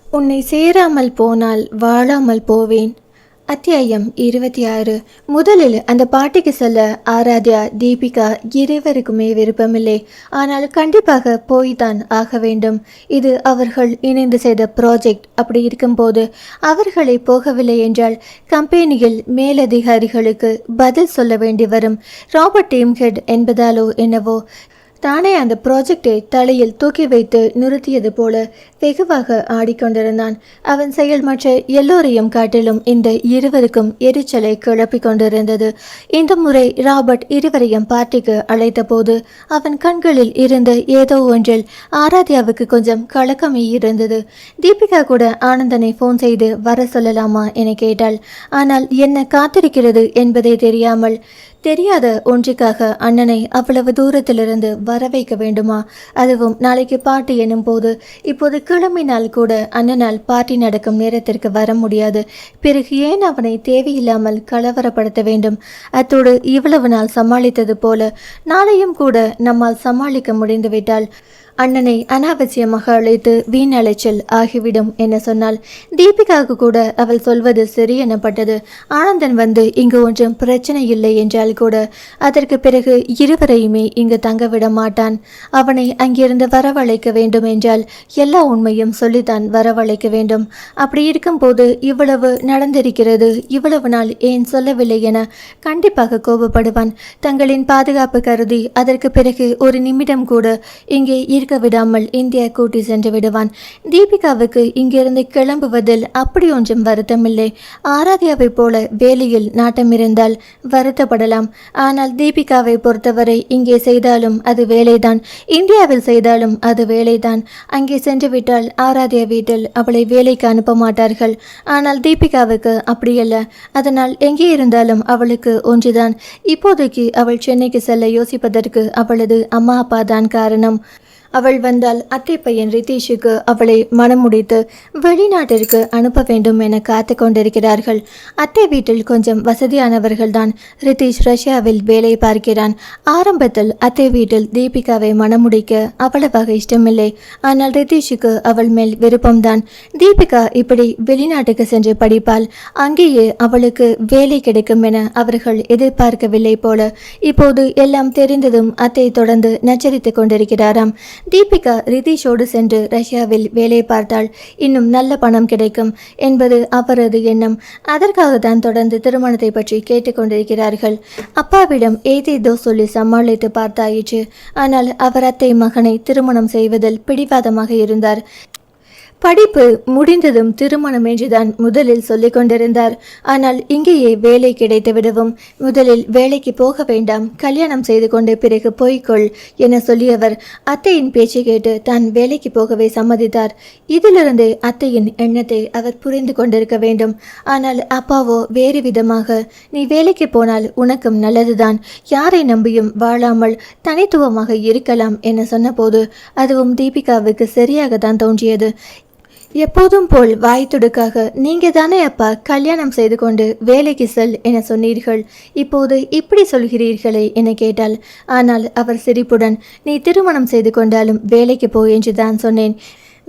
உன்னை சேராமல் போனால் வாழாமல் போவேன். அத்தியாயம் 26. முதலில் அந்த பாட்டிக்கு சொல்ல ஆராத்யா, தீபிகா இருவருக்குமே விருப்பமில்லை. ஆனால் கண்டிப்பாக போய்தான் ஆக வேண்டும். இது அவர்கள் இணைந்து செய்த ப்ராஜெக்ட். அப்படி இருக்கும்போது அவர்களை போகவில்லை என்றால் கம்பெனியில் மேலதிகாரிகளுக்கு பதில் சொல்ல வேண்டி வரும். ராபர்ட் டீம் ஹெட் என்பதாலோ என்னவோ தானே அந்த ப்ராஜெக்டை தலையில் தூக்கி வைத்து நிறுத்தியது போல வெகுவாக ஆடிக்கொண்டிருந்தான். அவன் செயல் மற்ற எல்லோரையும் காட்டிலும் இந்த இருவருக்கும் எரிச்சலை கிளப்பிக் கொண்டிருந்தது. இந்த முறை ராபர்ட் இருவரையும் பார்ட்டிக்கு அழைத்த போது அவன் கண்களில் இருந்த ஏதோ ஒன்றில் ஆராத்யாவுக்கு கொஞ்சம் கலக்கமே இருந்தது. தீபிகா கூட ஆனந்தனை ஃபோன் செய்து வர சொல்லலாமா என கேட்டாள். ஆனால் என்ன காத்திருக்கிறது என்பதே தெரியாத ஒன்றுக்காக அண்ணனை அவ்வளவு தூரத்திலிருந்து வர வைக்க வேண்டுமா? அதுவும் நாளைக்கு பார்ட்டி எனும் போது இப்போது கிளம்பினால் கூட அண்ணனால் பார்ட்டி நடக்கும் நேரத்திற்கு வர முடியாது. பிறகு ஏன் அவனை தேவையில்லாமல் கலவரப்படுத்த வேண்டும்? அத்தோடு இவ்வளவு நாள் சமாளித்தது போல நாளையும் கூட நம்மால் சமாளிக்க முடிந்துவிட்டால் அண்ணனை அனாவசியமாக அழைத்து வீண் அலைச்சல் ஆகிவிடும் என சொன்னாள். தீபிகாவுக்கு கூட அவள் சொல்வது சரி எனப்பட்டது. ஆனந்தன் வந்து இங்கு ஒன்றும் பிரச்சனை இல்லை என்றால் கூட அதற்கு பிறகு இருவரையுமே இங்கு தங்கவிட மாட்டான். அவனை அங்கிருந்து வரவழைக்க வேண்டும் என்றால் எல்லா உண்மையும் சொல்லித்தான் வரவழைக்க வேண்டும். அப்படி இருக்கும்போது இவ்வளவு நடந்திருக்கிறது, இவ்வளவு நாள் ஏன் சொல்லவில்லை என கண்டிப்பாக கோபப்படுவான். தங்களின் பாதுகாப்பு கருதி அதற்கு பிறகு ஒரு நிமிடம் கூட இங்கே விடாமல் இந்தியா கூட்டி சென்று விடுவான். தீபிகாவுக்கு இங்கிருந்து கிளம்புவதில் அப்படி ஒன்றும் வருத்தமில்லை. ஆராத்யாவை போல வேலையில் நாட்டம் இருந்தால் வருத்தப்படலாம். ஆனால் தீபிகாவை பொறுத்தவரை இங்கே செய்தாலும் அது வேலைதான், இந்தியாவில் செய்தாலும் அது வேலைதான். அங்கே சென்று விட்டால் ஆராத்யா வீட்டில் அவளை வேலைக்கு அனுப்ப மாட்டார்கள். ஆனால் தீபிகாவுக்கு அப்படியல்ல. அதனால் எங்கே இருந்தாலும் அவளுக்கு ஒன்றுதான். இப்போதைக்கு அவள் சென்னைக்கு செல்ல யோசிப்பதற்கு அவளது அம்மா அப்பா தான் காரணம். அவள் வந்தால் அத்தை பையன் ரிதீஷுக்கு அவளை மனமுடித்து வெளிநாட்டிற்கு அனுப்ப வேண்டும் என காத்து கொண்டிருக்கிறார்கள். அத்தை வீட்டில் கொஞ்சம் வசதியானவர்கள்தான். ரிதீஷ் ரஷ்யாவில் வேலை பார்க்கிறான். ஆரம்பத்தில் அத்தை வீட்டில் தீபிகாவை மனமுடிக்க அவ்வளவாக இஷ்டமில்லை. ஆனால் ரிதீஷுக்கு அவள் மேல் விருப்பம்தான். தீபிகா இப்படி வெளிநாட்டுக்கு சென்று படிப்பால், அங்கேயே அவளுக்கு வேலை கிடைக்கும் என அவர்கள் எதிர்பார்க்கவில்லை போல. இப்போது எல்லாம் தெரிந்ததும் அத்தை தொடர்ந்து நச்சரித்து கொண்டிருக்கிறாராம். தீபிகா ரிதீஷோடு சென்று ரஷ்யாவில் வேலை பார்த்தால் இன்னும் நல்ல பணம் கிடைக்கும் என்பது அவரது எண்ணம். அதற்காகத்தான் தொடர்ந்து திருமணத்தை பற்றி கேட்டுக்கொண்டிருக்கிறார்கள். அப்பாவிடம் ஏதேதோ சொல்லி சமாளித்து பார்த்தாயிற்று. ஆனால் அவர் அத்தை மகனை திருமணம் செய்வதில் பிடிவாதமாக இருந்தார். படிப்பு முடிந்ததும் திருமணம் என்றுதான் முதலில் சொல்லிக் கொண்டிருந்தார். ஆனால் இங்கேயே வேலை கிடைத்து விடவும் முதலில் வேலைக்கு போக வேண்டாம், கல்யாணம் செய்து கொண்டு பிறகு போய்கொள் என சொல்லியவர் அத்தையின் பேச்சை கேட்டு தான் வேலைக்கு போகவே சம்மதித்தார். இதிலிருந்து அத்தையின் எண்ணத்தை அவர் புரிந்து கொண்டிருக்க வேண்டும். ஆனால் அப்பாவோ வேறு விதமாக, நீ வேலைக்கு போனால் உனக்கும் நல்லதுதான், யாரை நம்பியும் வாழாமல் தனித்துவமாக இருக்கலாம் என சொன்னபோது அதுவும் தீபிகாவுக்கு சரியாகத்தான் தோன்றியது. எப்போதும் போல் வாய் துடுக்காக, நீங்க தானே அப்பா கல்யாணம் செய்து கொண்டு வேலைக்கு செல் என சொன்னீர்கள், இப்போது இப்படி சொல்கிறீர்களே என கேட்டாள். ஆனால் அவர் சிரிப்புடன், நீ திருமணம் செய்து கொண்டாலும் வேலைக்கு போ என்று தான் சொன்னேன்,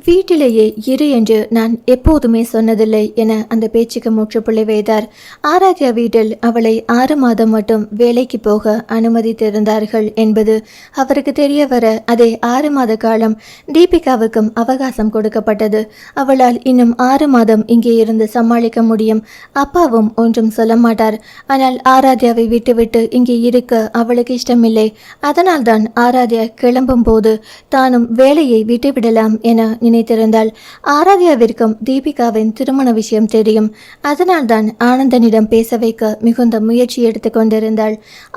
வீட்டிலேயே இரு என்று நான் எப்போதுமே சொன்னதில்லை என அந்த பேச்சுக்கு முற்றுப்புள்ளி வைத்தார். ஆராத்யா வீட்டில் அவளை 6 மாதம் மட்டும் வேலைக்கு போக அனுமதித்திருந்தார்கள் என்பது அவருக்கு தெரிய வர அதே 6 மாத காலம் தீபிகாவுக்கும் அவகாசம் கொடுக்கப்பட்டது. அவளால் இன்னும் 6 மாதம் இங்கே இருந்து சமாளிக்க முடியும். அப்பாவும் ஒன்றும் சொல்ல மாட்டார். ஆனால் ஆராத்யாவை விட்டுவிட்டு இங்கே இருக்க அவளுக்கு இஷ்டமில்லை. அதனால்தான் ஆராத்யா கிளம்பும் போது தானும் வேலையை விட்டுவிடலாம் என நினைத்திருந்தாள். ஆராத்யாவிற்கும் தீபிகாவின் திருமண விஷயம் தெரியும். அதனால்தான் ஆனந்தனிடம் பேச வைக்க மிகுந்த முயற்சி எடுத்து கொண்டிருந்தாள்.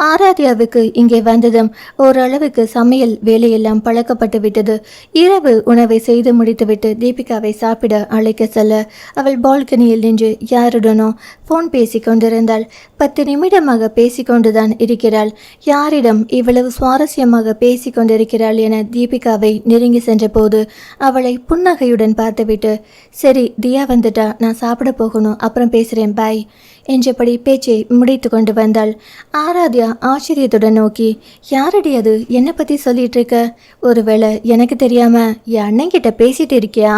ஆராத்யாவுக்கு இங்கே வந்ததும் ஓரளவுக்கு சமையல் வேலையெல்லாம் பழக்கப்பட்டு விட்டது. இரவு உணவை செய்து முடித்துவிட்டு தீபிகாவை சாப்பிட அழைக்க செல்ல அவள் பால்கனியில் நின்று யாருடனோ போன் பேசி கொண்டிருந்தாள். 10 நிமிடமாக பேசிக்கொண்டுதான் இருக்கிறாள். யாரிடம் இவ்வளவு சுவாரஸ்யமாக பேசி கொண்டிருக்கிறாள் என தீபிகாவை நெருங்கி சென்ற போது அவளை புன்னகையுடன் பார்த்துவிட்டு, சரி தியா வந்துட்டா, நான் சாப்பிட போகணும், அப்புறம் பேசுகிறேன், பாய் என்றபடி பேச்சை முடித்து கொண்டு வந்தாள். ஆராத்யா ஆச்சரியத்துடன் நோக்கி, யாரடி அது, என்னை பற்றி சொல்லிட்டு இருக்க? ஒருவேளை எனக்கு தெரியாம என் அண்ணங்கிட்ட பேசிட்டு இருக்கியா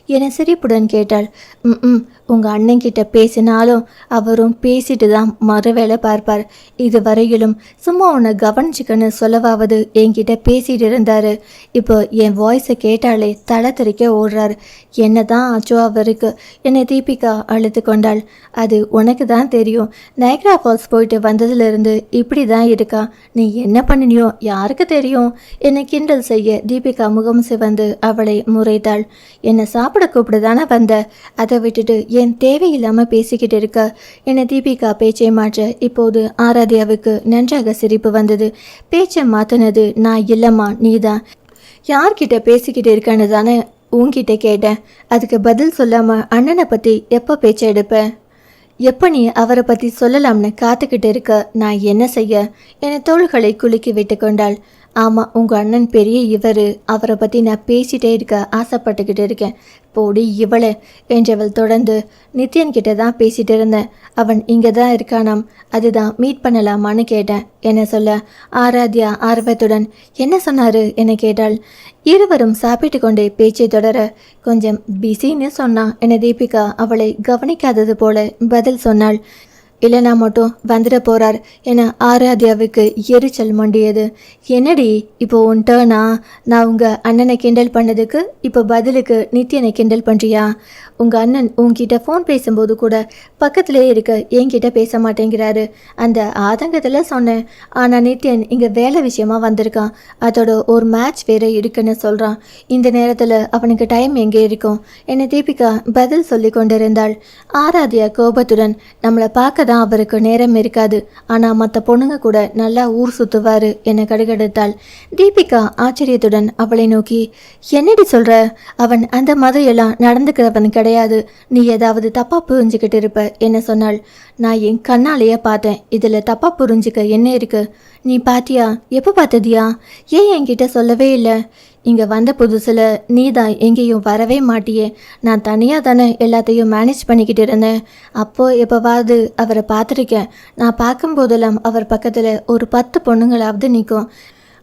என சிரிப்புடன் கேட்டாள். ம் உங்கள் அண்ணன் கிட்ட பேசினாலும் அவரும் பேசிட்டு தான் மறு வேலை பார்ப்பார். இது வரையிலும் சும்மா உன்னை கவனிச்சுக்கன்னு சொல்லவாவது என்கிட்ட பேசிட்டு இருந்தாரு. இப்போ என் வாய்ஸை கேட்டாலே தலை தெறிக்க ஓடுறாரு. என்ன தான் ஆச்சோ அவருக்கு, என்னை தீபிகா அழுத்து கொண்டாள். அது உனக்கு தான் தெரியும். நைக்ரா ஃபால்ஸ் போயிட்டு வந்ததுலேருந்து இப்படி தான் இருக்கா. நீ என்ன பண்ணினியோ யாருக்கு தெரியும்? என்னை கிண்டல் செய்ய தீபிகா முகம் சிவந்து அவளை முறைத்தாள். என்னை சாப்பிட கூப்பிட தானே வந்த, அதை விட்டுட்டு என் தேவையில்லாமல் பேசிக்கிட்டு இருக்க. என்னை தீபிகா பேச்சை மாற்ற இப்போது ஆராத்யாவுக்கு நன்றாக சிரிப்பு வந்தது. பேச்சை மாற்றினது நான் இல்லைம்மா, நீதான். யார்கிட்ட பேசிக்கிட்டு இருக்கேன்னு தானே உன்கிட்ட கேட்டேன். அதுக்கு பதில் சொல்லாமல் அண்ணனை பற்றி எப்போ பேச்சை எடுப்பேன்? எப்போ நீ அவரை பற்றி சொல்லலாம்னு காத்துக்கிட்டு இருக்க நான் என்ன செய்ய? என தோள்களை குலுக்கி விட்டு கொண்டாள். ஆமாம், உங்கள் அண்ணன் பெரிய இவர், அவரை பற்றி நான் பேசிகிட்டே இருக்க ஆசைப்பட்டுக்கிட்டு இருக்கேன். போடி இவளே என்றவள் தொடர்ந்து, நித்யன் கிட்ட தான் பேசிகிட்டு இருந்தேன். அவன் இங்கே தான் இருக்கானாம். அதுதான் மீட் பண்ணலாமான்னு கேட்டேன் என சொல்ல ஆராத்யா ஆர்வத்துடன் என்ன சொன்னார் என கேட்டாள். இருவரும் சாப்பிட்டு கொண்டே பேச்சை தொடர கொஞ்சம் பிஸின்னு சொன்னான் என தீபிகா அவளை கவனிக்காதது போல பதில் சொன்னாள். இல்லைனா மட்டும் வந்துட போகிறார் என ஆராத்யாவுக்கு எரிச்சல் மண்டியது. என்னடி இப்போ உன் டேர்னா? நான் உங்கள் அண்ணனை கிண்டல் பண்ணதுக்கு இப்போ பதிலுக்கு நித்யனை கிண்டல் பண்ணுறியா? உங்கள் அண்ணன் உன்கிட்ட ஃபோன் பேசும்போது கூட பக்கத்திலே இருக்க என்கிட்ட பேச மாட்டேங்கிறாரு. அந்த ஆதங்கத்தில் சொன்னேன். ஆனால் நித்யன் இங்கே வேலை விஷயமா வந்திருக்கான். அதோட ஒரு மேட்ச் வேறு இருக்குன்னு சொல்கிறான். இந்த நேரத்தில் அவனுக்கு டைம் எங்கே இருக்கும் என தீபிகா பதில் சொல்லி கொண்டிருந்தாள். ஆராத்யா கோபத்துடன், நம்மளை பார்க்க தான் அவருக்கு நேரம் இருக்காது, ஆனால் மற்ற பொண்ணுங்க கூட நல்லா ஊர் சுற்றுவார் என கடுகடுத்தாள். தீபிகா ஆச்சரியத்துடன் அவளை நோக்கி, என்னடி சொல்கிற? அவன் அந்த மாதிரியெல்லாம் நடந்துக்கிறவன் கிடையாது. நீ ஏதாவது தப்பாக புரிஞ்சுக்கிட்டு இருப்ப என்ன சொன்னாள். நான் என் கண்ணாலேயே பார்த்தேன். இதில் தப்பாக புரிஞ்சுக்க என்ன இருக்கு? நீ பாத்தியா? எப்போ பார்த்ததியா? ஏன் என்கிட்ட சொல்லவே இல்லை? இங்கே வந்த புதுசில் நீ தான் எங்கேயும் வரவே மாட்டியே. நான் தனியாக தானே எல்லாத்தையும் மேனேஜ் பண்ணிக்கிட்டு இருந்தேன். அப்போது எப்போவாவது அவரை பார்த்துருக்கேன். நான் பார்க்கும்போதெல்லாம் அவர் பக்கத்தில் ஒரு 10 பொண்ணுங்களாவது நிற்கும்.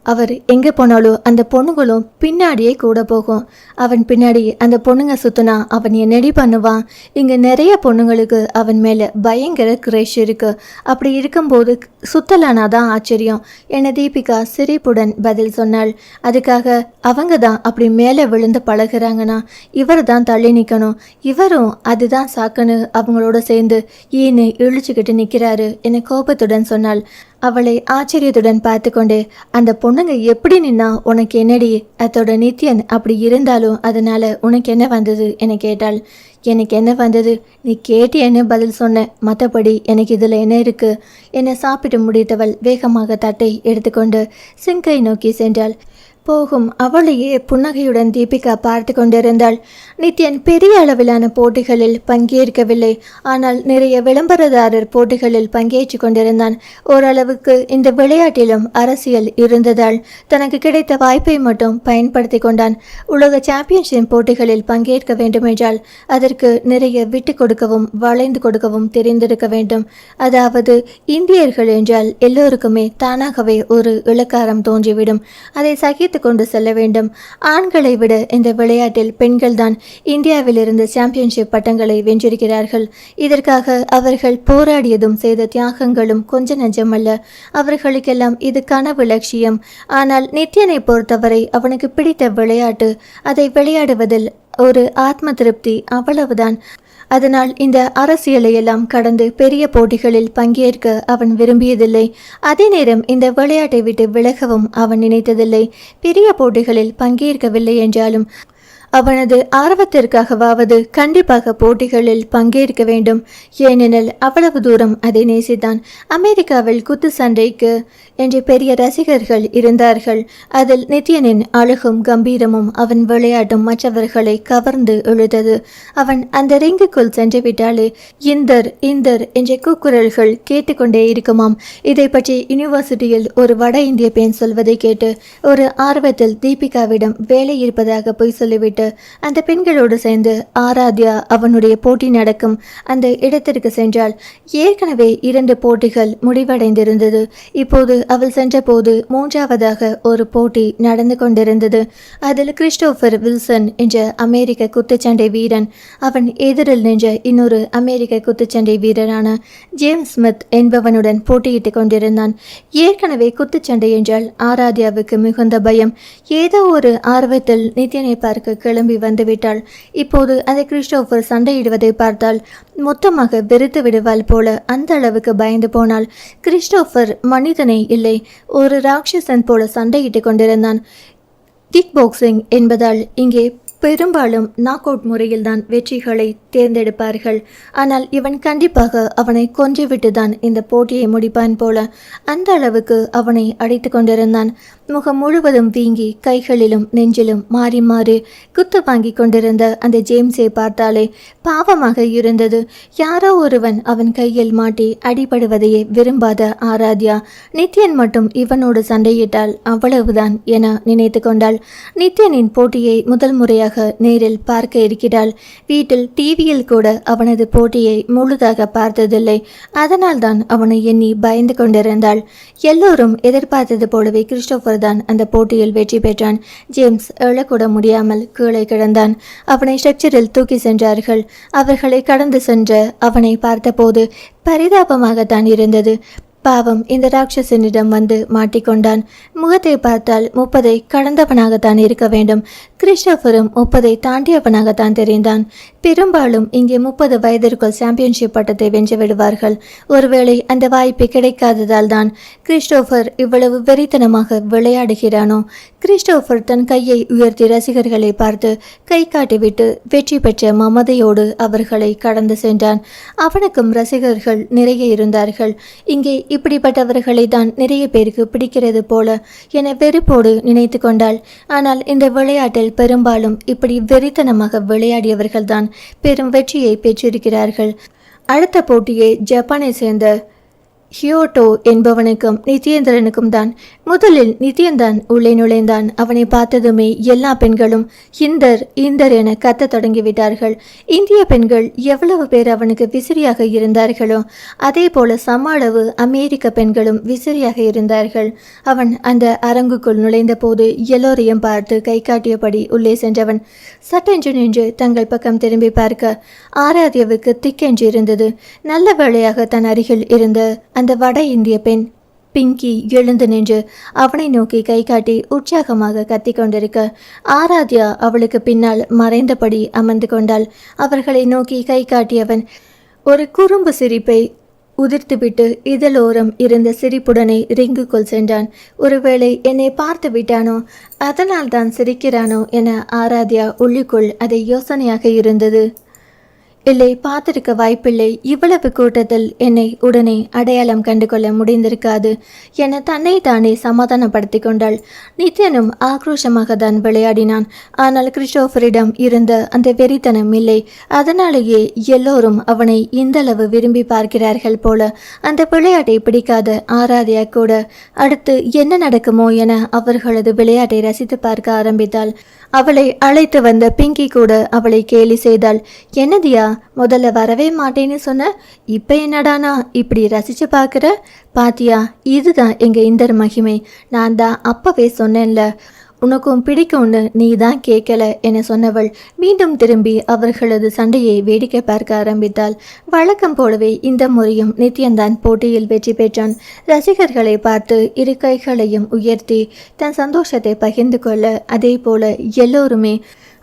அவர் எங்கே போனாலும் அந்த பொண்ணுங்களும் பின்னாடியே கூட போகும். அவன் பின்னாடி அந்த பொண்ணுங்க சுற்றினா அவன் என்னடி பண்ணுவான்? இங்கே நிறைய பொண்ணுங்களுக்கு அவன் மேலே பயங்கர கிரஷ் இருக்குது. அப்படி இருக்கும்போது சுத்தலானா தான் ஆச்சரியம் என தீபிகா சிரிப்புடன் பதில் சொன்னாள். அதுக்காக அவங்க தான் அப்படி மேலே விழுந்து பழகிறாங்கன்னா இவர் தான் தள்ளி நிற்கணும். இவரும் அதுதான் சாக்குன்னு அவங்களோட சேர்ந்து ஈன்னு இழிச்சுக்கிட்டு நிற்கிறாரு என கோபத்துடன் சொன்னாள். அவளை ஆச்சரியத்துடன் பார்த்து கொண்டே, அந்த பொண்ணுங்க எப்படி நின்னா உனக்கு என்னடி? அதோட நித்யன் அப்படி இருந்தாலும் அதனால உனக்கு என்ன வந்தது என கேட்டாள். எனக்கு என்ன வந்தது? நீ கேட்டியன்னு பதில் சொன்ன. மற்றபடி எனக்கு இதில் என்ன இருக்கு? என்னை சாப்பிட்டு முடித்தவள் வேகமாக தட்டை எடுத்துக்கொண்டு சிங்கை நோக்கி சென்றாள். போகும் அவளையே புன்னகையுடன் தீபிகா பார்த்து கொண்டிருந்தாள். நித்யன் பெரிய அளவிலான போட்டிகளில் பங்கேற்கவில்லை. ஆனால் நிறைய விளம்பரதாரர் போட்டிகளில் பங்கேற்று கொண்டிருந்தான். ஓரளவுக்கு இந்த விளையாட்டிலும் அரசியல் இருந்ததால் தனக்கு கிடைத்த வாய்ப்பை மட்டும் பயன்படுத்தி கொண்டான். உலக சாம்பியன்ஷிப் போட்டிகளில் பங்கேற்க வேண்டுமென்றால் அதற்கு நிறைய விட்டு கொடுக்கவும் வளைந்து கொடுக்கவும் தெரிந்திருக்க வேண்டும். அதாவது இந்தியர்கள் என்றால் எல்லோருக்குமே தானாகவே ஒரு இலக்காரம் தோன்றிவிடும். அதை கொண்டு செல்ல வேண்டும். ஆண்களை விட இந்த விளையாட்டில் பெண்கள் தான் இந்தியாவிலிருந்து சாம்பியன்ஷிப் பட்டங்களை வென்றிருக்கிறார்கள். இதற்காக அவர்கள் போராடியதும் செய்த தியாகங்களும் கொஞ்ச நஞ்சமல்ல. அவர்களுக்கெல்லாம் இது கனவு லட்சியம். ஆனால் நித்யனை பொறுத்தவரை அவனுக்கு பிடித்த விளையாட்டு, அதை விளையாடுவதில் ஒரு ஆத்ம திருப்தி, அவ்வளவுதான். அதனால் இந்த அரசியலை எல்லாம் கடந்து பெரிய போட்டிகளில் பங்கேற்க அவன் விரும்பியதில்லை. அதே நேரம் இந்த விளையாட்டை விட்டு விலகவும் அவன் நினைத்ததில்லை. பெரிய போட்டிகளில் பங்கேற்கவில்லை என்றாலும் அவனது ஆர்வத்திற்காகவாவது கண்டிப்பாக போட்டிகளில் பங்கேற்க வேண்டும். ஏனெனில் அவ்வளவு தூரம் அதை நேசித்தான். அமெரிக்காவில் குத்து சண்டைக்கு என்று பெரிய ரசிகர்கள் இருந்தார்கள். அதில் நித்யனின் அழகும் கம்பீரமும் அவன் விளையாட்டும் மற்றவர்களை கவர்ந்து இழுத்தது. அவன் அந்த ரிங்குக்குள் சென்று விட்டாலே இந்தர் இந்தர் என்ற கூக்குரல்கள் கேட்டுக்கொண்டே இருக்குமாம். இதை பற்றி யூனிவர்சிட்டியில் ஒரு வட இந்திய பெண் சொல்வதை கேட்டு ஒரு ஆர்வத்தில் தீபிகாவிடம் வேலை இருப்பதாக போய் சொல்லிவிட்டு விட்டு அந்த பெண்களோடு சேர்ந்து ஆராத்யா அவனுடைய போட்டி நடக்கும் அந்த இடத்திற்கு சென்றாள். ஏற்கனவே 2 போட்டிகள் முடிவடைந்திருந்தது. இப்போது அவள் சென்றபோது 3ஆவதாக ஒரு போட்டி நடந்து கொண்டிருந்தது. அதில் கிறிஸ்டோபர் வில்சன் என்ற அமெரிக்க குத்துச்சண்டை வீரன், அவன் எதிரில் நின்ற இன்னொரு அமெரிக்க குத்துச்சண்டை வீரரான ஜேம்ஸ் ஸ்மித் என்பவனுடன் போட்டியிட்டுக் கொண்டிருந்தான். ஏற்கனவே குத்துச்சண்டை என்றால் ஆராத்யாவுக்கு மிகுந்த பயம். ஏதோ ஒரு ஆர்வத்தில் நித்யனை பார்க்க கிளம்பி வந்துவிட்டாள். இப்போது அந்த கிறிஸ்டோபர் சண்டையிடுவதை பார்த்தால் மொத்தமாக வெறுத்து விடுவாள் போல, அந்த அளவுக்கு பயந்து போனாள். கிறிஸ்டோபர் மனிதனே இல்லை, ஒரு ராட்சசன் போல சண்டையிட்டு கொண்டிருந்தான். கிக் பாக்ஸிங் என்பதால் இங்கே பெரும்பாலும் நாக் அவுட் முறையில்தான் வெற்றிகளை தேர்ந்தெடுப்பார்கள். ஆனால் இவன் கண்டிப்பாக அவனை கொன்றுவிட்டு தான் இந்த போட்டியை முடிப்பான் போல, அந்த அளவுக்கு அவனை அடித்து கொண்டிருந்தான். முகம் முழுவதும் வீங்கி கைகளிலும் நெஞ்சிலும் மாறி மாறி குத்து வாங்கி கொண்டிருந்த அந்த ஜேம்ஸை பார்த்தாலே பாவமாக இருந்தது. யாரோ ஒருவன் அவன் கையில் மாட்டி அடிபடுவதையே விரும்பாத ஆராத்யா நித்யன் மட்டும் இவனோடு சண்டையிட்டால் அவ்வளவுதான் என நினைத்து கொண்டாள். நித்யனின் போட்டியை முதல் முறையாக நேரில் பார்க்க இருக்கிறாள். வீட்டில் டிவியில் கூட அவனது போட்டியை முழுதாக பார்த்ததில்லை. அதனால் தான் அவனை எண்ணி பயந்து கொண்டிருந்தாள். எல்லோரும் எதிர்பார்த்தது போலவே கிறிஸ்டோபர் தான் அந்த போட்டியில் வெற்றி பெற்றான். ஜேம்ஸ் எழக்கூட முடியாமல் கீழே கிடந்தான். அவனை ஸ்ட்ரெக்சரில் தூக்கி சென்றார்கள். அவர்களை கடந்து சென்ற அவனை பார்த்தபோது பரிதாபமாகத்தான் இருந்தது. பாவம், இந்த ராட்சசனிடம் வந்து மாட்டிக்கொண்டான். முகத்தை பார்த்தால் 30ஐ கடந்தவனாகத்தான் இருக்க வேண்டும். கிறிஸ்டோபரும் 30ஐ தாண்டியவனாகத்தான் தெரிந்தான். பெரும்பாலும் இங்கே 30 வயதிற்குள் சாம்பியன்ஷிப் பட்டத்தை வென்று விடுவார்கள். ஒருவேளை அந்த வாய்ப்பு கிடைக்காததால் தான் கிறிஸ்டோபர் இவ்வளவு வெறித்தனமாக விளையாடுகிறானோ? கிறிஸ்டோபர் தன் கையை உயர்த்தி ரசிகர்களை பார்த்து கை காட்டிவிட்டு வெற்றி பெற்ற மமதையோடு அவர்களை கடந்து சென்றான். அவனுக்கும் ரசிகர்கள் நிறைய இருந்தார்கள். இங்கே இப்படிப்பட்டவர்களை தான் நிறைய பேருக்கு பிடிக்கிறது போல என வெறுப்போடு நினைத்து கொண்டாள். ஆனால் இந்த விளையாட்டில் பெரும்பாலும் இப்படி வெறித்தனமாக விளையாடியவர்கள்தான் பெரும் வெற்றியை பெற்றிருக்கிறார்கள். அடுத்த போட்டியை ஜப்பானை சேர்ந்த ஹியோட்டோ என்பவனுக்கும் நித்யேந்திரனுக்கும் தான். முதலில் நித்யன்தான் உள்ளே நுழைந்தான். அவனை பார்த்ததுமே எல்லா பெண்களும் இந்தர் இந்தர் என கத்த தொடங்கிவிட்டார்கள். இந்திய பெண்கள் எவ்வளவு பேர் அவனுக்கு விசிறியாக இருந்தார்களோ அதே போல சம அளவு அமெரிக்க பெண்களும் விசிறியாக இருந்தார்கள். அவன் அந்த அரங்குக்குள் நுழைந்த போது எல்லோரையும் பார்த்து கை காட்டியபடி உள்ளே சென்றவன் சட்டென்று நின்று தங்கள் பக்கம் திரும்பி பார்க்க ஆராத்யாவுக்கு திக்கென்று இருந்தது. நல்ல வேளையாக தன் அருகில் இருந்த அந்த வட இந்திய பெண் பிங்கி எழுந்து நின்று அவனை நோக்கி கை காட்டி உற்சாகமாக கத்தி கொண்டிருக்க ஆராத்யா அவளுக்கு பின்னால் மறைந்தபடி அமர்ந்து கொண்டாள். அவர்களை நோக்கி கை காட்டியவன் ஒரு குறும்பு சிரிப்பை உதிர்த்துவிட்டு இதழோரம் இருந்த சிரிப்புடனே ரிங்குக்குள் சென்றான். ஒருவேளை என்னை பார்த்து விட்டானோ, அதனால் தான் சிரிக்கிறானோ என ஆராத்யா உள்ளுக்குள் அதை யோசனையாக இருந்தது. இல்லை, பார்த்திருக்க வாய்ப்பில்லை. இவ்வளவு கூட்டத்தில் என்னை உடனே அடையாளம் கண்டு கொள்ள முடிந்திருக்காது என தன்னை தானே சமாதானப்படுத்தி கொண்டாள். நித்யனும் ஆக்ரோஷமாக தான் விளையாடினான். ஆனால் கிறிஸ்டோபரிடம் இருந்த அந்த வெறித்தனம் இல்லை. அதனாலேயே எல்லோரும் அவனை இந்தளவு விரும்பி பார்க்கிறார்கள் போல. அந்த விளையாட்டை பிடிக்காத ஆராத்யா கூட அடுத்து என்ன நடக்குமோ என அவர்களது விளையாட்டை ரசித்து பார்க்க ஆரம்பித்தாள். அவளை அழைத்து வந்த பிங்கி கூட அவளை கேலி செய்தாள். என்னதியா, முதல்ல வரவே மாட்டேன்னு சொன்ன, இப்ப என்னடானா இப்படி ரசிச்சு பார்க்குற? பாத்தியா, இதுதான் எங்க இந்தர் மகிமை. நான் தான் அப்பவே சொன்னேன்ல, உனக்கும் பிடிக்கும்னு நீ தான் கேட்கல என சொன்னவள் மீண்டும் திரும்பி அவர்களது சண்டையை வேடிக்கை பார்க்க ஆரம்பித்தாள். வழக்கம் போலவே இந்த முறையும் நித்யன்தான் போட்டியில் வெற்றி பெற்றான். ரசிகர்களை பார்த்து இரு கைகளையும் உயர்த்தி தன் சந்தோஷத்தை பகிர்ந்து கொள்ள அதே போல எல்லோருமே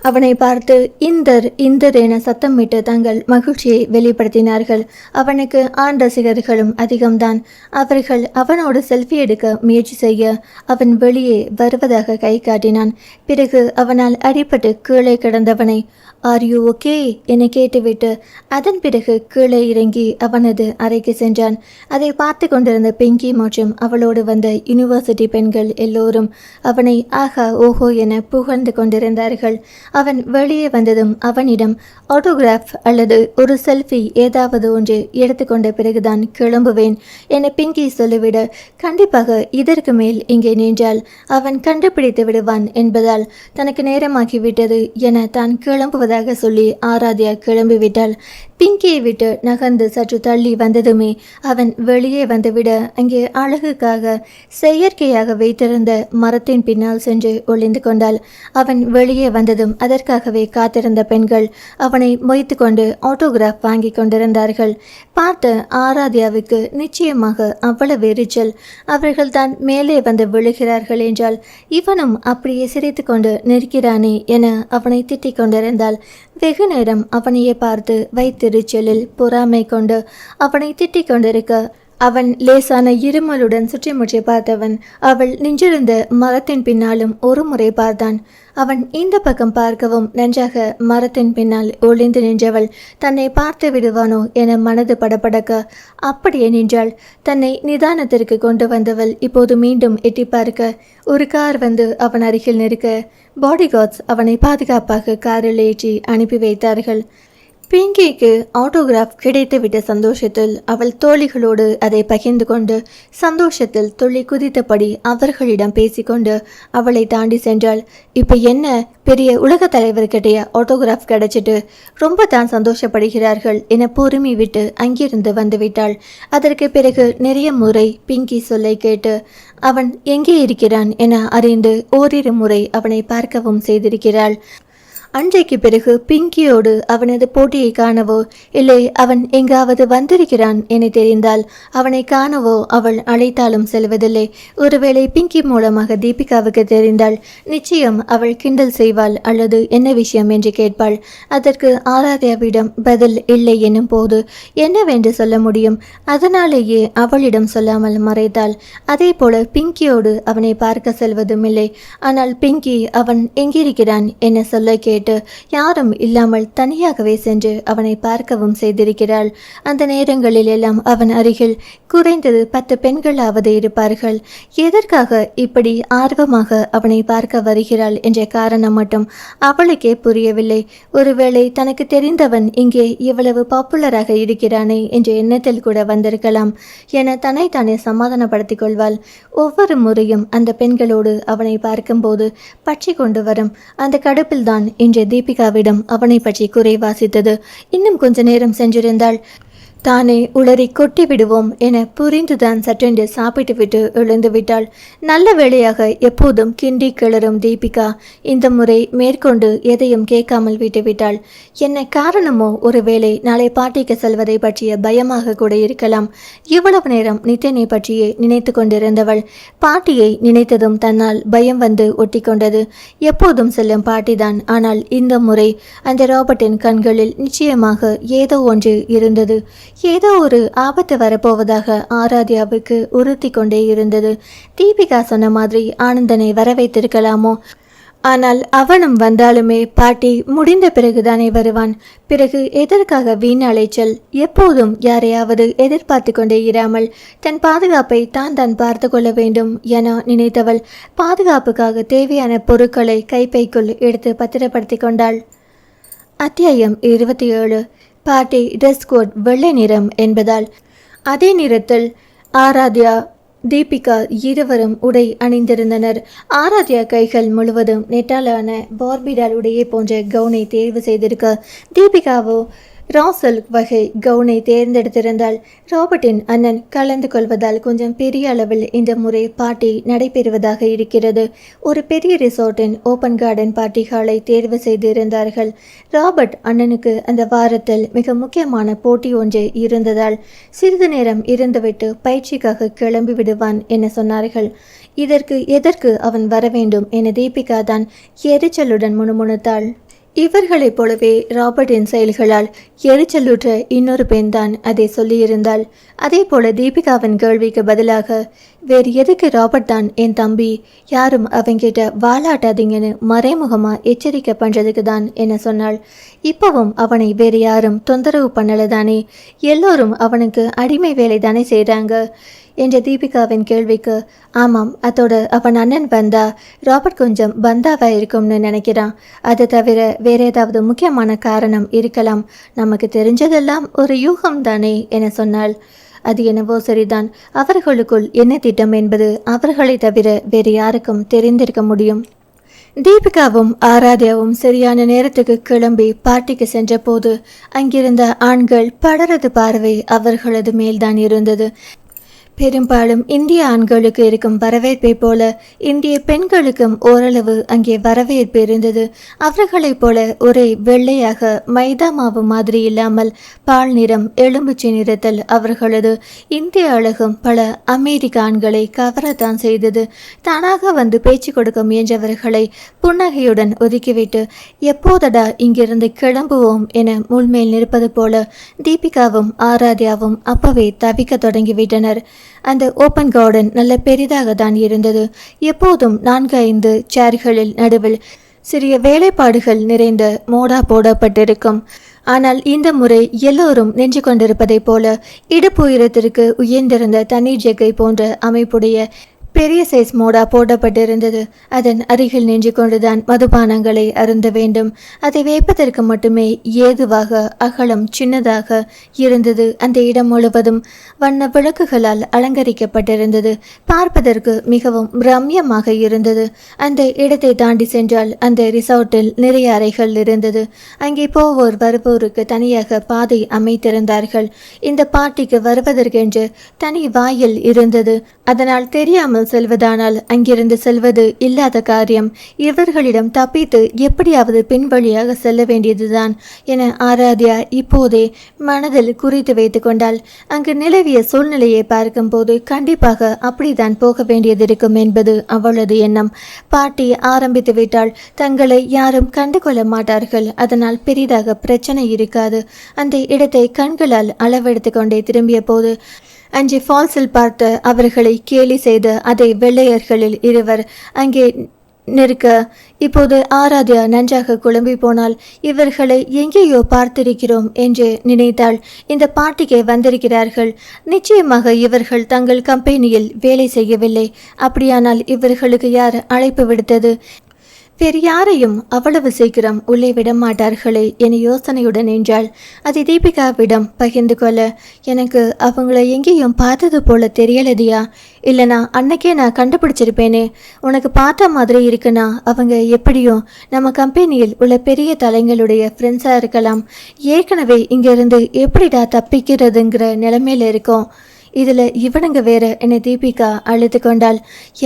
அவனை பார்த்து இந்தர் இந்தர் என சத்தமிட்டு தங்கள் மகிழ்ச்சியை வெளிப்படுத்தினார்கள். அவனுக்கு ஆண் ரசிகர்களும் அதிகம்தான். அவர்கள் அவனோடு செல்ஃபி எடுக்க முயற்சி செய்ய அவன் வெளியே வருவதாக கை காட்டினான். பிறகு அவனால் அடிபட்டு கீழே கிடந்தவனை ஆர் யூ ஓகே என கேட்டுவிட்டு அதன் பிறகு கீழே இறங்கி அவனது அறைக்கு சென்றான். அதை பார்த்து கொண்டிருந்த பிங்கி மற்றும் அவளோடு வந்த யூனிவர்சிட்டி பெண்கள் எல்லோரும் அவனை ஆஹா ஓஹோ என புகழ்ந்து கொண்டிருந்தார்கள். அவன் வெளியே வந்ததும் அவனிடம் ஆட்டோகிராஃப் அல்லது ஒரு செல்ஃபி ஏதாவது ஒன்று எடுத்துக்கொண்ட பிறகுதான் கிளம்புவேன் என பிங்கி சொல்லிவிட, கண்டிப்பாக இதற்கு மேல் இங்கே நின்றால் அவன் கண்டுபிடித்து விடுவான் என்பதால் தனக்கு நேரமாகிவிட்டது என தான் கிளம்புவதாக சொல்லி ஆராத்யா கிளம்பிவிட்டாள். பிங்கியை விட்டு நகர்ந்து சற்று தள்ளி வந்ததுமே அவன் வெளியே வந்துவிட, அங்கே அழகுக்காக செயற்கையாக வைத்திருந்த மரத்தின் பின்னால் சென்று ஒளிந்து கொண்டாள். அவன் வெளியே வந்ததும் அதற்காகவே காத்திருந்த பெண்கள் அவனை மொய்த்து கொண்டு ஆட்டோகிராஃப் வாங்கி கொண்டிருந்தார்கள். பார்த்த ஆராத்யாவுக்கு நிச்சயமாக அவ்வளவு எரிச்சல். அவர்கள் தான் மேலே வந்து விழுகிறார்கள் என்றால் இவனும் அப்படியே சிரித்து கொண்டு நிற்கிறானே என அவனை திட்டிக் கொண்டிருந்தாள். வெகு நேரம் அவனையே பார்த்து வைத்தெரிச்சலில் பொறாமை கொண்டு அவனை திட்டிக் கொண்டிருக்க, அவன் லேசான இருமலுடன் சுற்றிமுற்றி பார்த்தவன் அவள் நின்றிருந்த மரத்தின் பின்னாலும் ஒரு முறை பார்த்தான். அவன் இந்த பக்கம் பார்க்கவும் நன்றாக மரத்தின் பின்னால் ஒளிந்து நின்றவள் தன்னை பார்த்து விடுவானோ என மனது படபடக்க அப்படியே நின்றாள். தன்னை நிதானத்திற்கு கொண்டு வந்தவள் இப்போது மீண்டும் எட்டி பார்க்க, ஒரு கார் வந்து அவன் அருகில் நிற்க பாடிகார்ட்ஸ் அவனை பாதுகாப்பாக காரில் ஏற்றி அனுப்பி வைத்தார்கள். பிங்கிக்கு ஆட்டோகிராஃப் கிடைத்துவிட்ட சந்தோஷத்தில் அவள் தோழிகளோடு அதை பகிர்ந்து கொண்டு சந்தோஷத்தில் துள்ளி குதித்தபடி அவர்களிடம் பேசிக்கொண்டு அவளை தாண்டி சென்றாள். இப்போ என்ன பெரிய உலக தலைவர்கிட்டய ஆட்டோகிராஃப் கிடைச்சிட்டு ரொம்ப தான் சந்தோஷப்படுகிறார்கள் என பொறுமை விட்டு அங்கிருந்து வந்துவிட்டாள். அதற்கு பிறகு நிறைய முறை பிங்கி சொல்லை கேட்டு அவன் எங்கே இருக்கிறான் என அறிந்து ஓரிரு முறை அவனை பார்க்கவும் செய்திருக்கிறாள். அன்றைக்கு பிறகு பிங்கியோடு அவனது போட்டியை காணவோ இல்லை அவன் எங்காவது வந்திருக்கிறான் என தெரிந்தால் அவனை காணவோ அவள் அழைத்தாலும் செல்வதில்லை. ஒருவேளை பிங்கி மூலமாக தீபிகாவுக்கு தெரிந்தால் நிச்சயம் அவள் கிண்டல் செய்வாள் அல்லது என்ன விஷயம் என்று கேட்பாள். அதற்கு ஆராத்யாவிடம் பதில் இல்லை என்னும் போது என்னவென்று சொல்ல முடியும். அதனாலேயே அவளிடம் சொல்லாமல் மறைத்தாள். அதே போல பிங்கியோடு அவனை பார்க்க செல்வதும் இல்லை. ஆனால் பிங்கி அவன் எங்கிருக்கிறான் என சொல்ல கேட்டு யாரும் இல்லாமல் தனியாகவே சென்று அவனை பார்க்கவும் செய்திருக்கிறாள். அந்த நேரங்களில் எல்லாம் அவன் அருகில் குறைந்தது 10 பெண்களாவது இருப்பார்கள். எதற்காக இப்படி ஆர்வமாக அவனை பார்க்க வருகிறாள் என்ற காரணம் மட்டும் அவளுக்கே புரியவில்லை. ஒருவேளை தனக்கு தெரிந்தவன் இங்கே இவ்வளவு பாப்புலராக இருக்கிறானே என்ற எண்ணத்தில் கூட வந்திருக்கலாம் என தன்னைத்தானே சமாதானப்படுத்திக் கொள்வாள். ஒவ்வொரு முறையும் அந்த பெண்களோடு அவனை பார்க்கும்போது பற்றி கொண்டு வரும் அந்த கடுப்பில்தான் இன்று தீபிகாவிடம் அவனை பற்றி குறை வாசித்தது. இன்னும் கொஞ்ச நேரம் சென்றிருந்தாள் தானே உளறி கொட்டி விடுவோம் என புரிந்துதான் சற்றென்று சாப்பிட்டு விட்டு எழுந்து விட்டாள். நல்ல வேளையாக எப்போதும் கிண்டி கிளறும் தீபிகா இந்த முறை மேற்கொண்டு எதையும் கேட்காமல் விட்டுவிட்டாள். என்ன காரணமோ ஒருவேளை நாளை பாட்டிக்கு செல்வதை பற்றிய பயமாக கூட இருக்கலாம். இவ்வளவு நேரம் நித்தினை பற்றியே நினைத்து கொண்டிருந்தவள் பாட்டியை நினைத்ததும் தன்னால் பயம் வந்து ஒட்டி கொண்டது. எப்போதும் செல்லும் பாட்டிதான். ஆனால் இந்த முறை அந்த ராபர்ட்டின் கண்களில் நிச்சயமாக ஏதோ ஒன்று இருந்தது. ஏதோ ஒரு ஆபத்து வரப்போவதாக ஆராத்யாவுக்கு உறுத்தி கொண்டே இருந்தது. தீபிகா சொன்ன மாதிரி ஆனந்தனை வர வைத்திருக்கலாமோ? ஆனால் அவனும் வந்தாலுமே பாட்டி முடிந்த பிறகுதானே வருவான். பிறகு எதற்காக வீண் அலைச்சல்? எப்போதும் யாரையாவது எதிர்பார்த்து கொண்டே இராமல் தன் பாதுகாப்பை தான் பார்த்து கொள்ள வேண்டும் என நினைத்தவள் பாதுகாப்புக்காக தேவையான பொருட்களை கைப்பைக்குள் எடுத்து பத்திரப்படுத்தி கொண்டாள். அத்தியாயம் 27. பாட்டி ட்ரெஸ் கோட் வெள்ளை நிறம் என்பதால் அதே நிறத்தில் ஆராத்யா தீபிகா இருவரும் உடை அணிந்திருந்தனர். ஆராத்யா கைகள் முழுவதும் நெட்டாலான பார்பிடால் உடையை போன்ற கவுனை தேர்வு செய்திருக்க, தீபிகாவோ ராசல் வகை கவுனை தேர்ந்தெடுத்திருந்தால் ராபர்ட்டின் அண்ணன் கலந்து கொள்வதால் கொஞ்சம் பெரிய அளவில் இந்த முறை பார்ட்டி நடைபெறுவதாக இருக்கிறது. ஒரு பெரிய ரிசார்ட்டின் ஓப்பன் கார்டன் பார்ட்டி ஹாலை தேர்வு செய்திருந்தார்கள். ராபர்ட் அண்ணனுக்கு அந்த வாரத்தில் மிக முக்கியமான போட்டி ஒன்று இருந்ததால் சிறிது நேரம் இருந்துவிட்டு பயிற்சிக்காக கிளம்பி விடுவான் என சொன்னார்கள். எதற்கு அவன் வர வேண்டும் என தீபிகா தான் எரிச்சலுடன் முணுமுணுத்தாள். இவர்களைப் போலவே ராபர்ட்டின் செயல்களால் எரிச்சலுற்ற இன்னொரு பெண் தான் அதை சொல்லியிருந்தாள். அதே போல தீபிகாவின் கேள்விக்கு பதிலாக வேறு எதுக்கு ராபர்ட் தான் என் தம்பி, யாரும் அவங்கிட்ட வாலாட்டாதீங்கன்னு மறைமுகமா எச்சரிக்கை பண்றதுக்கு தான் என சொன்னாள். இப்பவும் அவனை வேறு யாரும் தொந்தரவு பண்ணலதானே, எல்லோரும் அவனுக்கு அடிமை வேலை தானே செய்கிறாங்க என்ற தீபிகாவின் கேள்விக்கு, ஆமாம், அதோட அவன் அண்ணன் வந்தா ராபர்ட் கொஞ்சம் பந்தாவா இருக்கும்னு நினைக்கிறான். அதை தவிர வேற ஏதாவது முக்கியமான காரணம் இருக்கலாம், நமக்கு தெரிஞ்சதெல்லாம் ஒரு யூகம் தானே என சொன்னாள். அது என்னவோ சரிதான், அவர்களுக்குள் என்ன திட்டம் என்பது அவர்களை தவிர வேறு யாருக்கும் தெரிந்திருக்க முடியும். தீபிகாவும் ஆராத்யாவும் சரியான நேரத்துக்கு கிளம்பி பார்ட்டிக்கு சென்ற போது அங்கிருந்த ஆண்கள் படரது பார்வை அவர்களது மேல்தான் இருந்தது. பெரும்பாலும் இந்திய ஆண்களுக்கு இருக்கும் வரவேற்பை போல இந்திய பெண்களுக்கும் ஓரளவு அங்கே வரவேற்பு இருந்தது. அவர்களைப் போல ஒரே வெள்ளையாக மைதா மாவு மாதிரி இல்லாமல் பால் நிறம் எலும்புச்சி நிறத்தில் அவர்களது இந்திய அழகும் பல அமெரிக்க ஆண்களை கவரத்தான் செய்தது. தானாக வந்து பேச்சு கொடுக்க முயன்றவர்களை புன்னகையுடன் ஒதுக்கிவிட்டு எப்போதடா இங்கிருந்து கிளம்புவோம் என முள்மேல் நிற்பது போல தீபிகாவும் ஆராத்யாவும் அப்பவே தவிக்க தொடங்கிவிட்டனர். அந்த ஓப்பன் கார்டன் நல்ல பெரிதாக தான் இருந்தது. எப்போதும் 4-5 சேர்களில் நடுவில் சிறிய வேலைப்பாடுகள் நிறைந்த மோடா போடப்பட்டிருக்கும். ஆனால் இந்த முறை எல்லோரும் நின்று கொண்டிருப்பதைப் போல இடுப்பு உயரத்திற்கு உயர்ந்திருந்த தண்ணீர் ஜெக்கை போன்ற அமைப்புடைய பெரிய சைஸ் மோடா போடப்பட்டிருந்தது. அதன் அருகில் நின்று கொண்டுதான் மதுபானங்களை அருந்த வேண்டும். அதை வைப்பதற்கு மட்டுமே ஏதுவாக அகலம் சின்னதாக இருந்தது. அந்த இடம் முழுவதும் வண்ண விளக்குகளால் அலங்கரிக்கப்பட்டிருந்தது. பார்ப்பதற்கு மிகவும் ரம்யமாக இருந்தது. அந்த இடத்தை தாண்டி சென்றால் அந்த ரிசார்ட்டில் நிறைய அறைகள் இருந்தது. அங்கே போவோர் வருவோருக்கு தனியாக பாதை அமைத்திருந்தார்கள். இந்த பார்ட்டிக்கு வருவதற்கென்று தனி வாயில் இருந்தது. அதனால் தெரியாமல் செல்வதானால் அங்கிருந்து செல்வது இல்லாத காரியம். இவர்களிடம் தப்பித்து எப்படியாவது பின்வழியாக செல்ல வேண்டியதுதான் என ஆராத்யா இப்போதே மனதில் குறித்து வைத்து கொண்டாள். அங்கு நிலவிய சூழ்நிலையை பார்க்கும்போது கண்டிப்பாக அப்படித்தான் போக வேண்டியது இருக்கும் என்பது அவளது எண்ணம். பார்ட்டி ஆரம்பித்து விட்டால் தங்களை யாரும் கண்டுகொள்ள மாட்டார்கள். அதனால் பெரிதாக பிரச்சனை இருக்காது. அந்த இடத்தை கண்களால் அளவெடுத்து கொண்டே திரும்பிய போது அங்கே ஃபால்ஸில் பார்த்த அவர்களை கேலி செய்த அதே வெள்ளையர்களில் இருவர் அங்கே நிற்க இப்போது ஆராத்யா நன்றாக குழம்பி போனால் இவர்களை எங்கேயோ பார்த்திருக்கிறோம் என்று நினைத்தாள். இந்த பார்ட்டிக்கு வந்திருக்கிறார்கள். நிச்சயமாக இவர்கள் தங்கள் கம்பெனியில் வேலை செய்யவில்லை. அப்படியானால் இவர்களுக்கு யார் அழைப்பு விடுத்தது? வேறு யாரையும் அவ்வளவு சீக்கிரம் உள்ளே விட மாட்டார்களே என யோசனையுடன் நின்றாள். அதை தீபிகாவிடம் பகிர்ந்து கொள்ள, எனக்கு அவங்கள எங்கேயும் பார்த்தது போல தெரியலதியா, இல்லைனா அன்னைக்கே நான் கண்டுபிடிச்சிருப்பேனே. உனக்கு பார்த்த மாதிரி இருக்குன்னா அவங்க எப்படியும் நம்ம கம்பெனியில் உள்ள பெரிய தலைங்களுடைய ஃப்ரெண்ட்ஸாக இருக்கலாம். ஏற்கனவே இங்கிருந்து எப்படிடா தப்பிக்கிறதுங்கிற நிலைமையில இருக்கோம். இதில் இவனுங்க வேற என்னை தீபிகா அழுத்து கொண்டாள்.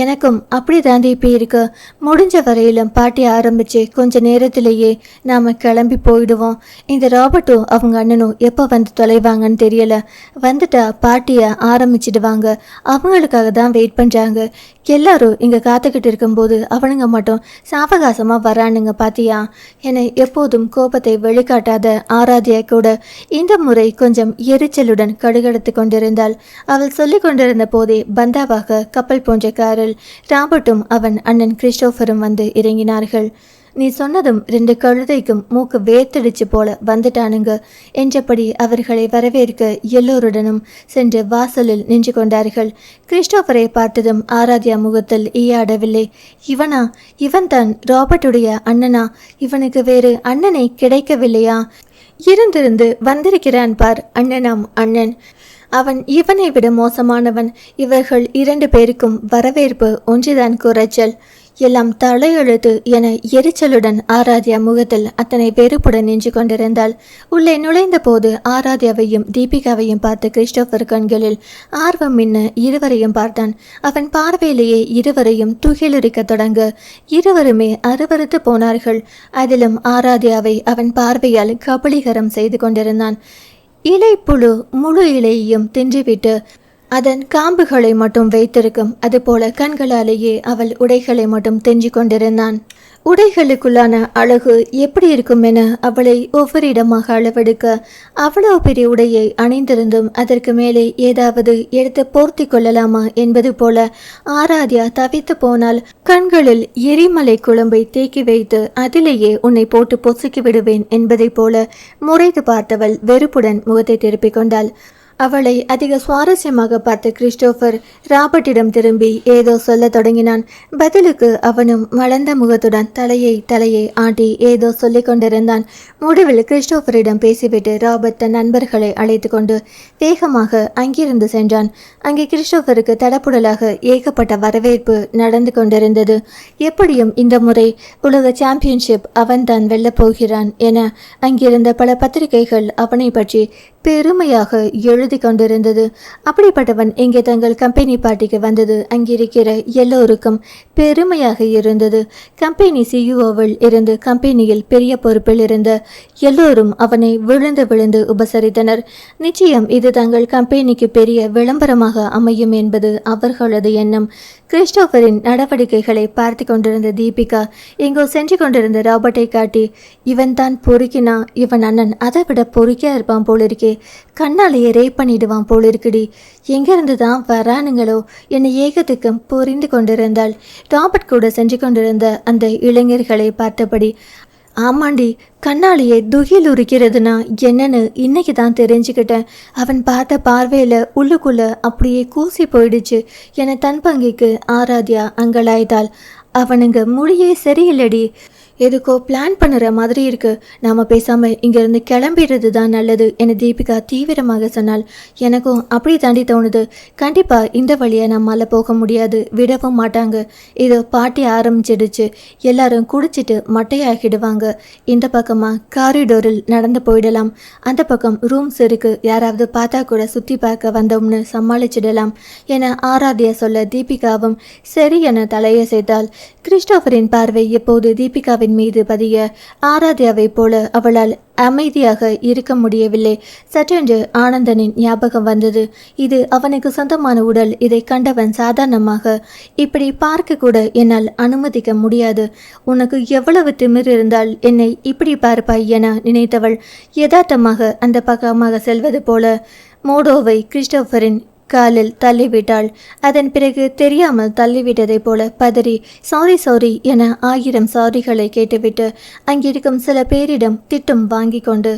எனக்கும் அப்படி தான் தீபி இருக்கு. முடிஞ்ச வரையிலும் பாட்டி ஆரம்பிச்சு கொஞ்ச நேரத்திலேயே நாம் கிளம்பி போயிடுவோம். இந்த ராபர்ட்டும் அவங்க அண்ணனும் எப்போ வந்து தொலைவாங்கன்னு தெரியல. வந்துட்டா பாட்டியை ஆரம்பிச்சிடுவாங்க. அவங்களுக்காக தான் வெயிட் பண்ணுறாங்க. எல்லாரும் இங்கே காத்துக்கிட்டு இருக்கும்போது அவனுங்க மட்டும் சாவகாசமாக வரானுங்க பாத்தியா என எப்போதும் கோபத்தை வெளிக்காட்டாத ஆராத்யா கூட இந்த முறை கொஞ்சம் எரிச்சலுடன் கடுகடுத்து கொண்டிருந்தாள். அவள் சொல்லிக் கொண்டிருந்த போதே பந்தாவாக கப்பல் போன்ற காரில் ராபர்ட்டும் அவன் அண்ணன் கிறிஸ்டோபரும் வந்து இறங்கினார்கள். நீ சொன்னதும் 2 கழுதைக்கும் மூக்கு வேர்த்தடிச்சு போல வந்துட்டானுங்க என்றபடி அவர்களை வரவேற்க எல்லோருடனும் சென்று வாசலில் நின்று கொண்டார்கள். கிறிஸ்டோபரை பார்த்ததும் ஆராத்யா முகத்தில் ஈயாடவில்லை. இவன் தான் ராபர்ட்டுடைய அண்ணனா? இவனுக்கு வேறு அண்ணனை கிடைக்கவில்லையா? இருந்திருந்து வந்திருக்கிறான் பார் அண்ணனாம் அண்ணன். அவன் இவனை விட மோசமானவன். இவர்கள் 2 பேருக்கும் வரவேற்பு ஒன்றுதான் குறைச்சல். எல்லாம் தலையெழுத்து என எரிச்சலுடன் ஆராத்யா முகத்தில் அத்தனை வெறுப்புடன் நின்று கொண்டிருந்தாள். உள்ளே நுழைந்த போது ஆராத்யாவையும் தீபிகாவையும் பார்த்த கிறிஸ்டோபர் கண்களில் ஆர்வம் மின்ன இருவரையும் பார்த்தான். அவன் பார்வையிலேயே இருவரையும் துகிலுரிக்க தொடங்க இருவருமே அருவருத்து போனார்கள். அதிலும் ஆராத்யாவை அவன் பார்வையால் கபலீகரம் செய்து கொண்டிருந்தான். இலைப்புழு முழு இலையையும் தின்றுவிட்டு அதன் காம்புகளை மட்டும் வைத்திருக்கும் அதுபோல கண்களாலேயே அவள் உடைகளை மட்டும் தெஞ்சு கொண்டிருந்தான். உடைகளுக்குள்ளான அழகு எப்படி இருக்கும் என அவளை ஒவ்வொரு இடமாக அளவெடுக்க அவ்வளவு பெரிய உடையை அணிந்திருந்தும் அதற்கு மேலே ஏதாவது எடுத்து போர்த்தி கொள்ளலாமா என்பது போல ஆராத்யா தவித்து போனால் கண்களில் எரிமலை குழம்பை தேக்கி வைத்து அதிலேயே உன்னை போட்டு பொசுக்கி விடுவேன் என்பதை போல முறைத்து பார்த்தவள் வெறுப்புடன் முகத்தை திருப்பிக் கொண்டாள். அவளை அதிக சுவாரஸ்யமாக பார்த்த கிறிஸ்டோபர் ராபர்ட்டிடம் திரும்பி ஏதோ சொல்ல தொடங்கினான். பதிலுக்கு அவனும் வளர்ந்த முகத்துடன் தலையை ஆட்டி ஏதோ சொல்லிக் கொண்டிருந்தான். முடிவில் கிறிஸ்டோபரிடம் பேசிவிட்டு ராபர்ட் தன் நண்பர்களை அழைத்து கொண்டு வேகமாக அங்கிருந்து சென்றான். அங்கே கிறிஸ்டோபருக்கு தடப்புடலாக ஏகப்பட்ட வரவேற்பு நடந்து கொண்டிருந்தது. எப்படியும் இந்த முறை உலக சாம்பியன்ஷிப் அவன்தான் வெல்லப் போகிறான் என அங்கிருந்த பல பத்திரிகைகள் அவனை பற்றி பெருமையாக எழுதி கொண்டிருந்தது. அப்படிப்பட்டவன் இங்கே தங்கள் கம்பெனி பார்ட்டிக்கு வந்தது அங்கிருக்கிற எல்லோருக்கும் பெருமையாக இருந்தது. கம்பெனி சிஇஓவில் இருந்து கம்பெனியில் பெரிய பொறுப்பில் இருந்த எல்லோரும் அவனை விழுந்து விழுந்து உபசரித்தனர். நிச்சயம் இது தங்கள் கம்பெனிக்கு பெரிய விளம்பரமாக அமையும் என்பது அவர்களது எண்ணம். கிறிஸ்டோபரின் நடவடிக்கைகளை பார்த்து கொண்டிருந்த தீபிகா எங்கோ சென்று கொண்டிருந்த ராபர்ட்டை காட்டி, இவன் தான் பொறுக்கினா, இவன் அண்ணன் அதை விட பொறுக்கியா இருப்பான் போலிருக்கே, கண்ணாலேயே ரேப் பண்ணிடுவான் போலிருக்குடி, எங்கிருந்து தான் வரானுங்களோ என்னை ஏகத்துக்கும் புரிந்து கொண்டிருந்தாள். ராபர்ட் கூட சென்று கொண்டிருந்த அந்த இளைஞர்களை பார்த்தபடி, ஆமாண்டி, கண்ணாலேயே துகில் உரிக்கிறதுனா என்னன்னு இன்னைக்கு தான் தெரிஞ்சுக்கிட்டேன். அவன் பார்த்த பார்வையில் உள்ளுக்குள்ள அப்படியே கூசி போயிடுச்சு என தன் பங்கிக்கு ஆராத்யா அங்கலாய்த்தாள். அவனுங்க மொழியே சரியில்லடி, எதுக்கோ பிளான் பண்ணுற மாதிரி இருக்கு, நாம் பேசாமல் இங்கேருந்து கிளம்பிடுறது தான் நல்லது என தீபிகா தீவிரமாக சொன்னாள். எனக்கும் அப்படி தாண்டி தோணுது. கண்டிப்பாக இந்த வழியை நம்மளால் போக முடியாது, விடவும் மாட்டாங்க. இதோ பாட்டி ஆரம்பிச்சிடுச்சு, எல்லாரும் குடிச்சிட்டு மட்டையாகிடுவாங்க. இந்த பக்கமாக காரிடோரில் நடந்து போயிடலாம், அந்த பக்கம் ரூம்ஸ் இருக்கு, யாராவது பார்த்தா கூட சுற்றி பார்க்க வந்தோம்னு சமாளிச்சிடலாம் என ஆராத்யா சொல்ல தீபிகாவும் சரி என தலையசைத்தாள். கிறிஸ்டோபரின் பார்வை எப்போது தீபிகாவின் மீது பதிய ஆராத்யாவை போல அவளால் அமைதியாக இருக்க முடியவில்லை. சற்றென்று ஆனந்தனின் ஞாபகம் வந்தது. இது அவனுக்கு சொந்தமான உடல், இதை கண்டவன் சாதாரணமாக இப்படி பார்க்க கூட என்னால் அனுமதிக்க முடியாது. உனக்கு எவ்வளவு திமிர் இருந்தால் என்னை இப்படி பார்ப்பாய் என நினைத்தவள் யதார்த்தமாக அந்த பக்கமாக செல்வது போல மோடோவை கிறிஸ்டோபரின் காலில் தள்ளிவிட்டாள். அதன் பிறகு தெரியாமல் தள்ளிவிட்டதை போல பதறி சாரி என 1000 சாரிகளை கேட்டுவிட்டு அங்கிருக்கும் சில பேரிடம் திட்டும் வாங்கி கொண்டு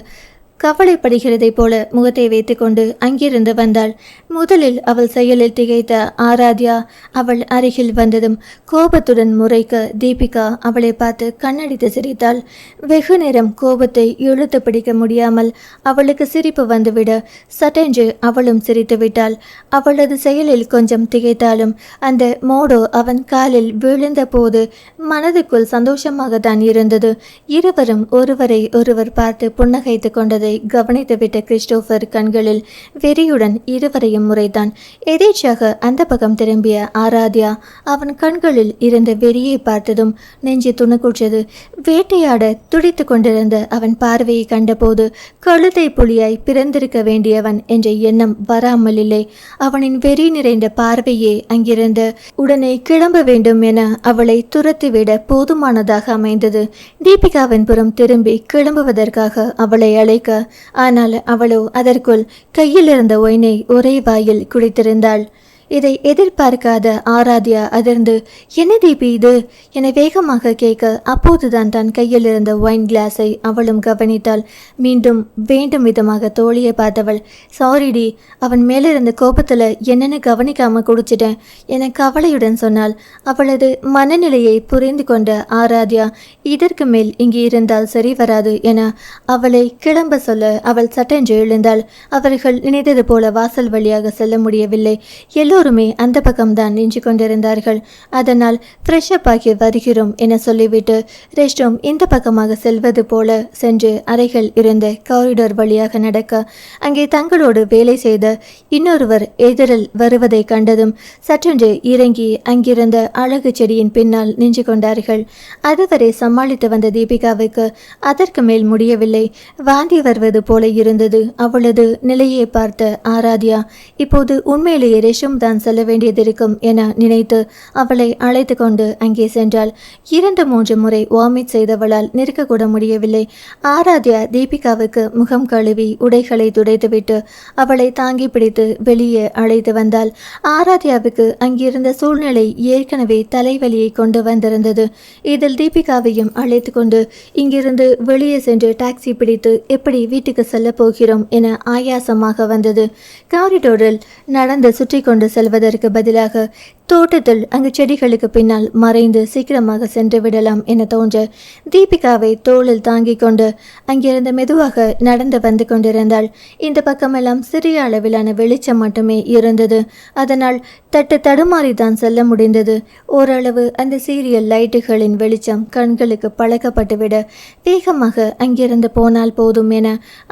கவலைப்படுகிறதை போல முகத்தை வைத்துக்கொண்டு அங்கிருந்து வந்தாள். முதலில் அவள் செயலில் திகைத்த ஆராத்யா அவள் அருகில் வந்ததும் கோபத்துடன் முறைக்க தீபிகா அவளை பார்த்து கண்ணடித்து சிரித்தாள். வெகு நேரம் கோபத்தை இழுத்து பிடிக்க முடியாமல் அவளுக்கு சிரிப்பு வந்துவிட சட்டென்று அவளும் சிரித்து விட்டாள். அவளது செயலில் கொஞ்சம் திகைத்தாலும் அந்த மோடோ அவன் காலில் விழுந்த போது மனதுக்குள் சந்தோஷமாக தான் இருந்தது. இருவரும் ஒருவரை ஒருவர் பார்த்து புன்னகைத்து கொண்டது கவனித்துவிட்ட கிறிஸ்டோபர் கண்களில் வெறியுடன் இருவரையும் முறைத்தான். எதேச்சாக அந்த பக்கம் திரும்பிய ஆராத்யா அவன் கண்களில் இருந்த வெறியை பார்த்ததும் நெஞ்சு துணுக்குற்றது. வேட்டையாட துடித்து கொண்டிருந்த அவன் பார்வையை கண்டபோது கழுதை புலியாய் பிறந்திருக்க வேண்டியவன் என்ற எண்ணம் வராமல் இல்லை. அவனின் வெறி நிறைந்த பார்வையே அங்கிருந்து உடனே கிளம்ப வேண்டும் என அவளை துரத்திவிட போதுமானதாக அமைந்தது. தீபிகாவின் புறம் திரும்பி கிளம்புவதற்காக அவளை அழைக்க, ஆனால் அவளோ அதற்குள் கையில் இருந்த ஒயினை ஒரே வாயில் குடித்திருந்தாள். இதை எதிர்பார்க்காத ஆராத்யா அதிர்ந்து, என்ன தீபி இது என வேகமாக கேட்க அப்போதுதான் தன் கையில் இருந்த ஒயின் கிளாஸை அவளும் கவனித்தாள். மீண்டும் வேண்டும் விதமாக தோழியை பார்த்தவள், சாரிடி, அவன் மேலிருந்த கோபத்தில் என்னென்னு கவனிக்காம குடிச்சிட்டேன் என கவலையுடன் சொன்னாள். அவளது மனநிலையை புரிந்து கொண்ட ஆராத்யா இதற்கு மேல் இங்கு இருந்தால் சரி வராது என அவளை கிளம்ப சொல்ல அவள் சட்டென்று எழுந்தாள். அவர்கள் நினைத்தது போல வாசல் வழியாக செல்ல முடியவில்லை. எல்லோருமே அந்த பக்கம்தான் நின்று கொண்டிருந்தார்கள். அதனால் ஃப்ரெஷ்அப் ஆகி வருகிறோம் என சொல்லிவிட்டு ரெஸ்ட் ரூம் இந்த பக்கமாக செல்வது போல சென்று அறைகள் இருந்த காரிடோர் வழியாக நடக்க அங்கே தங்களோடு வேலை செய்த இன்னொருவர் எதிரில் வருவதை கண்டதும் சற்றென்று இறங்கி அங்கிருந்த அழகு செடியின் பின்னால் நின்று கொண்டார்கள். அதுவரை சமாளித்து வந்த தீபிகாவுக்கு அதற்கு மேல் முடியவில்லை. வாந்தி வருவது போல இருந்தது. அவளது நிலையை பார்த்த ஆராத்யா இப்போது உண்மையிலேயே ரெஸ்ட் ரூம் தான் செல்ல வேண்டியதிருக்கும் என நினைத்து அவளை அழைத்து கொண்டு அங்கே சென்றாள். 2-3 முறை வாமிட் செய்தவளால் நிற்கக்கூட முடியவில்லை. ஆராத்யா தீபிகாவுக்கு முகம் கழுவி உடைகளை துடைத்துவிட்டு அவளை தாங்கி பிடித்து வெளியே அழைத்து வந்தாள். ஆராத்யாவுக்கு அங்கிருந்த சூழ்நிலை ஏற்கனவே தலைவலியை கொண்டு வந்திருந்தது. இதில் தீபிகாவையும் அழைத்து கொண்டு இங்கிருந்து வெளியே சென்று டாக்ஸி பிடித்து எப்படி வீட்டுக்கு செல்ல போகிறோம் என ஆயாசமாக வந்தது. காரிடோரில் நடந்து சுற்றி கொண்டு செல்வதற்கு பதிலாக தோட்டத்தில் அங்கு செடிகளுக்கு பின்னால் மறைந்து சீக்கிரமாக சென்று விடலாம் என தோன்ற தீபிகாவை தோளில் தாங்கிக் கொண்டு அங்கிருந்து மெதுவாக நடந்து வந்து கொண்டிருந்தாள். இந்த பக்கமெல்லாம் சிறிய அளவிலான வெளிச்சம் மட்டுமே இருந்தது. அதனால் தடுமாறிதான் செல்ல முடிந்தது. ஓரளவு அந்த சீரியல் லைட்டுகளின் வெளிச்சம் கண்களுக்கு பழக்கப்பட்டுவிட வேகமாக அங்கிருந்து போனால் போதும் என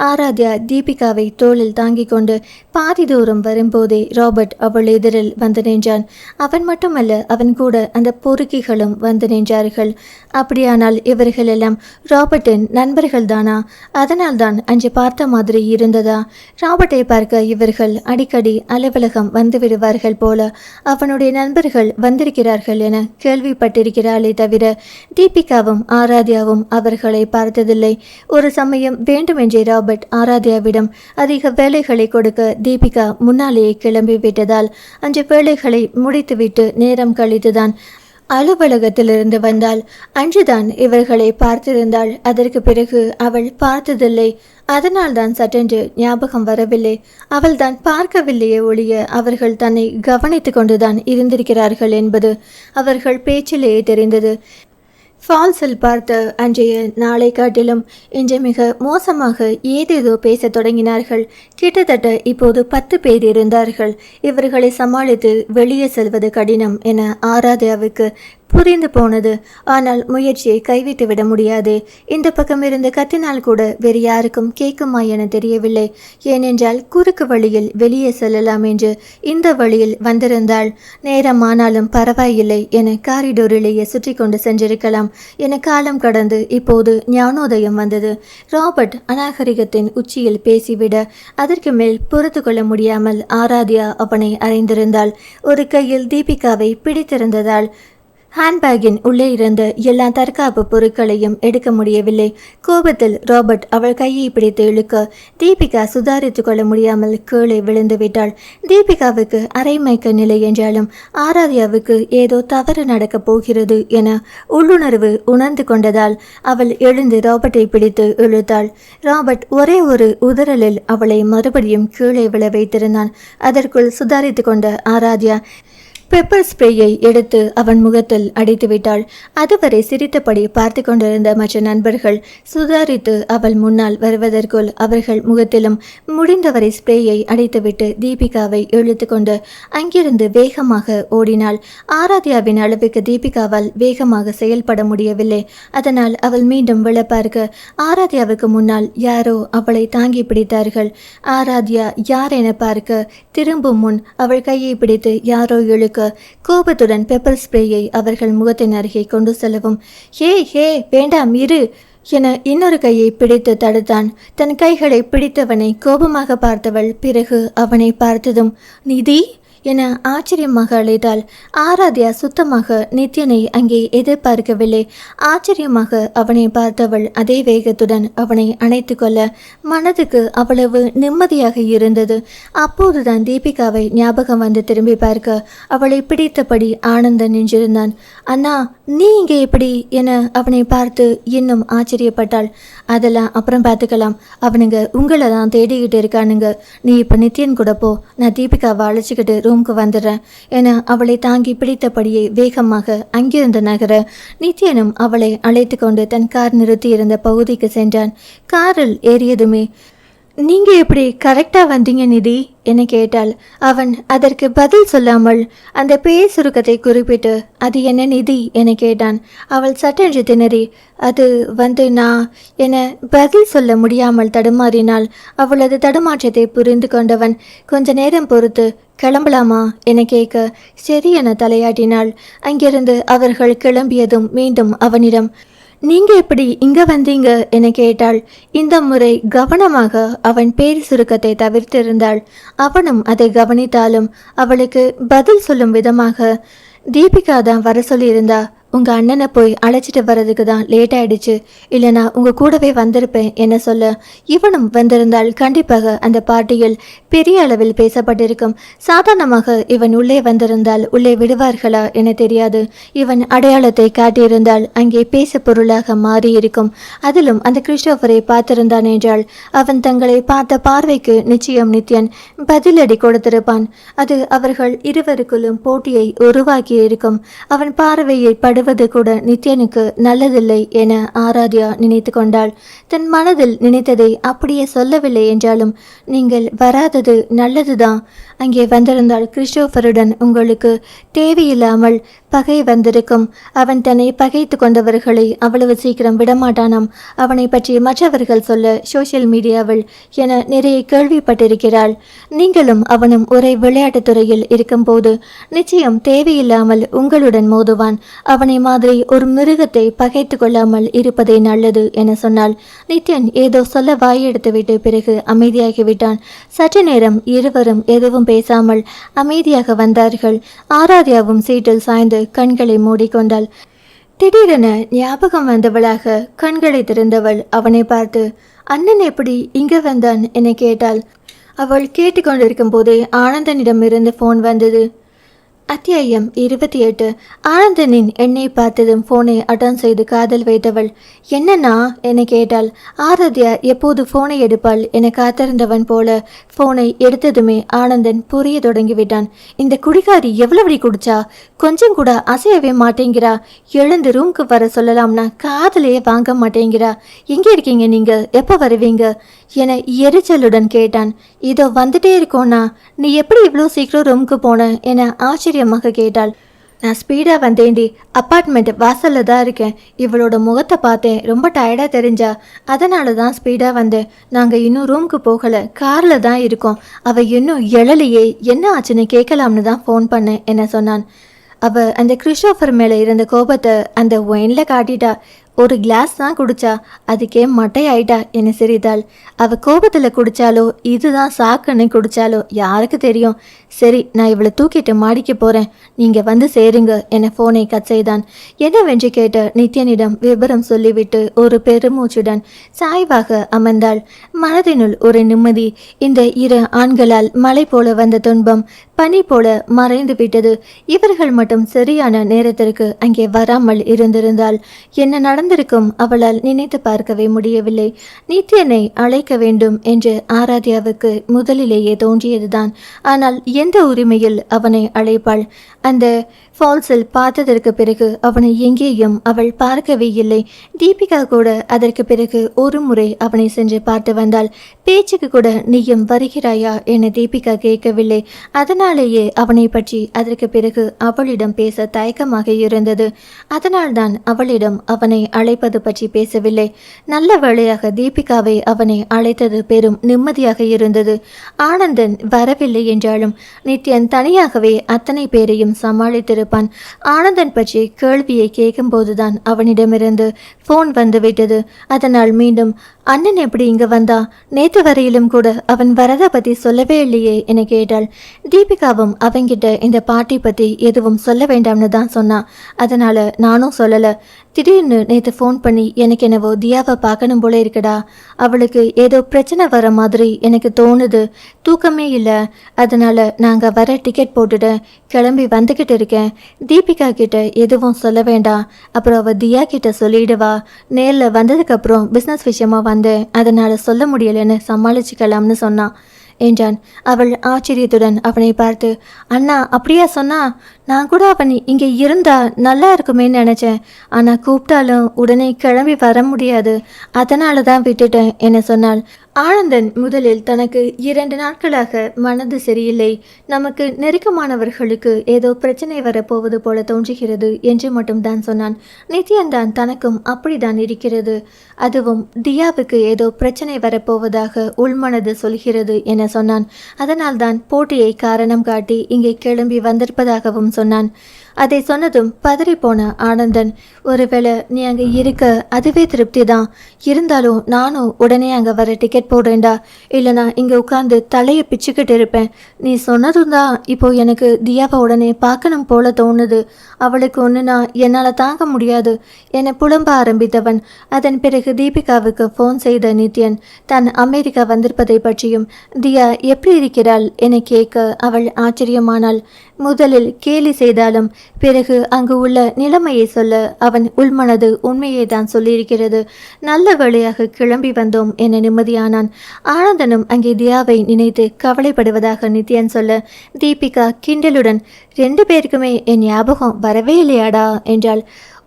ஆராத்யா தீபிகாவை தோளில் தாங்கிக் கொண்டு பாதி தூரம் வரும்போதே ராபர்ட் அவள் எதிரில் வந்து நின்றான். அவன் மட்டுமல்ல, அவன் கூட அந்த பொறுக்கிகளும் வந்து நின்றார்கள். அப்படியானால் இவர்கள் எல்லாம் ராபர்ட்டின் நண்பர்கள் தானா? அதனால்தான் அன்று பார்த்த மாதிரி இருந்ததா? ராபர்ட்டை பார்க்க இவர்கள் அடிக்கடி அலுவலகம் வந்து விடுவார்கள் போல. அவனுடைய நண்பர்கள் வந்திருக்கிறார்கள் என கேள்விப்பட்டிருக்கிறாளே தவிர தீபிகாவும் ஆராத்யாவும் அவர்களை பார்த்ததில்லை. ஒரு சமயம் வேண்டுமென்றே ராபர்ட் ஆராத்யாவிடம் அதிக வேலைகளை கொடுக்க தீபிகா முன்னாலேயே கிளம்பி விட்டதால் அன்று வேலைகளை முடித்துவிட்டு நேரம் கழித்துதான் அலுவலகத்திலிருந்து வந்தாள். அன்றுதான் இவர்களை பார்த்திருந்தாள். அதற்கு பிறகு அவள் பார்த்ததில்லை. அதனால்தான் சட்டென்று ஞாபகம் வரவில்லை. அவள்தான் பார்க்கவில்லையே ஒழிய அவர்கள் தன்னை கவனித்து கொண்டுதான் இருந்திருக்கிறார்கள் என்பது அவர்கள் பேச்சிலேயே தெரிந்தது. ஃபால்ஸில் பார்த்த அன்றைய நாளை காட்டிலும் இன்று மிக மோசமாக ஏதேதோ பேசத் தொடங்கினார்கள். கிட்டத்தட்ட இப்போது 10 பேர் இருந்தார்கள். இவர்களை சமாளித்து வெளியே செல்வது கடினம் என ஆராத்யாவுக்கு புரிந்து போனது. ஆனால் முயற்சியை கைவிட்டு விட முடியாது. இந்த பக்கம் இருந்து கத்தினால் கூட வேறு யாருக்கும் கேட்குமா என தெரியவில்லை. ஏனென்றால் குறுக்கு வழியில் வெளியே செல்லலாம் என்று இந்த வழியில் வந்திருந்தாள். நேரமானாலும் பரவாயில்லை என காரிடோரிலேயே சுற்றி கொண்டு சென்றிருக்கலாம் என காலம் கடந்து இப்போது ஞானோதயம் வந்தது. ராபர்ட் அநாகரிகத்தின் உச்சியில் பேசிவிட அதற்கு மேல் பொறுத்து கொள்ள முடியாமல் ஆராத்யா அவனை அறைந்திருந்தாள். ஒரு கையில் தீபிகாவை பிடித்திருந்ததால் ஹேண்ட்பேக்கின் உள்ளே இருந்த எல்லா தற்காப்பு பொருட்களையும் எடுக்க முடியவில்லை. கோபத்தில் ராபர்ட் அவள் கையை பிடித்து இழுக்க தீபிகா சுதாரித்து கொள்ள முடியாமல் கீழே விழுந்து விட்டாள். தீபிகாவுக்கு அரைமயக்க நிலை என்றாலும் ஆராத்யாவுக்கு ஏதோ தவறு நடக்கப் போகிறது என உள்ளுணர்வு உணர்ந்து கொண்டதால் அவள் எழுந்து ராபர்ட்டை பிடித்து இழுத்தாள். ராபர்ட் ஒரே ஒரு உதறலில் அவளை மறுபடியும் கீழே விழ வைத்திருந்தான். அதற்குள் சுதாரித்து கொண்ட ஆராத்யா பெப்பர் ஸ்ப்ரேயை எடுத்து அவன் முகத்தில் அடித்து விட்டாள். அதுவரை சிரித்தபடி பார்த்து கொண்டிருந்த மற்ற நண்பர்கள் சுதாரித்து அவள் முன்னால் வருவதற்குள் அவர்கள் முகத்திலும் முடிந்தவரை ஸ்ப்ரேயை அடித்துவிட்டு தீபிகாவை இழுத்து கொண்டு அங்கிருந்து வேகமாக ஓடினாள். ஆராத்யாவின் அளவுக்கு தீபிகாவால் வேகமாக செயல்பட முடியவில்லை. அதனால் அவள் மீண்டும் விழ பார்க்க ஆராத்யாவுக்கு முன்னால் யாரோ அவளை தாங்கி பிடித்தார்கள். ஆராத்யா யார் என பார்க்க திரும்பும் முன் அவள் கையை பிடித்து யாரோ இழுக்க கோபத்துடன் பெப்பர் ஸ்ப்ரேயை அவர்கள் முகத்தின் அருகே கொண்டு செல்லவும் ஹே வேண்டாம் இரு என இன்னொரு கையை பிடித்து தடுத்தான். தன் கைகளை பிடித்தவனை கோபமாக பார்த்தவள் பிறகு அவனை பார்த்ததும் நிதி என ஆச்சரியமாக அழைத்தாள். ஆராத்யா சுத்தமாக நித்யனை அங்கே எதிர்பார்க்கவில்லை. ஆச்சரியமாக அவனை பார்த்தவள் அதே வேகத்துடன் அவனை அணைத்து கொள்ள மனதுக்கு அவ்வளவு நிம்மதியாக இருந்தது. அப்போதுதான் தீபிகாவை ஞாபகம் வந்து திரும்பி பார்க்க அவளை பிடித்தபடி ஆனந்தன் நின்றிருந்தான். அண்ணா நீ இங்கே எப்படி என அவனை பார்த்து இன்னும் ஆச்சரியப்பட்டாள். அதெல்லாம் அப்புறம் பார்த்துக்கலாம், அவனுங்க உங்களை தான் தேடிக்கிட்டு இருக்கானுங்க, நீ இப்போ நித்யன் கூட போ, நான் தீபிகாவை அழைச்சிக்கிட்டு ரூமுக்கு வந்துடுறேன் என அவளை தாங்கி பிடித்தபடியே வேகமாக அங்கிருந்து நகர நித்யனும் அவளை அழைத்து கொண்டு தன் கார் நிறுத்தி இருந்த பகுதிக்கு சென்றான். காரில் ஏறியதுமே நீங்க எப்படி கரெக்டா வந்தீங்க நிதி என கேட்டாள். அவன் அதற்கு பதில் சொல்லாமல் அந்த பேர் சுருக்கத்தை குறிப்பிட்டு அது என்ன நிதி என கேட்டான். அவள் சட்டென்று திணறி அது நான் என பதில் சொல்ல முடியாமல் தடுமாறினாள். அவளது தடுமாற்றத்தை புரிந்து கொண்டவன் கொஞ்ச நேரம் பொறுத்து கிளம்பலாமா என கேட்க சரி என தலையாட்டினாள். அங்கிருந்து அவர்கள் கிளம்பியதும் மீண்டும் அவனிடம் நீங்க எப்படி இங்க வந்தீங்க என கேட்டாள். இந்த முறை கவனமாக அவன் பேர் சுருக்கத்தை தவிர்த்திருந்தாள். அவனும் அதை கவனித்தாலும் அவளுக்கு பதில் சொல்லும் விதமாக, தீபிகா தான் வர சொல்லியிருந்தா, உங்க அண்ணனை போய் அழைச்சிட்டு வர்றதுக்கு தான் லேட் ஆயிடுச்சு, இல்லைனா உங்க கூடவே வந்திருப்பேன் என்ன சொல்ல, இவனும் வந்திருந்தால் கண்டிப்பாக அந்த பார்ட்டியில் பெரிய அளவில் பேசப்பட்டிருக்கும். சாதாரணமாக இவன் உள்ளே வந்திருந்தால் உள்ளே விடுவார்களா என தெரியாது. இவன் அடையாளத்தை காட்டியிருந்தால் அங்கே பேச பொருளாக மாறியிருக்கும். அதிலும் அந்த கிறிஸ்டோபரை பார்த்திருந்தான் என்றால் அவன் தங்களை பார்த்த பார்வைக்கு நிச்சயம் நித்யன் பதிலடி கொடுத்திருப்பான். அது அவர்கள் இருவருக்குள்ளும் போட்டியை உருவாக்கி இருக்கும். அவன் பார்வையை படுவது கூட நித்யனுக்கு நல்லதில்லை என ஆராத்யா நினைத்து கொண்டாள். தன் மனதில் நினைத்ததை அப்படியே சொல்லவில்லை என்றாலும், நீங்கள் வராதது நல்லதுதான். அங்கே வந்திருந்தால் கிறிஸ்டோபருடன் உங்களுக்கு தேவையில்லாமல் பகை வந்திருக்கும். அவன் தன்னை பகைத்து கொண்டவர்களை அவ்வளவு சீக்கிரம் விடமாட்டானாம். அவனை பற்றி மற்றவர்கள் சொல்ல சோசியல் மீடியாவில் என நிறைய கேள்விப்பட்டிருக்கிறாள். நீங்களும் அவனும் ஒரே விளையாட்டுத் துறையில் இருக்கும்போது நிச்சயம் தேவையில்லாமல் உங்களுடன் மோதுவான். அவனை மாதிரி ஒரு மிருகத்தை பகைத்து கொள்ளாமல் இருப்பதே நல்லது என சொன்னாள். நித்யன் ஏதோ சொல்ல வாயெடுத்துவிட்டு பிறகு அமைதியாகிவிட்டான். சற்று நேரம் இருவரும் எதுவும் பேசாமல் அமைதியாக வந்தார்கள். ஆராத்யாவும் சீட்டில் சாய்ந்து கண்களை மூடிக்கொண்டாள். திடீரென ஞாபகம் வந்தவளாக கண்களை திறந்தவள் அவனை பார்த்து, அண்ணன் எப்படி இங்க வந்தான் என கேட்டாள். அவள் கேட்டுக்கொண்டிருக்கும் போதே ஆனந்தனிடமிருந்து போன் வந்தது. அத்தியாயம் 28. ஆனந்தனின் எண்ணை பார்த்ததும் போனை அட்டன் செய்து காதல் வைத்தவள், என்னன்னா என கேட்டாள். ஆராத்யா எப்போது போனை எடுப்பாள் என காத்திருந்தவன் போல போனை எடுத்ததுமே ஆனந்தன் புரிய தொடங்கிவிட்டான். இந்த குடிகாரி எவ்வளவு குடிச்சா, கொஞ்சம் கூட அசையவே மாட்டேங்கிறா. எழுந்து ரூம்க்கு வர சொல்லலாம்னா காதலையே வாங்க மாட்டேங்கிறா. எங்கே இருக்கீங்க நீங்க, எப்போ வருவீங்க என எரிச்சலுடன் கேட்டான். இதோ வந்துட்டே இருக்கோண்ணா, நீ எப்படி இவ்வளோ சீக்கிரம் ரூமுக்கு போன என ஆச்சரியமாக கேட்டாள். நான் ஸ்பீடாக வந்தேன்டி, அப்பார்ட்மெண்ட் வாசலில் தான் இருக்கேன். இவளோட முகத்தை பார்த்தேன், ரொம்ப டயர்டாக தெரிஞ்சா, அதனால தான் ஸ்பீடாக வந்தேன். நாங்கள் இன்னும் ரூமுக்கு போகலை, காரில் தான் இருக்கோம். அவள் இன்னும் எழலையே, என்ன ஆச்சுன்னு கேட்கலாம்னு தான் ஃபோன் பண்ணேன் என சொன்னான். அவள் அந்த கிறிஸ்டோபர் மேலே இருந்த கோபத்தை அந்த ஒயினில் காட்டிட்டா. ஒரு கிளாஸ் தான் குடிச்சா, அதுக்கே மட்டை ஆயிட்டா என சிரித்தாள். அவள் கோபத்தில் குடித்தாலோ இதுதான் சாக்குன்னு குடித்தாலோ யாருக்கு தெரியும். சரி, நான் இவளை தூக்கிட்டு மாடிக்க போகிறேன், நீங்கள் வந்து சேருங்க என ஃபோனை கட் செய்தான். என்னவென்று கேட்ட நித்யனிடம் விபரம் சொல்லிவிட்டு ஒரு பெருமூச்சுடன் சாய்வாக அமர்ந்தாள். மனதினுள் ஒரு நிம்மதி. இந்த இரு ஆண்களால் மலை போல வந்த துன்பம் பனி போல மறைந்து விட்டது. இவர்கள் மட்டும் சரியான நேரத்திற்கு அங்கே வராமல் இருந்திருந்தால் என்ன நடந்திருக்கும் அவளால் நினைத்து பார்க்கவே முடியவில்லை. நித்யனை அழைக்க வேண்டும் என்று ஆராத்யாவுக்கு முதலிலேயே தோன்றியதுதான். ஆனால் எந்த உரிமையில் அவனை அழைப்பாள்? அந்த ஃபால்ஸில் பார்த்ததற்கு பிறகு அவனை எங்கேயும் அவள் பார்க்கவே இல்லை. தீபிகா கூட அதற்கு பிறகு ஒரு முறை அவனை சென்று பார்த்து வந்தாள். பேச்சுக்கு கூட நீயும் வருகிறாயா என தீபிகா கேட்கவில்லை. அதனாலேயே அவனை பற்றி அதற்கு பிறகு அவளிடம் பேச தயக்கமாக இருந்தது. அதனால்தான் அவளிடம் அவனை அழைப்பது பற்றி பேசவில்லை. நல்ல வேளையாக தீபிகாவை அவனை அழைத்தது பெரும் நிம்மதியாக இருந்தது. ஆனந்தன் வரவில்லை என்றாலும் நித்யன் தனியாகவே அத்தனை பேரையும் சமாளித்திருப்பான். ஆனந்தன் பற்றி கேள்வியை கேட்கும்போதுதான் அவனிடமிருந்து போன் வந்துவிட்டது. அதனால் மீண்டும், அண்ணன் எப்படி இங்க வந்தா, நேற்று வரையிலும் கூட அவன் வரதா பத்தி சொல்லவே இல்லையே என கேட்டாள். தீபிகாவும் அவங்கிட்ட இந்த பாட்டி பத்தி எதுவும் சொல்ல வேண்டாம்னு தான் சொன்னான். அதனால நானும் சொல்லல. திடீர்னு நேற்று ஃபோன் பண்ணி எனக்கு என்னவோ தியாவை பார்க்கணும் போல இருக்குடா, அவளுக்கு ஏதோ பிரச்சனை வர மாதிரி எனக்கு தோணுது, தூக்கமே இல்லை, அதனால நாங்கள் வர டிக்கெட் போட்டுட்டு கிளம்பி வந்துக்கிட்டு இருக்கேன். தீபிகா கிட்ட எதுவும் சொல்ல வேண்டாம், அப்புறம் அவள் தியா கிட்ட சொல்லிடுவா. நேரில் வந்ததுக்கப்புறம் பிஸ்னஸ் விஷயமா வந்தேன், அதனால் சொல்ல முடியலைன்னு சமாளிச்சுக்கலாம்னு சொன்னான் என்றான். அவள் ஆச்சரியத்துடன் அவனை பார்த்து, அண்ணா அப்படியா சொன்னா? நான் கூட அவன் இங்கே இருந்தா நல்லா இருக்குமேன்னு நினச்சேன். ஆனால் கூப்பிட்டாலும் உடனே கிளம்பி வர முடியாது, அதனால தான் விட்டுட்டேன் என சொன்னாள். ஆனந்தன் முதலில் தனக்கு 2 நாட்களாக மனது சரியில்லை, நமக்கு நெருக்கமானவர்களுக்கு ஏதோ பிரச்சனை வரப்போவது போல தோன்றுகிறது என்று மட்டும்தான் சொன்னான். நித்யன்தான் தனக்கும் அப்படிதான் இருக்கிறது, அதுவும் தியாவுக்கு ஏதோ பிரச்சனை வரப்போவதாக உள்மனது சொல்கிறது என சொன்னான். அதனால்தான் போட்டியை காரணம் காட்டி இங்கே கிளம்பி வந்திருப்பதாகவும் சொன்னான். அதை சொன்னதும் பதறிப்போன ஆனந்தன், ஒருவேளை நீ அங்கே இருக்க அதுவே திருப்தி தான், இருந்தாலும் நானும் உடனே அங்கே வர டிக்கெட் போடுறேன்டா, இல்லைனா இங்கே உட்காந்து தலையை பிச்சுக்கிட்டு இருப்பேன். நீ சொன்னதும் தான் இப்போ எனக்கு தியாவை உடனே பார்க்கணும் போல தோணுது. அவளுக்கு ஒன்றுனா என்னால் தாங்க முடியாது என புலம்ப ஆரம்பித்தவன். அதன் பிறகு தீபிகாவுக்கு ஃபோன் செய்த நித்யன் தான் அமெரிக்கா வந்திருப்பதை பற்றியும் தியா எப்படி இருக்கிறாள் என கேட்க அவள் ஆச்சரியமானாள். முதலில் கேலி செய்தாலும் பிறகு அங்கு உள்ள நிலைமையை சொல்ல அவன் உள்மனது உண்மையை தான் சொல்லியிருக்கிறது. நல்ல வேளையாக கிளம்பி வந்தோம் என நிம்மதியானான். ஆனந்தனும் அங்கே தியாவை நினைத்து கவலைப்படுவதாக நித்யன் சொல்ல தீபிகா கிண்டலுடன், 2 பேருக்குமே என் ஞாபகம் வரவே இல்லையாடா என்றாள்.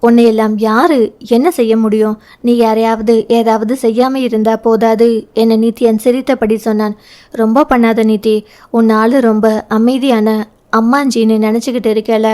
உன்னையெல்லாம் யாரு என்ன செய்ய முடியும்? நீ யாரையாவது ஏதாவது செய்யாமல் இருந்தா போதாது என நித்யன் சிரித்தபடி சொன்னான். ரொம்ப பண்ணாத நித்தி, உன் ஆளு ரொம்ப அமைதியான அம்மாஞ்சின்னு நினச்சிக்கிட்டு இருக்கல.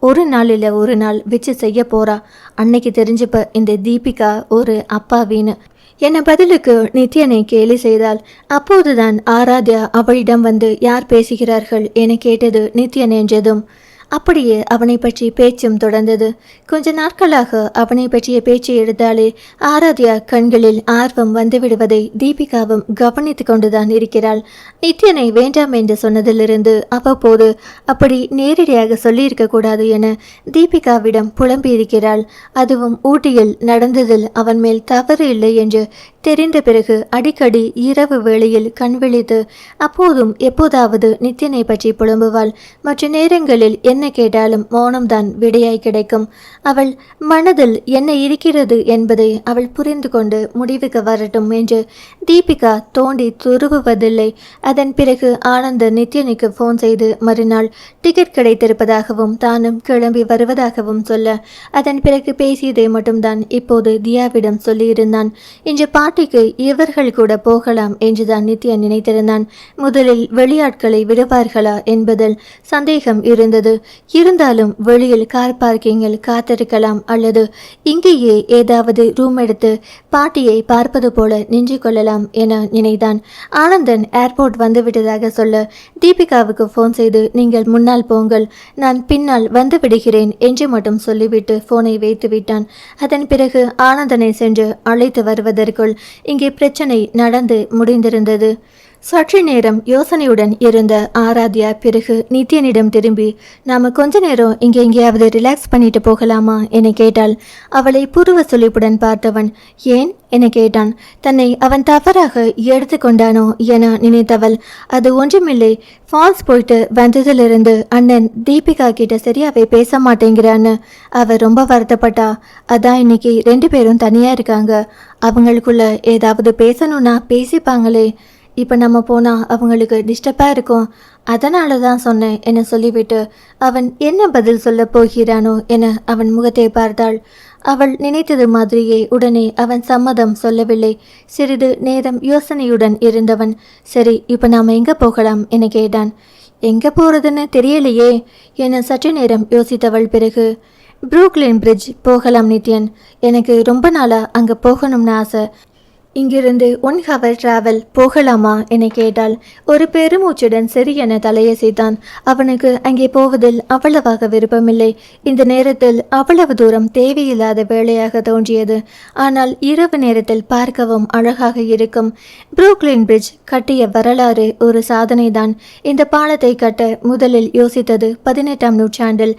ஒரு நாள் இல்லை ஒரு நாள் வச்சு செய்ய போறா. அன்னைக்கு தெரிஞ்சுப்ப இந்த தீபிகா ஒரு அப்பாவின்னு என்ன பதிலுக்கு நித்யனை கேலி செய்தாள். அப்போதுதான் ஆராத்யா அவளிடம் வந்து யார் பேசுகிறார்கள் என கேட்டது. நித்யன் என்றதும் அப்படியே அவனை பற்றி பேச்சும் தொடர்ந்தது. கொஞ்ச நாட்களாக அவனை பற்றிய பேச்சு எடுத்தாலே ஆராத்யா கண்களில் ஆர்வம் வந்துவிடுவதை தீபிகாவும் கவனித்து கொண்டுதான் இருக்கிறாள். நித்யனை வேண்டாம் என்று சொன்னதிலிருந்து அவ்வப்போது அப்படி நேரடியாக சொல்லியிருக்க கூடாது என தீபிகாவிடம் புலம்பியிருக்கிறாள். அதுவும் ஊட்டியில் நடந்ததில் அவன் மேல் தவறு இல்லை என்று தெரிந்த பிறகு அடிக்கடி இரவு வேளையில் கண் விழித்து அப்போதும் எப்போதாவது நித்யனை பற்றி புலம்புவாள். மற்ற நேரங்களில் என்ன கேட்டாலும் மௌனம்தான் விடையாய் கிடைக்கும். அவள் மனதில் என்ன இருக்கிறது என்பதை அவள் புரிந்து கொண்டு முடிவுக்கு வரட்டும் என்று தீபிகா தோண்டி துருவுவதில்லை. அதன் பிறகு ஆனந்த நித்யனுக்கு ஃபோன் செய்து மறுநாள் டிக்கெட் கிடைத்திருப்பதாகவும் தானும் கிளம்பி வருவதாகவும் சொல்ல அதன் பிறகு பேசியதை மட்டும்தான் இப்போது தியாவிடம் சொல்லியிருந்தான். இன்று பாட்டிக்கு இவர்கள் கூட போகலாம் என்றுதான் நித்யன் நினைத்திருந்தான். முதலில் வெளியாட்களை விடுவார்களா என்பதில் சந்தேகம் இருந்தது. இருந்தாலும் வெளியில் கார் பார்க்கிங்கில் காத்திருக்கலாம் அல்லது இங்கேயே ஏதாவது ரூம் எடுத்து பாட்டியை பார்ப்பது போல நின்று கொள்ளலாம் என நினைத்தான். ஆனந்தன் ஏர்போர்ட் வந்துவிட்டதாக சொல்ல தீபிகாவுக்கு ஃபோன் செய்து, நீங்கள் முன்னால் போங்கள், நான் பின்னால் வந்து விடுகிறேன் என்று மட்டும் சொல்லிவிட்டு ஃபோனை வைத்து விட்டான். அதன் பிறகு ஆனந்தனை சென்று அழைத்து வருவதற்குள் இங்கே பிரச்சனை நடந்து முடிந்திருந்தது. சற்று நேரம் யோசனையுடன் இருந்த ஆராத்யா பிறகு நித்யனிடம் திரும்பி, நாம கொஞ்ச நேரம் இங்கே எங்கேயாவது ரிலாக்ஸ் பண்ணிட்டு போகலாமா என கேட்டாள். அவளை புருவ சொலிப்புடன் பார்த்தவன், ஏன் என கேட்டான். தன்னை அவன் தவறாக எடுத்து கொண்டானோ என நினைத்தவள், அது ஒன்றுமில்லை, ஃபால்ஸ் போயிட்டு வந்ததிலிருந்து அண்ணன் தீபிகா கிட்ட சரியாவே பேச மாட்டேங்கிறான்னு அவ ரொம்ப வருத்தப்பட்டா. அதான் இன்னைக்கு 2 பேரும் தனியா இருக்காங்க. அவங்களுக்குள்ள ஏதாவது பேசணும்னா பேசிப்பாங்களே. இப்போ நம்ம போனால் அவங்களுக்கு டிஸ்டர்பாக இருக்கும், அதனால தான் சொன்னேன் என சொல்லிவிட்டு அவன் என்ன பதில் சொல்ல போகிறானோ என அவன் முகத்தை பார்த்தாள். அவள் நினைத்தது மாதிரியே உடனே அவன் சம்மதம் சொல்லவில்லை. சிறிது நேரம் யோசனையுடன் இருந்தவன், சரி இப்போ நாம் எங்கே போகலாம் என கேட்டான். எங்கே போகிறதுன்னு தெரியலையே என சற்று நேரம் யோசித்தவள் பிறகு, ப்ரூக்லின் பிரிட்ஜ் போகலாம் நித்யன், எனக்கு ரொம்ப நாளாக அங்கே போகணும்னு ஆசை. இங்கிருந்து 1 hour டிராவல் போகலாமா என கேட்டாள். ஒரு பெருமூச்சுடன் சரி என தலையசைத்தான். அவனுக்கு அங்கே போவதில் அவ்வளவாக விருப்பமில்லை. இந்த நேரத்தில் அவ்வளவு தூரம் தேவையில்லாத வேலையாக தோன்றியது. ஆனால் இரவு நேரத்தில் பார்க்கவும் அழகாக இருக்கும். ப்ரூக்லின் பிரிட்ஜ் கட்டிய வரலாறு ஒரு சாதனைதான். இந்த பாலத்தை கட்ட முதலில் யோசித்தது 18ஆம் நூற்றாண்டில்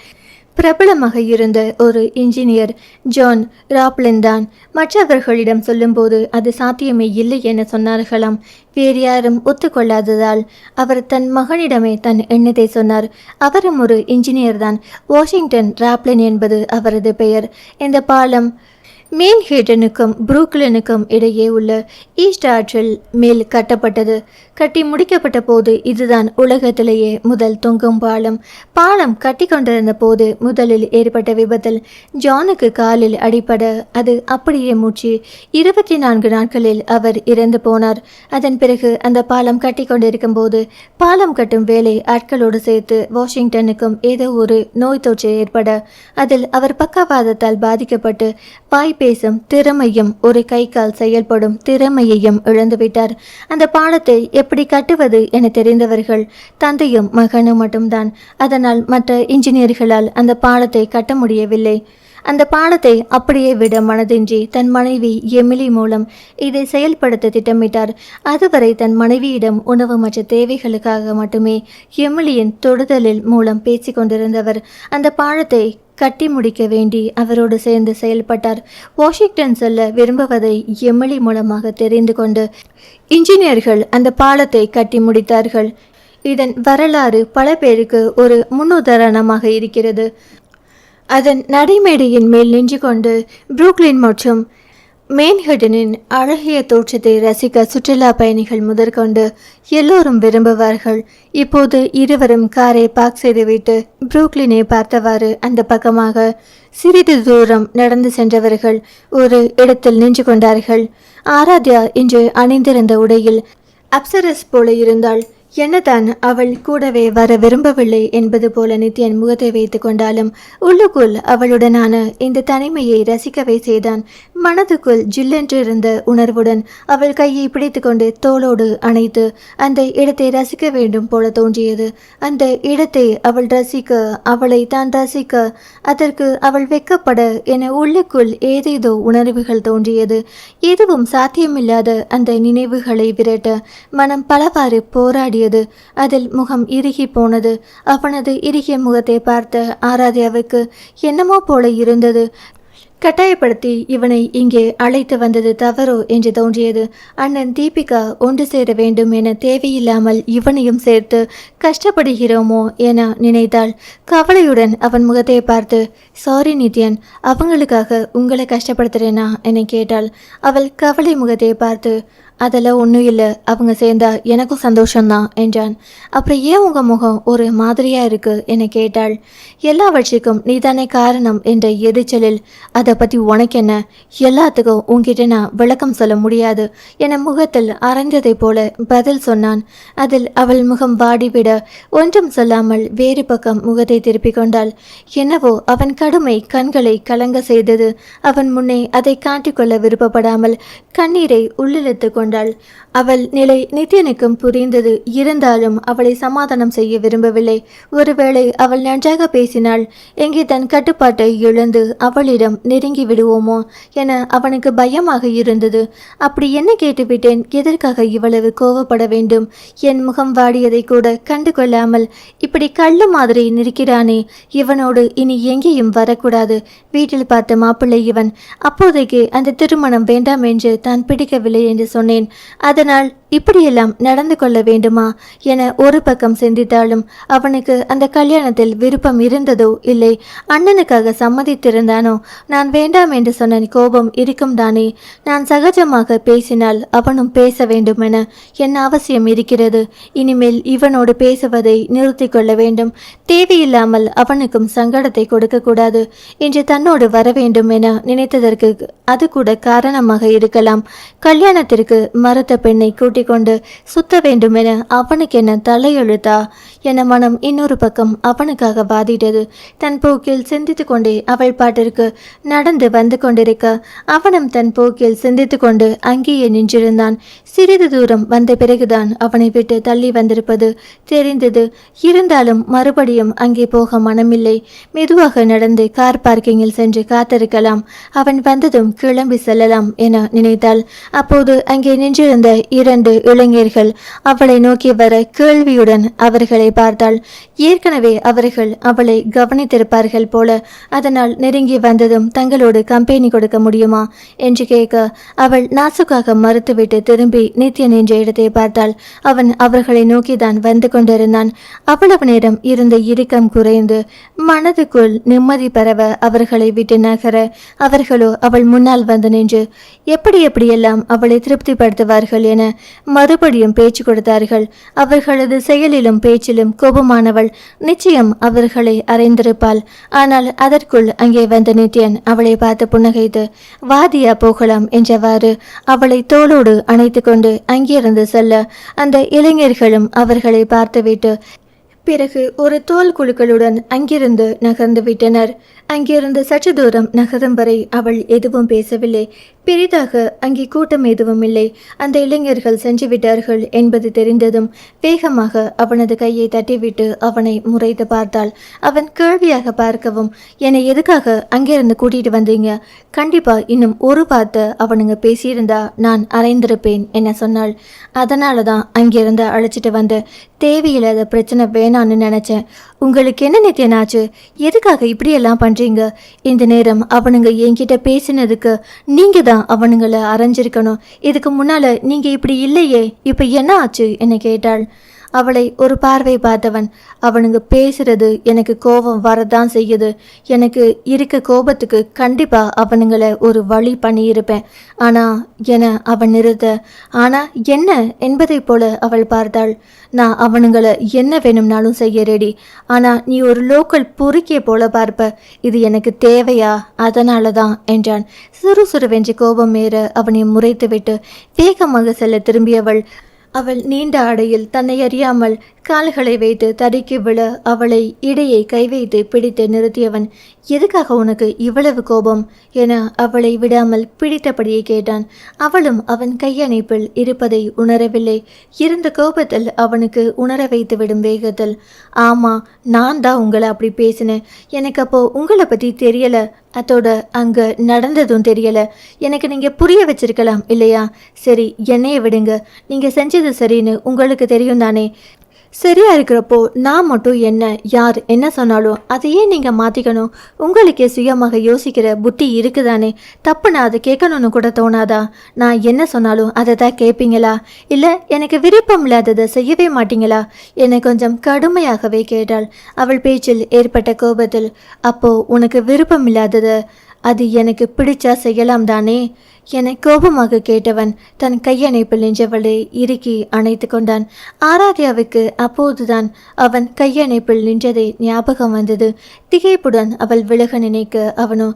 பிரபலமாக இருந்த ஒரு இன்ஜினியர் ஜான் ராப்லின் தான். மற்றவர்களிடம் சொல்லும்போது அது சாத்தியமே இல்லை என சொன்னார்களாம். வேறு யாரும் ஒத்துக்கொள்ளாததால் அவர் தன் மகனிடமே தன் எண்ணத்தை சொன்னார். அவரும் ஒரு இன்ஜினியர் தான். வாஷிங்டன் ராப்லின் என்பது அவரது பெயர். இந்த பாலம் மேன்ஹேட்டனுக்கும் புரூக்லினுக்கும் இடையே உள்ள ஈஸ்ட் ஆற்றில் மேல் கட்டப்பட்டது. கட்டி முடிக்கப்பட்ட போது இதுதான் உலகத்திலேயே முதல் தொங்கும் பாலம். பாலம் கட்டி கொண்டிருந்த போது முதலில் ஏற்பட்ட விபத்தில் ஜானுக்கு காலில் அடிபட அது அப்படியே மூச்சு 24 நாட்களில் அவர் இறந்து போனார். அதன் பிறகு அந்த பாலம் கட்டி கொண்டிருக்கும் போது பாலம் கட்டும் வேலை ஆட்களோடு சேர்த்து வாஷிங்டனுக்கும் ஏதோ ஒரு நோய் தொற்று ஏற்பட அதில் அவர் பக்கவாதத்தால் பாதிக்கப்பட்டு வாய் பேசும் திறமையும் ஒரு கை கால் செயல்படும் திறமையையும் இழந்துவிட்டார். அந்த பாலத்தை எப்படி கட்டுவது என தெரிந்தவர்கள் தந்தையும் மகனும் மட்டும்தான். அதனால் மற்ற இன்ஜினியர்களால் அந்த பாலத்தை கட்ட முடியவில்லை. அந்த பாலத்தை அப்படியே விட மனதின்றி தன் மனைவி எமிலி மூலம் இதை செயல்படுத்த திட்டமிட்டார். அதுவரை தன் மனைவியிடம் உணவு மற்ற தேவைகளுக்காக மட்டுமே எமிலியின் தொடுதலில் மூலம் பேசிக்கொண்டிருந்தவர் அந்த பாலத்தை கட்டி முடிக்க வேண்டி அவரோடு சேர்ந்து செயல்பட்டார். வாஷிங்டன் செல்ல விரும்புவதை எமிலி மூலமாக தெரிந்து கொண்டு இன்ஜினியர்கள் அந்த பாலத்தை கட்டி முடித்தார்கள். இதன் வரலாறு பல பேருக்கு ஒரு முன்னுதாரணமாக இருக்கிறது. அதன் நடைமேடையின் மேல் நின்று கொண்டு புரூக்ளின் மற்றும் மேன்ஹட்டனின் அழகிய தோற்றத்தை ரசிக்க சுற்றுலா பயணிகள் முதற்கொண்டு எல்லோரும் விரும்புவார்கள். இப்போது இருவரும் காரை பார்க் செய்துவிட்டு புரூக்ளினை பார்த்தவாறு அந்த பக்கமாக சிறிது தூரம் நடந்து சென்றவர்கள் ஒரு இடத்தில் நின்று கொண்டார்கள். ஆராத்யா இன்று அணிந்திருந்த உடையில் அப்சரஸ் போல இருந்தாள். என்னதான் அவள் கூடவே வர விரும்பவில்லை என்பது போல நித்யன் முகத்தை வைத்து கொண்டாலும் உள்ளுக்குள் அவளுடனான இந்த தனிமையை ரசிக்கவே செய்தான். மனதுக்குள் ஜில்லென்று இருந்த உணர்வுடன் அவள் கையை பிடித்து கொண்டு தோளோடு அணைத்து அந்த இடத்தை ரசிக்க வேண்டும் போல தோன்றியது. அந்த இடத்தை அவள் ரசிக்க, அவளை தான் ரசிக்க, அதற்கு அவள் வெக்கப்பட என உள்ளுக்குள் ஏதேதோ உணர்வுகள் தோன்றியது. எதுவும் சாத்தியமில்லாத அந்த நினைவுகளை விரட்ட மனம் பலவாறு போராடி அதில் முகம் இறுகி போனது. அவனது இறுகிய முகத்தை பார்த்த ஆராத்யாவுக்கு என்னமோ போல இருந்தது. கட்டாயப்படுத்தி இவனை இங்கே அழைத்து வந்தது தவறோ என்று தோன்றியது. அண்ணன் தீபிகா ஒன்று சேர வேண்டும் என தேவையில்லாமல் இவனையும் சேர்த்து கஷ்டப்படுகிறோமோ என நினைத்தாள். கவலையுடன் அவன் முகத்தை பார்த்து, சாரி நித்யன், அவங்களுக்காக உங்களை கஷ்டப்படுத்துறேனா என கேட்டாள். அவள் கவலை முகத்தை பார்த்து, அதெல்லாம் ஒன்றும் இல்லை, அவங்க சேர்ந்தா எனக்கும் சந்தோஷம்தான் என்றான். அப்புறம் ஏன் உங்கள் முகம் ஒரு மாதிரியாக இருக்கு என கேட்டாள். எல்லாவற்றுக்கும் நீதானே காரணம் என்ற எரிச்சலில், அதை பற்றி உனக்கு என்ன, எல்லாத்துக்கும் உன்கிட்ட நான் விளக்கம் சொல்ல முடியாது என முகத்தில் அரைந்ததை போல பதில் சொன்னான். அதில் அவள் முகம் வாடிவிட ஒன்றும் சொல்லாமல் வேறு பக்கம் முகத்தை திருப்பிக் கொண்டாள். என்னவோ அவன் கடுமை கண்களை கலங்க செய்தது. அவன் முன்னே அதை காட்டிக்கொள்ள விருப்பப்படாமல் கண்ணீரை உள்ளிழுத்து கொண்டாள். அவள் நிலை நித்யனுக்கும் புரிந்தது. இருந்தாலும் அவளை சமாதானம் செய்ய விரும்பவில்லை. ஒருவேளை அவள் நன்றாக பேசினாள், எங்கே தன் கட்டுப்பாட்டை இழந்து அவளிடம் நெருங்கி விடுவோமோ என அவனுக்கு பயமாக இருந்தது. அப்படி என்ன கேட்டுவிட்டேன், எதற்காக இவ்வளவு கோவப்பட வேண்டும்? என் முகம் வாடியதை கூட கண்டு கொள்ளாமல் இப்படி கள்ளு மாதிரி நிற்கிறானே, இவனோடு இனி எங்கேயும் வரக்கூடாது. வீட்டில் பார்த்த மாப்பிள்ளை இவன். அப்போதைக்கு அந்த திருமணம் வேண்டாம் என்று தான் பிடிக்கவில்லை என்று சொன்னேன். அதனால் இப்படியெல்லாம் நடந்து கொள்ள வேண்டுமா என ஒரு பக்கம் சிந்தித்தாலும் அவனுக்கு அந்த கல்யாணத்தில் விருப்பம் இருந்ததோ இல்லை, அண்ணனுக்காக சம்மதித்திருந்தானோ, நான் வேண்டாம் என்று சொன்ன கோபம் இருக்கும் தானே. நான் சகஜமாக பேசினால் அவனும் பேச வேண்டும் என என்ன அவசியம் இருக்கிறது? இனிமேல் இவனோடு பேசுவதை நிறுத்தி கொள்ள வேண்டும். தேவையில்லாமல் அவனுக்கும் சங்கடத்தை கொடுக்கக்கூடாது. இன்று தன்னோடு வர வேண்டும் என நினைத்ததற்கு அது கூட காரணமாக இருக்கலாம். கல்யாணத்திற்கு மறுத்த பெண்ணை கூட்டிக் கொண்டு சுத்த வேண்டும் என அவனுக்கு என்ன தலையெழுத்தா என மனம் இன்னொரு பக்கம் அவனுக்காக வாதிட்டது. தன் போக்கில் சிந்தித்து கொண்டே அவள் பாட்டிற்கு நடந்து வந்து கொண்டிருக்க அவனும் தன் போக்கில் சிந்தித்து கொண்டு அங்கேயே நின்றிருந்தான். சிறிது தூரம் வந்த பிறகுதான் அவனை விட்டு தள்ளி வந்திருப்பது தெரிந்தது. இருந்தாலும் மறுபடியும் அங்கே போக மனமில்லை. மெதுவாக நடந்து கார் பார்க்கிங்கில் சென்று காத்திருக்கலாம். அவன் வந்ததும் கிளம்பி செல்லலாம் என நினைத்தாள். அப்போது அங்கே நின்றிருந்த இரண்டு இளைஞர்கள் அவளை நோக்கி வர கேள்வியுடன் அவர்களை பார்த்தாள். ஏற்கனவே அவர்கள் அவளை கவனித்திருப்பார்கள் போல. அதனால் நெருங்கி வந்ததும் தங்களோடு கம்பெனி கொடுக்க முடியுமா என்று கேட்க அவள் நாசுக்காக மறுத்துவிட்டு திரும்பி நித்யன் என்ற இடத்தை பார்த்தாள். அவன் அவர்களை நோக்கிதான் வந்து கொண்டிருந்தான். அவ்வளவு நேரம் இருந்த இறுக்கம் குறைந்து மனதுக்குள் நிம்மதி பரவ அவர்களை விட்டு நகர அவர்களோ அவள் முன்னால் வந்து நின்று எப்படியெல்லாம் அவளை திருப்திப்படுத்துவார்கள் என மறுபடியும் பேச்சு கொடுத்தார்கள். அவர்களது செயலிலும் பேச்சிலும் கோபமானவள் நிச்சயம் அவர்களை அறைந்திருப்பாள். ஆனால் அதற்குள் அங்கே வந்த நித்யன் அவளை பார்த்து புன்னகைத்து வாதியா போகலாம் என்றவாறு அவளை தோளோடு அணைத்து கொண்டு அங்கிருந்து செல்ல அந்த இளைஞர்களும் அவர்களை பார்த்துவிட்டு பிறகு ஒரு தோல் குழுக்களுடன் அங்கிருந்து நகர்ந்து விட்டனர். அங்கிருந்து சற்று தூரம் நகரம் வரை அவள் எதுவும் பேசவில்லை. பெரிதாக அங்கே கூட்டம் எதுவும் இல்லை. அந்த இளைஞர்கள் சென்று விட்டார்கள் என்பது தெரிந்ததும் வேகமாக அவனது கையை தட்டிவிட்டு அவனை முறைத்து பார்த்தாள். அவன் கேள்வியாக பார்க்கவும், என்னை எதுக்காக அங்கிருந்து கூட்டிட்டு வந்தீங்க? கண்டிப்பா இன்னும் ஒரு வார்த்தை அவனுங்க பேசியிருந்தா நான் அறைந்திருப்பேன் என சொன்னாள். அதனால தான் அங்கிருந்து அழைச்சிட்டு வந்த, தேவையில்லாத பிரச்சனை வேணான்னு நினைச்சேன். உங்களுக்கு என்ன நித்தியனாச்சு? எதுக்காக இப்படியெல்லாம் பண்றீங்க? இந்த நேரம் அவனுங்க என்கிட்ட பேசினதுக்கு நீங்க தான் அவனுங்களை அரைஞ்சிருக்கணும். இதுக்கு முன்னால நீங்க இப்படி இல்லையே, இப்ப என்ன ஆச்சு என கேட்டாள். அவளை ஒரு பார்வை பார்த்தவன், அவனுங்க பேசுறது எனக்கு கோபம் வரதான் செய்யுது. எனக்கு இருக்க கோபத்துக்கு கண்டிப்பா அவனுங்களை ஒரு வழி பண்ணியிருப்பேன். ஆனா என அவன் நிறுத்த, ஆனா என்ன என்பதை போல அவள் பார்த்தாள். நான் அவனுங்களை என்ன வேணும்னாலும் செய்ய ரெடி. ஆனா நீ ஒரு லோக்கல் பொறுக்கிய போல பார்ப்ப. இது எனக்கு தேவையா? அதனால தான் என்றான். சுறுசுறுவென்று கோபம் ஏற அவனை முறைத்துவிட்டு வேகமாக செல்ல திரும்பியவள் அவள் நீண்ட ஆடையில் தன்னை அறியாமல் கால்களை வைத்து தடுக்கி விழ அவளை இடையை கை வைத்து பிடித்து நிறுத்தியவன், எதுக்காக உனக்கு இவ்வளவு கோபம் என அவளை விடாமல் பிடித்தபடியே கேட்டான். அவளும் அவன் கையணைப்பில் இருப்பதை உணரவில்லை. இருந்த கோபத்தில் அவனுக்கு உணர வைத்து விடும் வேகத்தில், ஆமா நான் தான் உங்களை அப்படி பேசினேன். எனக்கு அப்போ உங்களை பற்றி தெரியல, அதோட அங்க நடந்ததும் தெரியல. எனக்கு நீங்க புரிய வச்சிருக்கலாம் இல்லையா? சரி என்னைய விடுங்க. நீங்க செஞ்சது சரின்னு உங்களுக்கு தெரியும் தானே? சரியா இருக்கிறப்போ நான் மட்டும் என்ன யார் என்ன சொன்னாலும் அதையே நீங்க மாத்திக்கணும். உங்களுக்கே சுயமாக யோசிக்கிற புத்தி இருக்குதானே? தப்பு நான் அதை கேட்கணும்னு கூட தோணாதா? நான் என்ன சொன்னாலும் அதை தான் கேட்பீங்களா? இல்ல எனக்கு விருப்பம் இல்லாததை செய்யவே மாட்டீங்களா என கொஞ்சம் கடுமையாகவே கேட்டாள். அவள் பேச்சில் ஏற்பட்ட கோபத்தில், அப்போ உனக்கு விருப்பம் இல்லாததை அது எனக்கு பிடிச்சா செய்யலாம் தானே என கோபமாக கேட்டவன் தன் கையணைப்பில் நின்றவளை இறுக்கி அணைத்து கொண்டான். ஆராத்யாவுக்கு அப்போதுதான் அவன் கையணைப்பில் நின்றதை ஞாபகம் வந்தது. திகைப்புடன் அவள் விலக நினைக்க அவனோ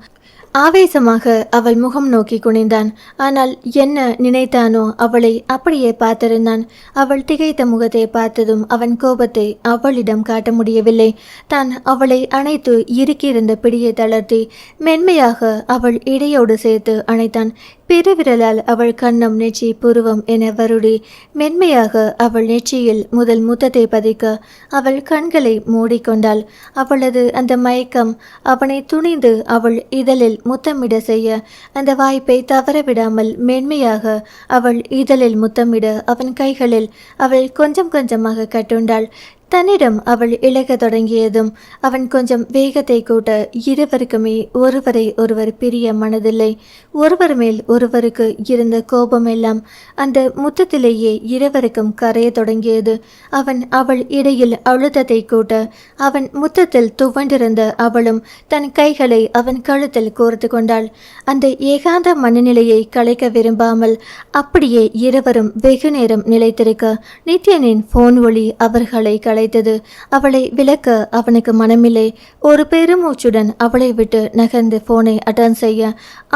ஆவேசமாக அவள் முகம் நோக்கி குனிந்தான். ஆனால் என்ன நினைத்தானோ அவளை அப்படியே பார்த்திருந்தான். அவள் திகைத்த முகத்தை பார்த்ததும் அவன் கோபத்தை அவளிடம் காட்ட முடியவில்லை. தான் அவளை அணைத்து இறுக்கியிருந்த பிடியை தளர்த்தி மென்மையாக அவள் இடையோடு சேர்த்து அணைத்தான். பெருவிரலால் அவள் கன்னம் நெற்றி புருவம் என வருடி மென்மையாக அவள் நெற்றியில் முதல் முத்தத்தை பதிக்க அவள் கண்களை மூடிக்கொண்டாள். அவளது அந்த மயக்கம் அவனை துணிந்து அவள் இதழில் முத்தமிட செய்ய அந்த வாய்ப்பை தவறவிடாமல் மென்மையாக அவள் இதழில் முத்தமிட அவன் கைகளில் அவள் கொஞ்சம் கொஞ்சமாக கட்டுண்டாள். தன்னிடம் அவள் இழக்க தொடங்கியதும் அவன் கொஞ்சம் வேகத்தை கூட்ட இருவருக்குமே ஒருவரை ஒருவர் பிரிய மனதில்லை. ஒருவர் மேல் ஒருவருக்கு இருந்த கோபம் எல்லாம் அந்த முத்தத்திலேயே இருவருக்கும் கரைய தொடங்கியது. அவன் அவள் இடையில் அழுத்தத்தை கூட்ட அவன் முத்தத்தில் துவண்டிருந்த அவளும் தன் கைகளை அவன் கழுத்தில் கோர்த்து கொண்டாள். அந்த ஏகாந்த மனநிலையை கலைக்க விரும்பாமல் அப்படியே இருவரும் வெகு நேரம் நிலைத்திருக்க நித்யனின் போன் ஒளி அவர்களை கலைத்தது. அவளை விலக்க அவனுக்கு மனமில்லை. ஒரு பெருமூச்சுடன் அவளை விட்டு நகர்ந்து போனை அட்டன் செய்ய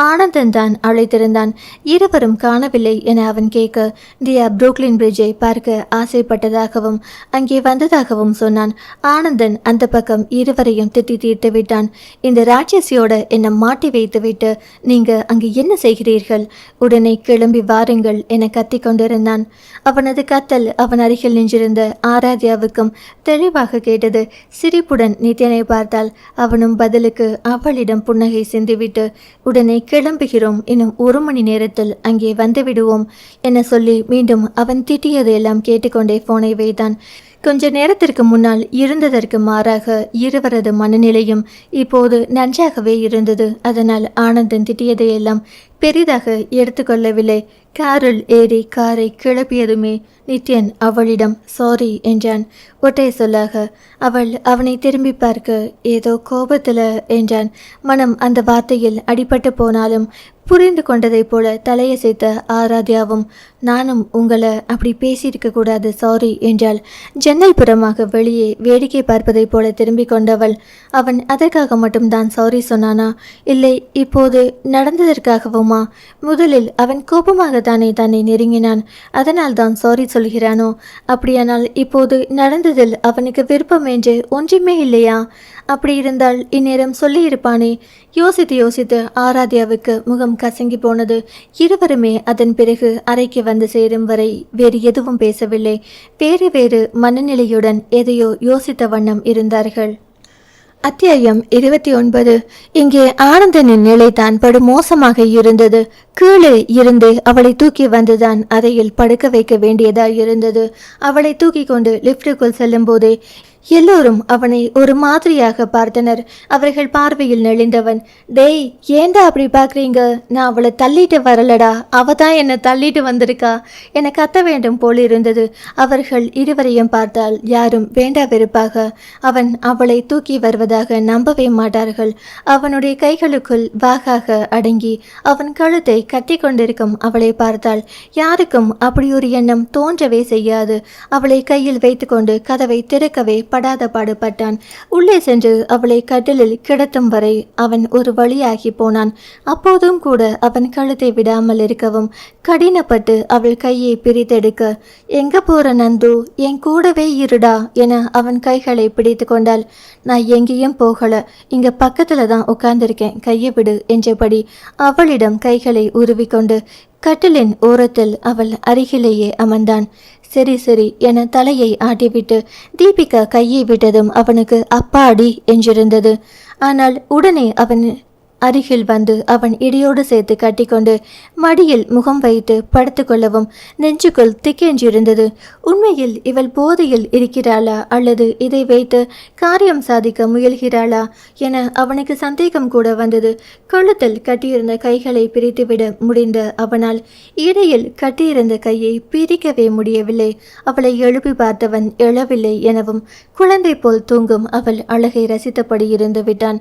ஆனந்தன் தான் அழைத்திருந்தான். இருவரும் காணவில்லை என அவன் கேட்க தியா புரூக்ளின் பிரிட்ஜை பார்க்க ஆசைப்பட்டதாகவும் அங்கே வந்ததாகவும் சொன்னான். ஆனந்தன் அந்த பக்கம் இருவரையும் திட்டி தீர்த்து விட்டான். இந்த ராட்சசியோட என்னை மாட்டி வைத்து விட்டு நீங்க அங்கு என்ன செய்கிறீர்கள்? உடனே கிளம்பி வாருங்கள் என கத்திக் கொண்டிருந்தான். அவனது கத்தல் அவன் அருகில் நின்றிருந்த ஆராத்யாவுக்கும் தெளிவாக கேட்டது. சிரிப்புடன் நித்யனை பார்த்தால் அவனும் பதிலுக்கு அவளிடம் புன்னகை சிந்திவிட்டு உடனே கிளம்புகிறோம், இன்னும் 1 மணி நேரத்தில் அங்கே வந்து விடுவோம் என சொல்லி மீண்டும் அவன் திட்டியதையெல்லாம் கேட்டுக்கொண்டே போனை வைத்தான். கொஞ்ச நேரத்திற்கு முன்னால் இருந்ததற்கு மாறாக இருவரது மனநிலையும் இப்போது நன்றாகவே இருந்தது. அதனால் ஆனந்தன் திட்டியதையெல்லாம் பெரிதாக எடுத்துக்கொள்ளவில்லை. காரில் ஏறி காரை கிளப்பியதுமே நித்யன் அவளிடம் சாரி என்றான். ஒற்றை சொல்லாக. அவள் அவனை திரும்பி பார்க்க ஏதோ கோபத்தில் என்றான். மனம் அந்த வார்த்தையில் அடிபட்டு போனாலும் புரிந்து கொண்டதை போல தலையசைத்த ஆராத்யாவும் நானும் உங்களை அப்படி பேசியிருக்க கூடாது சாரி என்றாள். ஜன்னல் புறமாக வெளியே வேடிக்கை பார்ப்பதை போல திரும்பிக் கொண்டவள் அவன் அதற்காக மட்டும்தான் சாரி சொன்னானா, இல்லை இப்போது நடந்ததற்காகவுமா? முதலில் அவன் கோபமாக தானே தன்னை நெருங்கினான். அதனால் தான் சாரி சொல்கிறானோ? அப்படியானால் இப்போது நடந்ததில் அவனுக்கு விருப்பம் என்று ஒன்றுமே இல்லையா? அப்படி இருந்தால் இந்நேரம் சொல்லியிருப்பானே. யோசித்து யோசித்து ஆராத்யாவுக்கு முகம் கசங்கி போனது. இருவருமே அதன் பிறகு அறைக்கு வந்து சேரும் வரை வேறு எதுவும் பேசவில்லை. வேறு வேறு மனநிலையுடன் எதையோ யோசித்த வண்ணம் இருந்தார்கள். அத்தியாயம் 29. இங்கே ஆனந்தனின் நிலைதான் படு மோசமாக இருந்தது. கீழே இருந்து அவளை தூக்கி வந்துதான் அறையில் படுக்க வைக்க வேண்டியதாய் இருந்தது. அவளை தூக்கி கொண்டு லிப்டுக்குள் செல்லும் போதே எல்லோரும் அவனை ஒரு மாதிரியாக பார்த்தனர். அவர்கள் பார்வையில் நெளிந்தவன், டேய் ஏண்டா அப்படி பார்க்குறீங்க? நான் அவளை தள்ளிட்டு வரலடா, அவ தான் என்னை தள்ளிட்டு வந்திருக்கா என கத்த வேண்டும் போல் இருந்தது. அவர்கள் இருவரையும் பார்த்தால் யாரும் வேண்டா வெறுப்பாக அவன் அவளை தூக்கி வருவதாக நம்பவே மாட்டார்கள். அவனுடைய கைகளுக்குள் வாகாக அடங்கி அவன் கழுத்தை கட்டி கொண்டிருக்கும் அவளை பார்த்தால் யாருக்கும் அப்படி ஒரு எண்ணம் தோன்றவே செய்யாது. அவளை கையில் வைத்துக்கொண்டு கதவை திறக்கவே படாத பாடுபட்டான். உள்ளே சென்று அவளை கட்டிலில் கிடத்தும் வரை அவன் ஒரு வழியாகி போனான். அப்போதும் கூட அவன் கழுத்தை விடாமல் இருக்கவும் கடினப்பட்டு அவள் கையை பிரித்தெடுக்க, எங்க போற நந்து, என் கூடவே இருடா என அவன் கைகளை பிடித்து கொண்டாள். நான் எங்கேயும் போகல, இங்க பக்கத்துல தான் உட்கார்ந்திருக்கேன், கையை விடு என்றபடி அவளிடம் கைகளை உருவிக்கொண்டு கட்டிலின் ஓரத்தில் அவள் அருகிலேயே அமர்ந்தான். சரி சரி என தலையை ஆட்டிவிட்டு தீபிகா கையை விட்டதும் அவனுக்கு அப்பாடி என்றிருந்தது. ஆனால் உடனே அவன் அருகில் வந்து அவன் இடியோடு சேர்த்து கட்டிக்கொண்டு மடியில் முகம் வைத்து படுத்து கொள்ளவும் நெஞ்சுக்குள் திக்கென்றிருந்தது. உண்மையில் இவள் போதையில் இருக்கிறாளா அல்லது இதை வைத்து காரியம் சாதிக்க முயல்கிறாளா என அவனுக்கு சந்தேகம் கூட வந்தது. கழுத்தில் கட்டியிருந்த கைகளை பிரித்துவிட முடிந்த அவனால் இடையில் கட்டியிருந்த கையை பிரிக்கவே முடியவில்லை. அவளை எழுப்பி பார்த்தவன் எழவில்லை எனவும் குழந்தை போல் தூங்கும் அவள் அழகை ரசித்தபடி இருந்து விட்டான்.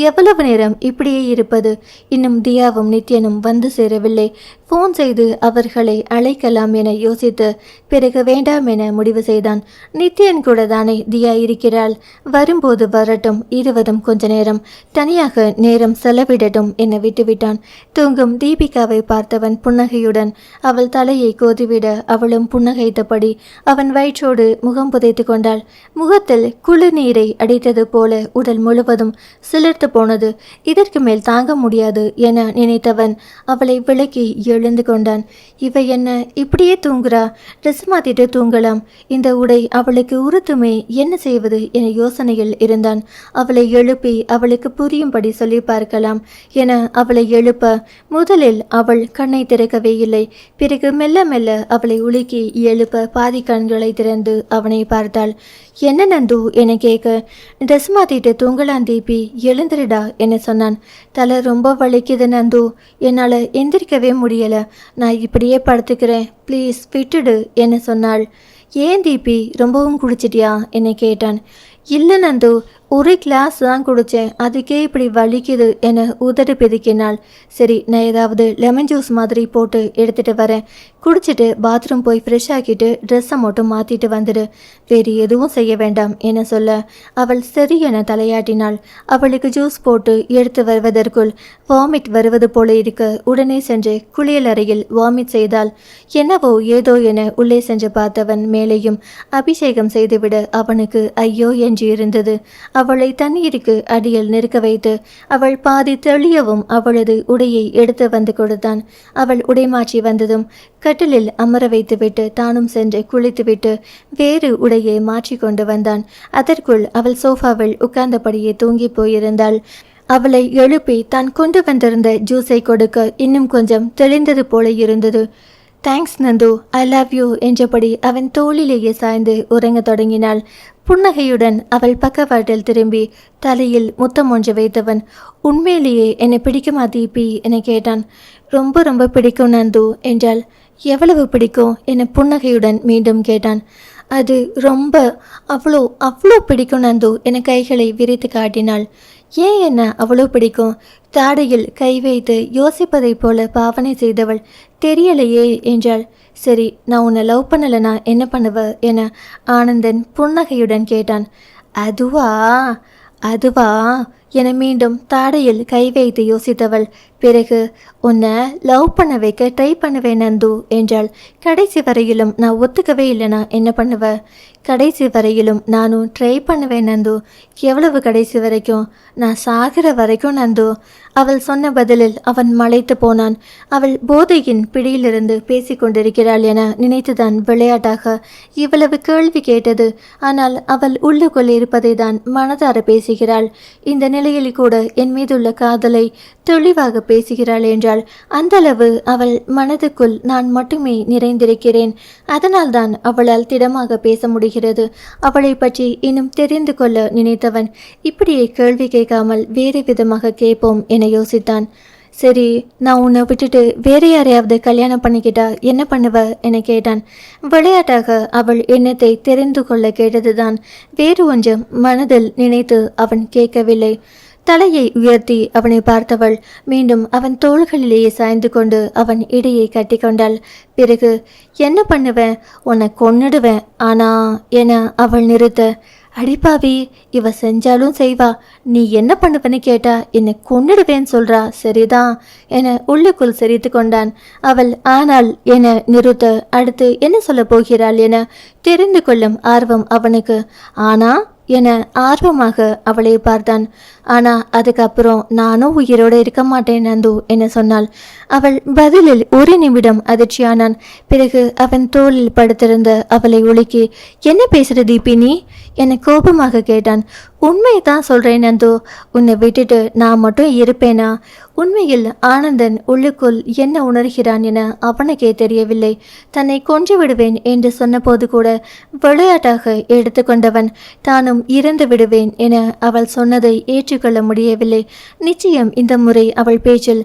எவ்வளவு நேரம் இப்படியே இருப்பது? இன்னும் தியாவும் நித்யனும் வந்து சேரவில்லை. போன் செய்து அவர்களை அழைக்கலாம் என யோசித்து பிறகு வேண்டாம் என முடிவு செய்தான். நித்யன் கூட தானே தியா இருக்கிறாள், வரும்போது வரட்டும், இருவரும் கொஞ்ச நேரம் தனியாக நேரம் செலவிடட்டும் என விட்டுவிட்டான். தூங்கும் தீபிகாவை பார்த்தவன் புன்னகையுடன் அவள் தலையை கோதிவிட அவளும் புன்னகைத்தபடி அவன் வயிற்றோடு முகம் புதைத்து கொண்டாள். முகத்தில் குளிர்நீரை அடித்தது போல உடல் முழுவதும் சிலிர்த்து போனது. இதற்கு மேல் தாங்க முடியாது என நினைத்தவன் அவளை விலக்கி எழுந்து கொண்டான். இவ என்ன இப்படியே தூங்குறா? ட்ரெஸ் மாத்திட்டு தூங்கலாம், இந்த உடை அவளுக்கு உறுத்துமே, என்ன செய்வது என யோசனையில் இருந்தான். அவளை எழுப்பி அவளுக்கு புரியும்படி சொல்லி பார்க்கலாம் என அவளை எழுப்ப முதலில் அவள் கண்ணை திறக்கவே இல்லை. பிறகு மெல்ல மெல்ல அவளை உலுக்கி எழுப்ப பாதி கண்களை திறந்து அவனை பார்த்தாள். என்ன நந்து என கேட்க, ட்ரெஸ் மாத்திட்டு தூங்கலாம் தீபி, எழுந்திருடா என சொன்னான். தலை ரொம்ப வலிக்குது நந்து, என்னால் எந்திரிக்கவே முடியல, நான் இப்படியே படுத்துக்கிறேன், ப்ளீஸ் விட்டுடு என சொன்னாள். ஏன் தீபி, ரொம்பவும் குடிச்சிட்டியா என கேட்டான். இல்லை நந்து, ஒரு கிளாஸ் தான் குடித்தேன், அதுக்கே இப்படி வலிக்குது என உதடு பிதுக்கினாள். சரி, நான் ஏதாவது லெமன் ஜூஸ் மாதிரி போட்டு எடுத்துகிட்டு வரேன், குடிச்சிட்டு பாத்ரூம் போய் ஃப்ரெஷ் ஆக்கிட்டு ட்ரெஸ்ஸை மட்டும் மாற்றிட்டு வந்துடு, வேறு எதுவும் செய்ய வேண்டாம் என சொல்ல அவள் சரி என தலையாட்டினாள். அவளுக்கு ஜூஸ் போட்டு எடுத்து வருவதற்குள் வாமிட் வருவது போல இருக்க உடனே சென்று குளியல் அறையில் வாமிட் செய்தாள். என்னவோ ஏதோ என உள்ளே சென்று பார்த்தவன் மேலேயும் அபிஷேகம் செய்துவிட அவனுக்கு ஐயோ என்று இருந்தது. அவளை தண்ணீருக்கு அடியில் நிற்க வைத்து அவள் பாதி தெளியவும் அவளது உடையை எடுத்து வந்து கொடுத்தான். அவள் உடை மாற்றி வந்ததும் கட்டிலில் அமர வைத்துவிட்டு தானும் சென்று குளித்துவிட்டு வேறு உடையை மாற்றி கொண்டு வந்தான். அதற்குள் அவள் சோஃபாவில் உட்கார்ந்தபடியே தூங்கி போயிருந்தாள். அவளை எழுப்பி தான் கொண்டு வந்திருந்த ஜூஸை கொடுக்க இன்னும் கொஞ்சம் தெளிந்தது போல இருந்தது. Thanks Nandu, I love you என்றபடி அவன் தோளிலேயே சாய்ந்து உறங்க தொடங்கினாள். புன்னகையுடன் அவள் பக்கவாட்டில் திரும்பி தலையில் முத்தம் ஒன்று வைத்தவன், உண்மையிலேயே என்னை பிடிக்குமா தீபி என கேட்டான். ரொம்ப ரொம்ப பிடிக்கும் நந்து என்றாள். எவ்வளவு பிடிக்கும் என புன்னகையுடன் மீண்டும் கேட்டான். அது ரொம்ப அவ்வளோ அவ்வளோ பிடிக்கும் நந்து என கைகளை விரித்து காட்டினாள். ஏன் என்ன அவ்வளோ பிடிக்கும்? தாடையில் கை வைத்து யோசிப்பதைப் போல பாவனை செய்தவள். தெரியலையே என்றாள். சரி, நான் உன்னை லவ் பண்ணலைனா என்ன பண்ணுவ என ஆனந்தன் புன்னகையுடன் கேட்டான். அதுவா அதுவா என மீண்டும் தாடையில் கை வைத்து யோசித்தவள் பிறகு உன்னை லவ் பண்ண வைக்க ட்ரை பண்ணுவேன் நந்து என்றாள். கடைசி வரையிலும் நான் ஒத்துக்கவே இல்லைனா என்ன பண்ணுவ? கடைசி வரையிலும் நானும் ட்ரை பண்ணுவேன் நந்து. எவ்வளவு கடைசி வரைக்கும்? நான் சாகிற வரைக்கும் நந்து. அவள் சொன்ன பதிலில் அவன் மலைத்து போனான். அவள் போதையின் பிடியிலிருந்து பேசிக்கொண்டிருக்கிறாள் என நினைத்துதான் விளையாட்டாக இவ்வளவு கேள்வி கேட்டது. ஆனால் அவள் உள்ளுக்குள் இருப்பதை தான் மனதார பேசுகிறாள். இந்த நிலையில் கூட என் மீதுள்ள காதலை தெளிவாக பேசுகிறாள் என்றால் அந்தளவு அவள் மனதுக்குள் நான் மட்டுமே நிறைந்திருக்கிறேன். அதனால்தான் அவளால் திடமாக பேச முடிகிறது. அவளை பற்றி இன்னும் தெரிந்து கொள்ள நினைத்தவன் இப்படியே கேள்வி கேட்காமல் வேறு விதமாக கேட்போம் என யோசித்தான். சரி, நான் உன்னை விட்டுட்டு வேற யாரையாவது கல்யாணம் பண்ணிக்கிட்டா என்ன பண்ணுவ என கேட்டான். விளையாட்டாக அவள் எண்ணத்தை தெரிந்து கொள்ள கேட்டதுதான். வேறு ஒன்றும் மனதில் நினைத்து அவன் கேட்கவில்லை. தலையை உயர்த்தி அவனை பார்த்தவள் மீண்டும் அவன் தோள்களிலேயே சாய்ந்து கொண்டு அவன் இடையை கட்டி கொண்டாள். பிறகு என்ன பண்ணுவேன்? உன்னை கொன்னுடுவேன் ஆனா என அவள் நிறுத்த, அடிப்பாவி, இவ செஞ்சாலும் செய்வா, நீ என்ன பண்ணுவன்னு கேட்டா என்னை கொன்னுடுவேன்னு சொல்றா, சரிதான் என உள்ளுக்குள் சிரித்து கொண்டான். அவள் ஆனால் என நிறுத்த அடுத்து என்ன சொல்ல போகிறாள் என தெரிந்து கொள்ளும் ஆர்வம் அவனுக்கு. ஆனா என ஆர்வமாக அவளை பார்த்தான். ஆனா அதுக்கப்புறம் நானும் உயிரோடு இருக்க மாட்டேன் நந்து என சொன்னாள். அவள் பதிலில் ஒரு நிமிடம் அதிர்ச்சியானான். பிறகு அவன் தோளில் படுத்திருந்த அவளை உலுக்கி, என்ன பேசுற தீபி நீ என கோபமாக கேட்டான். உண்மைதான் சொல்றேன் நந்து, உன்னை விட்டுட்டு நான் மட்டும் இருப்பேனா? உண்மையில் ஆனந்தன் உள்ளுக்குள் என்ன உணர்கிறான் என அவனுக்கே தெரியவில்லை. தன்னை கொன்று விடுவேன் என்று சொன்னபோது கூட விளையாட்டாக எடுத்துக்கொண்டவன் தானும் இறந்து விடுவேன் என அவள் சொன்னதை ஏற்றுக்கொள்ள முடியவில்லை. நிச்சயம் இந்த முறை அவள் பேச்சில்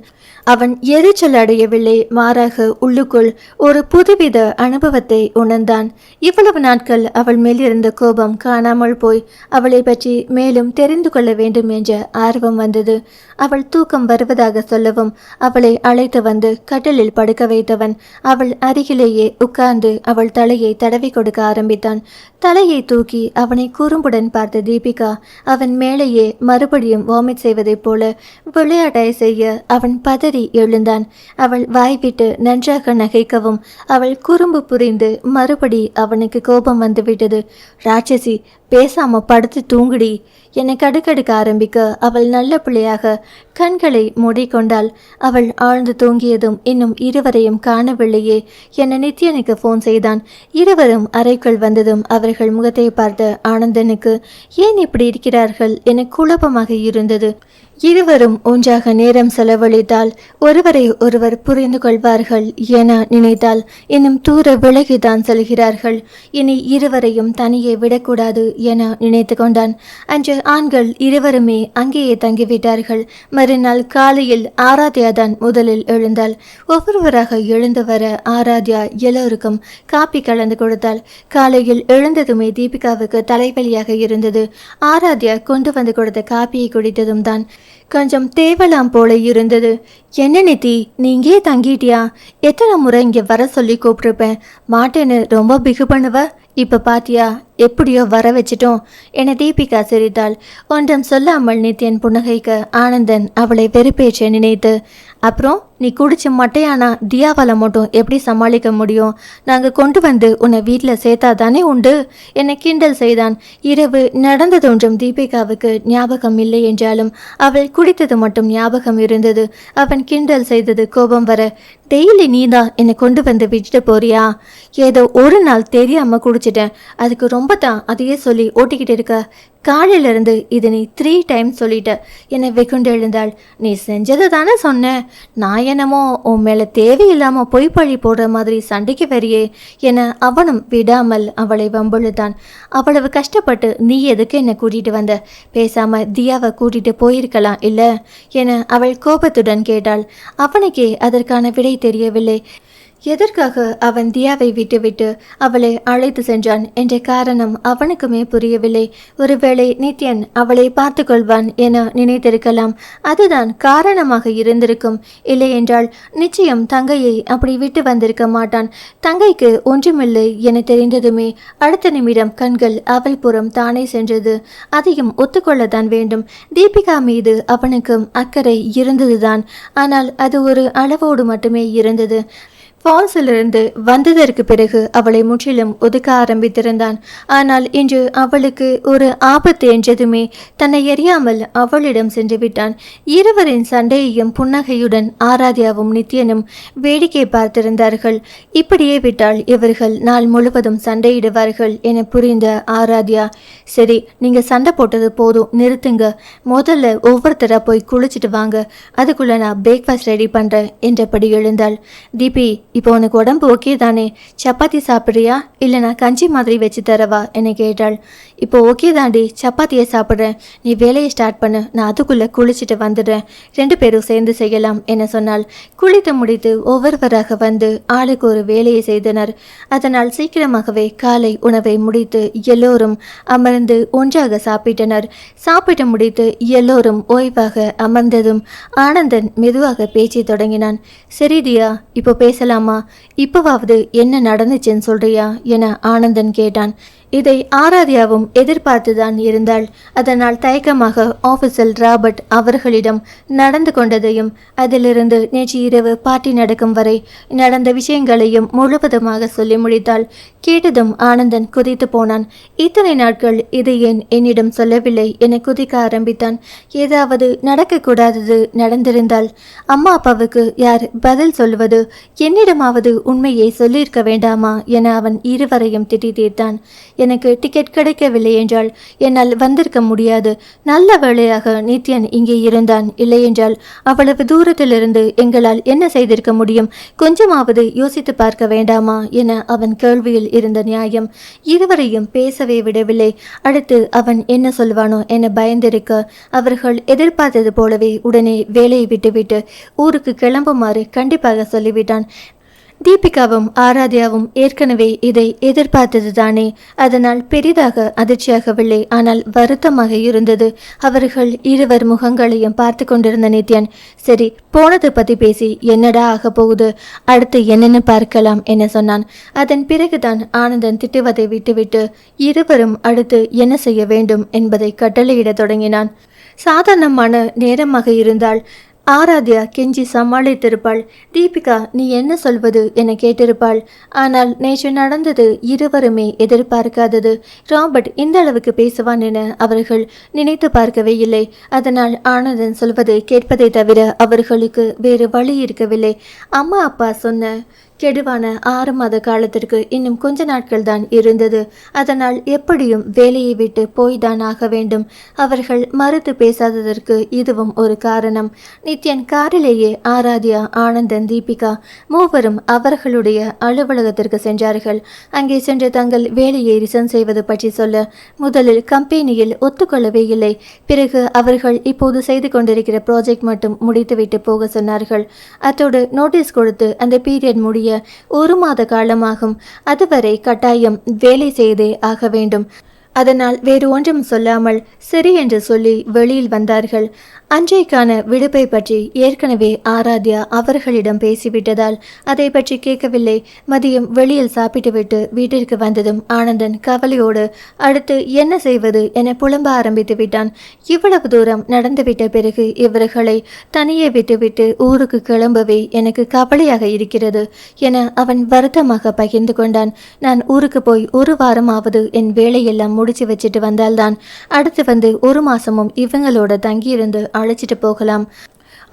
அவன் எரிச்சல் அடையவில்லை. மாறாக உள்ளுக்குள் ஒரு புதுவித அனுபவத்தை உணர்ந்தான். இவ்வளவு நாட்கள் அவள் மேலிருந்த கோபம் காணாமல் போய் அவளை பற்றி மேலும் தெரிந்து கொள்ள வேண்டும் என்ற ஆர்வம் வந்தது. அவள் தூக்கம் வருவதாக சொல்லவும் அவளை அழைத்து வந்து கட்டிலில் படுக்க வைத்தவன் அவள் அருகிலேயே உட்கார்ந்து அவள் தலையை தடவி கொடுக்க ஆரம்பித்தான். தலையை தூக்கி அவனை குறும்புடன் பார்த்த தீபிகா அவன் மேலேயே மறுபடியும் வாமிட் செய்வதைப் போல விளையாட்டாய் செய்ய அவன் பதறி எழுந்தான். அவள் வாய்விட்டு நன்றாக நகைக்கவும் அவள் குறும்பு புரிந்து மறுபடி அவனுக்கு கோபம் வந்துவிட்டது. ராட்சசி, பேசாம படுத்து தூங்குடி என்னை கடுக்கடுக்க ஆரம்பிக்க அவள் நல்ல பிள்ளையாக கண்களை மூடிக்கொண்டாள். அவள் ஆழ்ந்து தூங்கியதும் இன்னும் இருவரையும் காணவில்லையே என நித்யனுக்கு போன் செய்தான். இருவரும் அறைக்குள் வந்ததும் அவர்கள் முகத்தை பார்த்த ஆனந்தனுக்கு ஏன் இப்படி இருக்கிறார்கள் என குழப்பமாக இருந்தது. இருவரும் ஒன்றாக நேரம் செலவழித்தால் ஒருவரை ஒருவர் புரிந்து கொள்வார்கள் என நினைத்தால் இன்னும் தூர விலகிதான் செல்கிறார்கள். இனி இருவரையும் தனியே விடக்கூடாது என நினைத்து கொண்டான். அன்று ஆண்கள் இருவருமே அங்கேயே தங்கிவிட்டார்கள். மறுநாள் காலையில் ஆராத்யா தான் முதலில் எழுந்தாள். ஒவ்வொருவராக எழுந்து வர ஆராத்யா எல்லோருக்கும் காப்பி கலந்து கொடுத்தாள். காலையில் எழுந்ததுமே தீபிகாவுக்கு தலைவலியாக இருந்தது. ஆராத்யா கொண்டு வந்து கொடுத்த காப்பியை குடித்ததும் தான் கொஞ்சம் தேவலாம் போல இருந்தது. என்ன நித்தி, நீ இங்கே தங்கிட்டியா? எத்தனை முறை இங்கே வர சொல்லி கூப்பிட்டுருப்பேன், மாட்டேன்னு ரொம்ப பிகு பண்ணுவ. இப்போ பாத்தியா, எப்படியோ வர வச்சிட்டோம் என தீபிகா சிரித்தாள். ஒன்றும் சொல்லாமல் நித்யன் புன்னகைக்க ஆனந்தன் அவளை வெறுப்பேற்ற நினைத்து, அப்புறம் நீ குடிச்சு மட்டையானா தியாவால மட்டும் எப்படி சமாளிக்க முடியும்? நாங்கள் கொண்டு வந்து உன்னை வீட்டில் சேர்த்தா தானே உண்டு என்னை கிண்டல் செய்தான். இரவு நடந்ததொன்றும் தீபிகாவுக்கு ஞாபகம் இல்லை என்றாலும் அவள் குடித்தது மட்டும் ஞாபகம் இருந்தது. அவன் கிண்டல் செய்தது கோபம் வர, டெய்லி நீதான் என்னை கொண்டு வந்து விட்டுட்டு போறியா? ஏதோ ஒரு நாள் தெரியாம குடிச்சிட்டேன், அதுக்கு ரொம்ப தான் அதையே சொல்லி ஓட்டிக்கிட்டு இருக்க. காலையிலிருந்து இது நீ 3 டைம் சொல்லிட்ட என்னை வெகுண்டு எழுந்தாள். நீ செஞ்சது தானே சொன்னேன், நான் என்னமோ உன் மேலே தேவையில்லாமல் பொய் பழி போடுற மாதிரி சண்டைக்கு வரியே என அவனும் விடாமல் அவளை வம்புழுத்தான். அவ்வளவு கஷ்டப்பட்டு நீ எதுக்கு என்னை கூட்டிகிட்டு வந்த? பேசாம தியாவை கூட்டிகிட்டு போயிருக்கலாம் இல்லை என அவள் கோபத்துடன் கேட்டாள். அவனுக்கே அதற்கான விடை தெரியவில்லை. எதற்காக அவன் தியாவை விட்டுவிட்டு அவளை அழைத்து சென்றான் என்ற காரணம் அவனுக்குமே புரியவில்லை. ஒருவேளை நித்யன் அவளை பார்த்து கொள்வான் என நினைத்திருக்கலாம். அதுதான் காரணமாக இருந்திருக்கும். இல்லை என்றால் நிச்சயம் தங்கையை அப்படி விட்டு வந்திருக்க மாட்டான். தங்கைக்கு ஒன்றுமில்லை என தெரிந்ததுமே அடுத்த நிமிடம் கண்கள் அவள் புறம் தானே சென்றது. அதையும் ஒத்துக்கொள்ளத்தான் வேண்டும். தீபிகா மீது அவனுக்கும் அக்கறை இருந்ததுதான். ஆனால் அது ஒரு அளவோடு மட்டுமே இருந்தது. ஃபால்ஸிலிருந்து வந்ததற்கு பிறகு அவளை முற்றிலும் ஒதுக்க ஆரம்பித்திருந்தான். ஆனால் இன்று அவளுக்கு ஒரு ஆபத்து என்றதுமே தன்னை எறியாமல் அவளிடம் சென்று விட்டான். இருவரின் சண்டையையும் புன்னகையுடன் ஆராத்யாவும் நித்யனும் வேடிக்கை பார்த்திருந்தார்கள். இப்படியே விட்டால் இவர்கள் நாள் முழுவதும் சண்டையிடுவார்கள் என புரிந்த ஆராத்யா, சரி நீங்க சண்டை போட்டது போதும், நிறுத்துங்க. முதல்ல ஒவ்வொருத்தரா போய் குளிச்சுட்டு வாங்க, அதுக்குள்ள நான் பிரேக்ஃபாஸ்ட் ரெடி பண்றேன் என்றபடி எழுந்தாள். தீபி, இப்போ உனக்கு உடம்பு ஓகே தானே? சப்பாத்தி சாப்பிட்றியா இல்லை நான் கஞ்சி மாதிரி வச்சு தரவா என கேட்டாள். இப்போ ஓகே தாண்டி, சப்பாத்தியை சாப்பிட்றேன். நீ வேலையை ஸ்டார்ட் பண்ணு, நான் அதுக்குள்ளே குளிச்சுட்டு வந்துடுறேன். 2 பேரும் சேர்ந்து செய்யலாம் என சொன்னாள். குளித்து முடித்து ஒவ்வொருவராக வந்து ஆளுக்கு ஒரு வேலையை செய்தனர். அதனால் சீக்கிரமாகவே காலை உணவை முடித்து எல்லோரும் அமர்ந்து ஒன்றாக சாப்பிட்டனர். சாப்பிட்டு முடித்து எல்லோரும் ஓய்வாக அமர்ந்ததும் ஆனந்தன் மெதுவாக பேச்சை தொடங்கினான். சரி தியா, இப்போ பேசலாமா? இப்போவாவது என்ன நடந்துச்சுன்னு சொல்றியா என ஆனந்தன் கேட்டான். இதை ஆராத்யாவும் எதிர்பார்த்துதான் இருந்தாள். அதனால் தயக்கமாக ஆபீஸில் ராபர்ட் அவர்களிடம் நடந்து கொண்டதையும் அதிலிருந்து நேற்று இரவு பார்ட்டி நடக்கும் வரை நடந்த விஷயங்களையும் முழுவதுமாக சொல்லி முடித்தாள். கேட்டதும் ஆனந்தன் குதித்து போனான். இத்தனை நாட்கள் இது ஏன் என்னிடம் சொல்லவில்லை என குதிக்க ஆரம்பித்தான். ஏதாவது நடக்கக்கூடாதது நடந்திருந்தால் அம்மா அப்பாவுக்கு யார் பதில் சொல்வது? என்னிடமாவது உண்மையை சொல்லியிருக்க வேண்டாமா என அவன் இருவரையும் திட்டி தீர்த்தான். எனக்கு டிக்கெட் கிடைக்கவில்லை என்றால் என்னால் வந்திருக்க முடியாது. நல்ல வேளையாக நித்யன் இங்கே இருந்தான். இல்லை என்றால் அவ்வளவு தூரத்திலிருந்து எங்களால் என்ன செய்திருக்க முடியும்? கொஞ்சமாவது யோசித்து பார்க்க வேண்டாமா என அவன் கேள்வியில் இருந்த நியாயம் இருவரையும் பேசவே விடவில்லை. அடுத்து அவன் என்ன சொல்வானோ என பயந்திருக்க அவர்கள் எதிர்பார்த்தது போலவே உடனே வேலையை விட்டுவிட்டு ஊருக்கு கிளம்புமாறு கண்டிப்பாக சொல்லிவிட்டான். தீபிகாவும் ஆராத்யாவும் ஏற்கனவே இதை எதிர்பார்த்தது தானே. அதனால் பெரிதாக அதிர்ச்சியாகவில்லை, ஆனால் வருத்தமாக இருந்தது. அவர்கள் இருவர் முகங்களையும் பார்த்து கொண்டிருந்த நித்யன், சரி போனது பற்றி பேசி என்னடா ஆக போகுது, அடுத்து என்னென்னு பார்க்கலாம் என சொன்னான். அதன் பிறகுதான் ஆனந்தன் திட்டுவதை விட்டுவிட்டு இருவரும் அடுத்து என்ன செய்ய வேண்டும் என்பதை கட்டளையிட தொடங்கினான். சாதாரணமான நேரமாக இருந்தால் ஆராத்யா கெஞ்சி சமாளித்திருப்பாள். தீபிகா நீ என்ன சொல்வது என கேட்டிருப்பாள். ஆனால் நேற்று நடந்தது இருவருமே எதிர்பார்க்காதது. ராபர்ட் இந்த அளவுக்கு பேசுவான் என அவர்கள் நினைத்து பார்க்கவே இல்லை. அதனால் ஆனந்தன் சொல்வதை கேட்பதை தவிர அவர்களுக்கு வேறு வழி இருக்கவில்லை. அம்மா அப்பா சொன்ன கெடுவான 6 மாத காலத்திற்கு இன்னும் கொஞ்ச நாட்கள் தான் இருந்தது. அதனால் எப்படியும் வேலையை விட்டு போய்தான் ஆக வேண்டும். அவர்கள் மறுத்து பேசாததற்கு இதுவும் ஒரு காரணம். நித்யன் காரிலேயே ஆராத்யா, ஆனந்தன், தீபிகா மூவரும் அவர்களுடைய அலுவலகத்திற்கு சென்றார்கள். அங்கே சென்று தங்கள் வேலையை ரிசைன் செய்வது பற்றி சொல்ல முதலில் கம்பெனியில் ஒத்துக்கொள்ளவே இல்லை. பிறகு அவர்கள் இப்போது செய்து கொண்டிருக்கிற ப்ராஜெக்ட் மட்டும் முடித்துவிட்டு போக சொன்னார்கள். அத்தோடு நோட்டீஸ் கொடுத்து அந்த பீரியட் முடிய 1 மாத காலமாகும். அதுவரை கட்டாயம் வேலை செய்தே ஆக வேண்டும். அதனால் வேறு ஒன்றும் சொல்லாமல் சரி என்று சொல்லி வெளியில் வந்தார்கள். அன்றைக்கான விடுப்பை பற்றி ஏற்கனவே ஆராத்யா அவர்களிடம் பேசிவிட்டதால் அதை பற்றி கேட்கவில்லை. மதியம் வெளியில் சாப்பிட்டுவிட்டு வீட்டிற்கு வந்ததும் ஆனந்தன் கவலையோடு அடுத்து என்ன செய்வது என புலம்ப ஆரம்பித்து விட்டான். இவ்வளவு தூரம் நடந்துவிட்ட பிறகு இவர்களை தனியே விட்டுவிட்டு ஊருக்கு கிளம்பவே எனக்கு கவலையாக இருக்கிறது என அவன் வருத்தமாக பகிர்ந்து கொண்டான். நான் ஊருக்கு போய் 1 வாரமாவது என் வேலையெல்லாம் முடிச்சு வச்சுட்டு வந்தால்தான் அடுத்து வந்து 1 மாசமும் இவங்களோட தங்கியிருந்து அழைச்சிட்டு போகலாம்.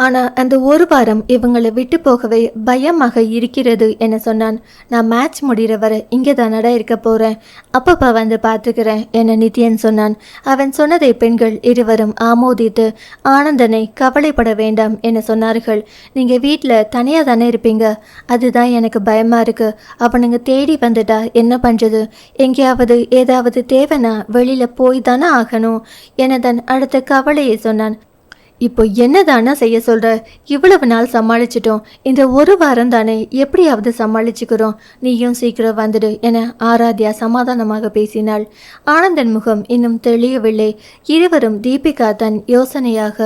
ஆனால் அந்த 1 வாரம் இவங்களை விட்டு போகவே பயமாக இருக்கிறது என சொன்னான். நான் மேட்ச் முடிகிற வரை இங்கே தானடா இருக்க போகிறேன், அப்பப்பா வந்து பார்த்துக்கிறேன் என நித்யன் சொன்னான். அவன் சொன்னதை பெண்கள் இருவரும் ஆமோதித்து ஆனந்தனை கவலைப்பட வேண்டாம் என சொன்னார்கள். நீங்கள் வீட்டில் தனியாக தானே இருப்பீங்க, அதுதான் எனக்கு பயமாக இருக்குது. அவனுங்க தேடி வந்துட்டா என்ன பண்ணுறது? எங்கேயாவது ஏதாவது தேவைன்னா வெளியில் போய் தானே ஆகணும் என தன் அடுத்த கவலையை சொன்னான். இப்போ என்னதானா செய்ய சொல்ற? இவ்வளவு நாள் சமாளிச்சிட்டோம், இந்த ஒரு வாரம் தானே, எப்படியாவது சமாளிச்சுக்கிறோம். நீயும் சீக்கிரம் வந்துடு என ஆராத்யா சமாதானமாக பேசினாள். ஆனந்தன் முகம் இன்னும் தெளியவில்லை. இருவரும் தீபிகா தன் யோசனையாக,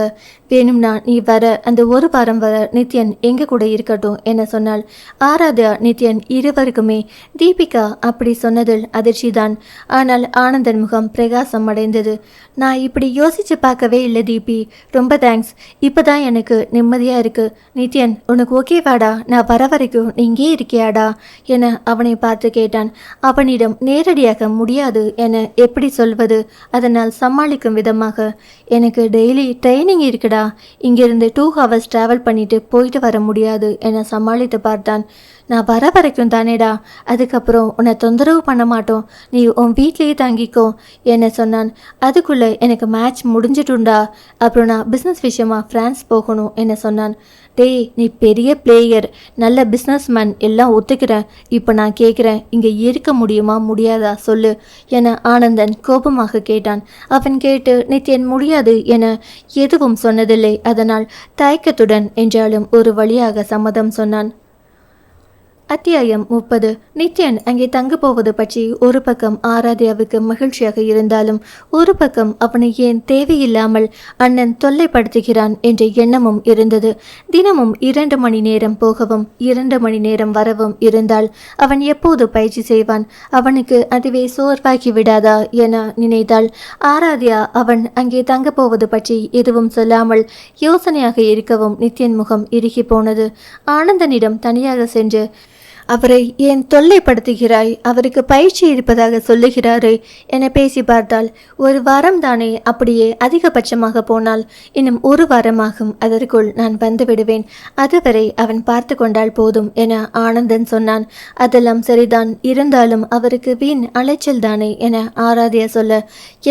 வேணும்னா நீ வர அந்த ஒரு வாரம் வர நித்யன் எங்க கூட இருக்கட்டும் என சொன்னாள். ஆராத்யா நித்யன் இருவருக்குமே தீபிகா அப்படி சொன்னதில் அதிர்ச்சிதான். ஆனால் ஆனந்தன் முகம் பிரகாசம் அடைந்தது. நான் இப்படி யோசிச்சு பார்க்கவே இல்லை தீபி, ரொம்ப தேங்க்ஸ். இப்போதான் எனக்கு நிம்மதியாக இருக்கு. நித்யன் உனக்கு ஓகேவாடா? நான் வர வரைக்கும் நீ இங்கே இருக்கியாடா என அவனை பார்த்து கேட்டான். அவனிடம் நேரடியாக முடியாது என எப்படி சொல்வது? அதனால் சமாளிக்கும் விதமாக, எனக்கு டெய்லி ட்ரைனிங் இருக்குடா, இங்கிருந்து 2 hours ட்ராவல் பண்ணிட்டு போயிட்டு வர முடியாது என சமாளித்து பார்த்தான். நான் வர வரைக்கும் தானேடா, அதுக்கப்புறம் உன்னை தொந்தரவு பண்ண மாட்டோம், நீ உன் வீட்லேயே தங்கிக்கோ என சொன்னான். அதுக்குள்ளே எனக்கு மேட்ச் முடிஞ்சிட்டுண்டா, அப்புறம் நான் பிஸ்னஸ் விஷயமா ஃப்ரான்ஸ் போகணும் என சொன்னான். டேய், நீ பெரிய பிளேயர், நல்ல பிஸ்னஸ்மேன், எல்லாம் ஒத்துக்கிறேன். இப்போ நான் கேட்குறேன், இங்கே இருக்க முடியுமா முடியாதா சொல்லு என ஆனந்தன் கோபமாக கேட்டான். அவன் கேட்டு நித்யன் முடியாது என எதுவும் சொன்னதில்லை. அதனால் தயக்கத்துடன் என்றாலும் ஒரு வழியாக சம்மதம் சொன்னான். அத்தியாயம் 30. நித்யன் அங்கே தங்க போவது பற்றி ஒரு பக்கம் ஆராத்யாவுக்கு மகிழ்ச்சியாக இருந்தாலும் ஒரு பக்கம் அவனை ஏன் தேவையில்லாமல் அண்ணன் தொல்லைப்படுத்துகிறான் என்ற எண்ணமும் இருந்தது. தினமும் 2 மணி நேரம் போகவும் 2 மணி நேரம் வரவும் இருந்தால் அவன் எப்போது பயிற்சி செய்வான்? அவனுக்கு அதுவே சோர்வாகி விடாதா என நினைத்தாள். ஆராத்யா அவன் அங்கே தங்க போவது பற்றி எதுவும் சொல்லாமல் யோசனையாக இருக்கவும் நித்யன் முகம் இறுகி போனது. ஆனந்தனிடம் தனியாக சென்று, அவரை ஏன் தொல்லைப்படுத்துகிறாய்? அவருக்கு பயிற்சி இருப்பதாக சொல்லுகிறாரே என பேசி பார்த்தால், ஒரு வாரம் தானே, அப்படியே அதிகபட்சமாக போனால் இன்னும் 1 வாரமாகும், அதற்குள் நான் வந்து விடுவேன், அதுவரை அவன் பார்த்து கொண்டால் போதும் என ஆனந்தன் சொன்னான். அதெல்லாம் சரிதான், இருந்தாலும் அவருக்கு வீண் அலைச்சல் தானே என ஆராத்யா சொல்ல,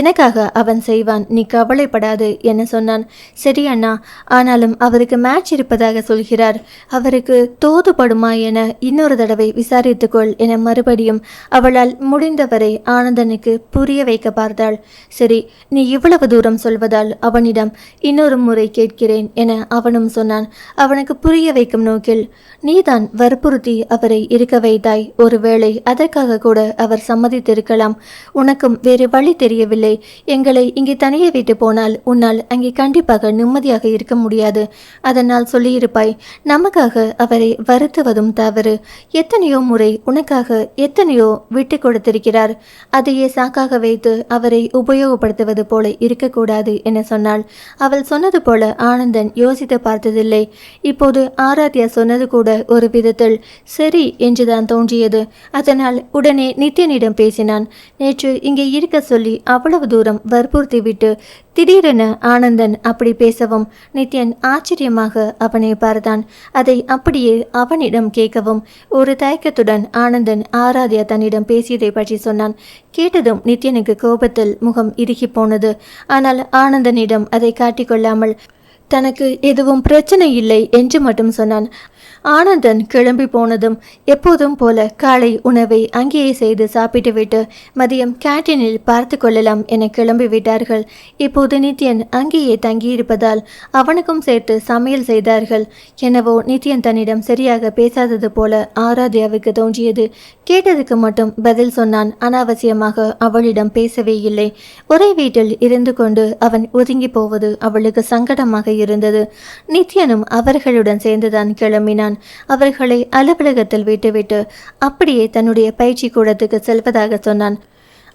எனக்காக அவன் செய்வான், நீ கவலைப்படாது என சொன்னான். சரி அண்ணா, ஆனாலும் அவருக்கு மேட்ச் இருப்பதாக சொல்கிறார், அவருக்கு தோதுபடுமா என இன்னொரு தடவை விசாரித்துக்கொள் என மறுபடியும் அவளால் முடிந்தவரை ஆனந்தனுக்கு புரிய வைக்க பார்த்தாள். சரி, நீ இவ்வளவு தூரம் சொல்வதால் அவனிடம் இன்னொரு முறை கேட்கிறேன் என அவனும் சொன்னான். அவனுக்கு புரிய வைக்கும் நோக்கில், நீதான் வற்புறுத்தி அவரை இருக்க வைத்தாய், ஒருவேளை அதற்காக கூட அவர் சம்மதித்திருக்கலாம். உனக்கும் வேறு வழி தெரியவில்லை. எங்களை இங்கே தனியே விட்டு போனால் உன்னால் அங்கே கண்டிப்பாக நிம்மதியாக இருக்க முடியாது. அதனால் சொல்லியிருப்பாய், நமக்காக அவரை வருத்துவதும் தவறு. எத்தனையோ முறை உனக்காக எத்தனையோ விட்டு கொடுத்திருக்கிறார், அதையே சாக்காக வைத்து அவரை உபயோகப்படுத்துவது போல இருக்கக்கூடாது என சொன்னாள். அவள் சொன்னது போல ஆனந்தன் யோசித்து பார்த்ததில்லை. இப்போது ஆராத்யா சொன்னது கூட ஒரு விதத்தில் சரி என்றுதான் தோன்றியது. அதனால் உடனே நித்யனிடம் பேசினான். நேற்று இங்கே இருக்க சொல்லி அவ்வளவு தூரம் வற்புறுத்தி விட்டு திடீரென ஆனந்தன் அப்படி பேசவும் நித்யன் ஆச்சரியமாக அவனை பார்த்தான். அதை அப்படியே அவனிடம் கேட்கவும் ஒரு தயக்கத்துடன் ஆனந்தன் ஆராத்யா தன்னிடம் பேசியதை பற்றி சொன்னான். கேட்டதும் நித்யனுக்கு கோபத்தில் முகம் இறுகி போனது. ஆனால் ஆனந்தனிடம் அதை காட்டிக்கொள்ளாமல் தனக்கு எதுவும் பிரச்சனை இல்லை என்று மட்டும் சொன்னான். ஆனந்தன் கிளம்பி போனதும் எப்போதும் போல காலை உணவை அங்கேயே செய்து சாப்பிட்டுவிட்டு மதியம் கேன்டீனில் பார்த்து கொள்ளலாம் என கிளம்பி விட்டார்கள். இப்போது நித்யன் அங்கேயே தங்கியிருப்பதால் அவனுக்கும் சேர்த்து சமையல் செய்தார்கள். எனவோ நித்யன் தன்னிடம் சரியாக பேசாதது போல ஆராத்யாவுக்கு தோன்றியது. கேட்டதுக்கு மட்டும் பதில் சொன்னான். அனாவசியமாக அவளிடம் பேசவே இல்லை. ஒரே வீட்டில் இருந்து கொண்டு அவன் ஒதுங்கி போவது அவளுக்கு சங்கடமாக இருந்தது. நித்யனும் அவர்களுடன் சேர்ந்துதான் கிளம்பினான். அவர்களை அலுவலகத்தில் விட்டுவிட்டு அப்படியே தன்னுடைய பயிற்சி கூடத்துக்கு செல்வதாக சொன்னான்.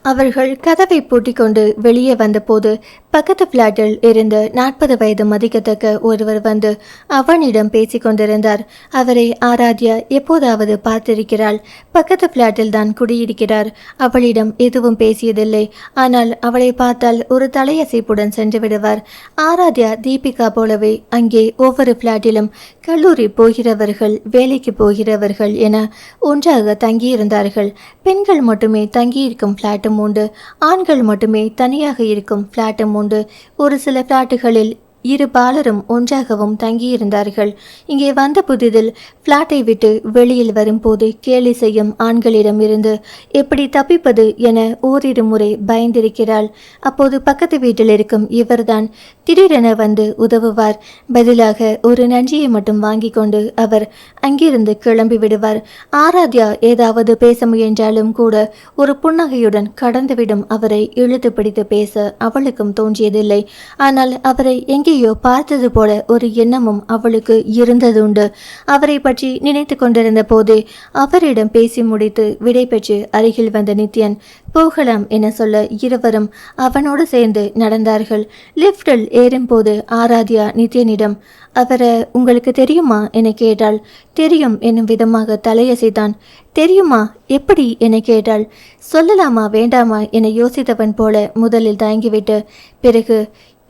அவர்கள் கதவை பூட்டிக்கொண்டு வெளியே வந்தபோது பக்கத்து பிளாட்டில் இருந்து 40 வயது மதிக்கத்தக்க ஒருவர் வந்து அவனிடம் பேசிக்கொண்டிருந்தார். அவரை ஆராத்யா எப்போதாவது பார்த்திருக்கிறாள். பக்கத்து பிளாட்டில் தான் குடியிருக்கிறார். அவளிடம் எதுவும் பேசியதில்லை. ஆனால் அவளை பார்த்தால் ஒரு தலையசைப்புடன் சென்று விடுவார். ஆராத்யா தீபிகா போலவே அங்கே ஒவ்வொரு பிளாட்டிலும் கல்லூரி போகிறவர்கள், வேலைக்கு போகிறவர்கள் என ஒன்றாக தங்கியிருந்தார்கள். பெண்கள் மட்டுமே தங்கியிருக்கும் பிளாட்டும் உண்டு, ஆண்கள் மட்டுமே தனியாக இருக்கும் பிளாட்டும் உண்டு. ஒரு சில பிளாட்டுகளில் இரு பாலரும் ஒன்றாகவும் தங்கியிருந்தார்கள். இங்கே வந்த புதிதில் பிளாட்டை விட்டு வெளியில் வரும்போது கேலி செய்யும் ஆண்களிடம் இருந்து எப்படி தப்பிப்பது என ஓரிரு முறை பயந்திருக்கிறாள். அப்போது பக்கத்து வீட்டில் இருக்கும் இவர்தான் திடீரென வந்து உதவுவார். பதிலாக ஒரு நஞ்சியை மட்டும் வாங்கி கொண்டு அவர் அங்கிருந்து கிளம்பி விடுவார். ஆராத்யா ஏதாவது பேச முயன்றாலும் கூட ஒரு புன்னகையுடன் கடந்துவிடும் அவரை இழுத்து பிடித்து பேச அவளுக்கும் தோன்றியதில்லை. ஆனால் அவரை எங்கேயோ பார்த்தது போல ஒரு எண்ணமும் அவளுக்கு இருந்ததுண்டு. அவரை பற்றி நினைத்து கொண்டிருந்த போதே அவரிடம் பேசி முடித்து விடை பெற்று அருகில் வந்த நித்யன் போகலாம் என சொல்ல இருவரும் அவனோடு சேர்ந்து நடந்தார்கள். லிப்டில் ஏறும்போது ஆராத்யா நித்யனிடம் அவரை உங்களுக்கு தெரியுமா என கேட்டாள். தெரியும் என்னும் விதமாக தலையசைத்தான். தெரியுமா எப்படி என கேட்டாள். சொல்லலாமா வேண்டாமா என யோசித்தவன் போல முதலில் தயங்கிவிட்டு பிறகு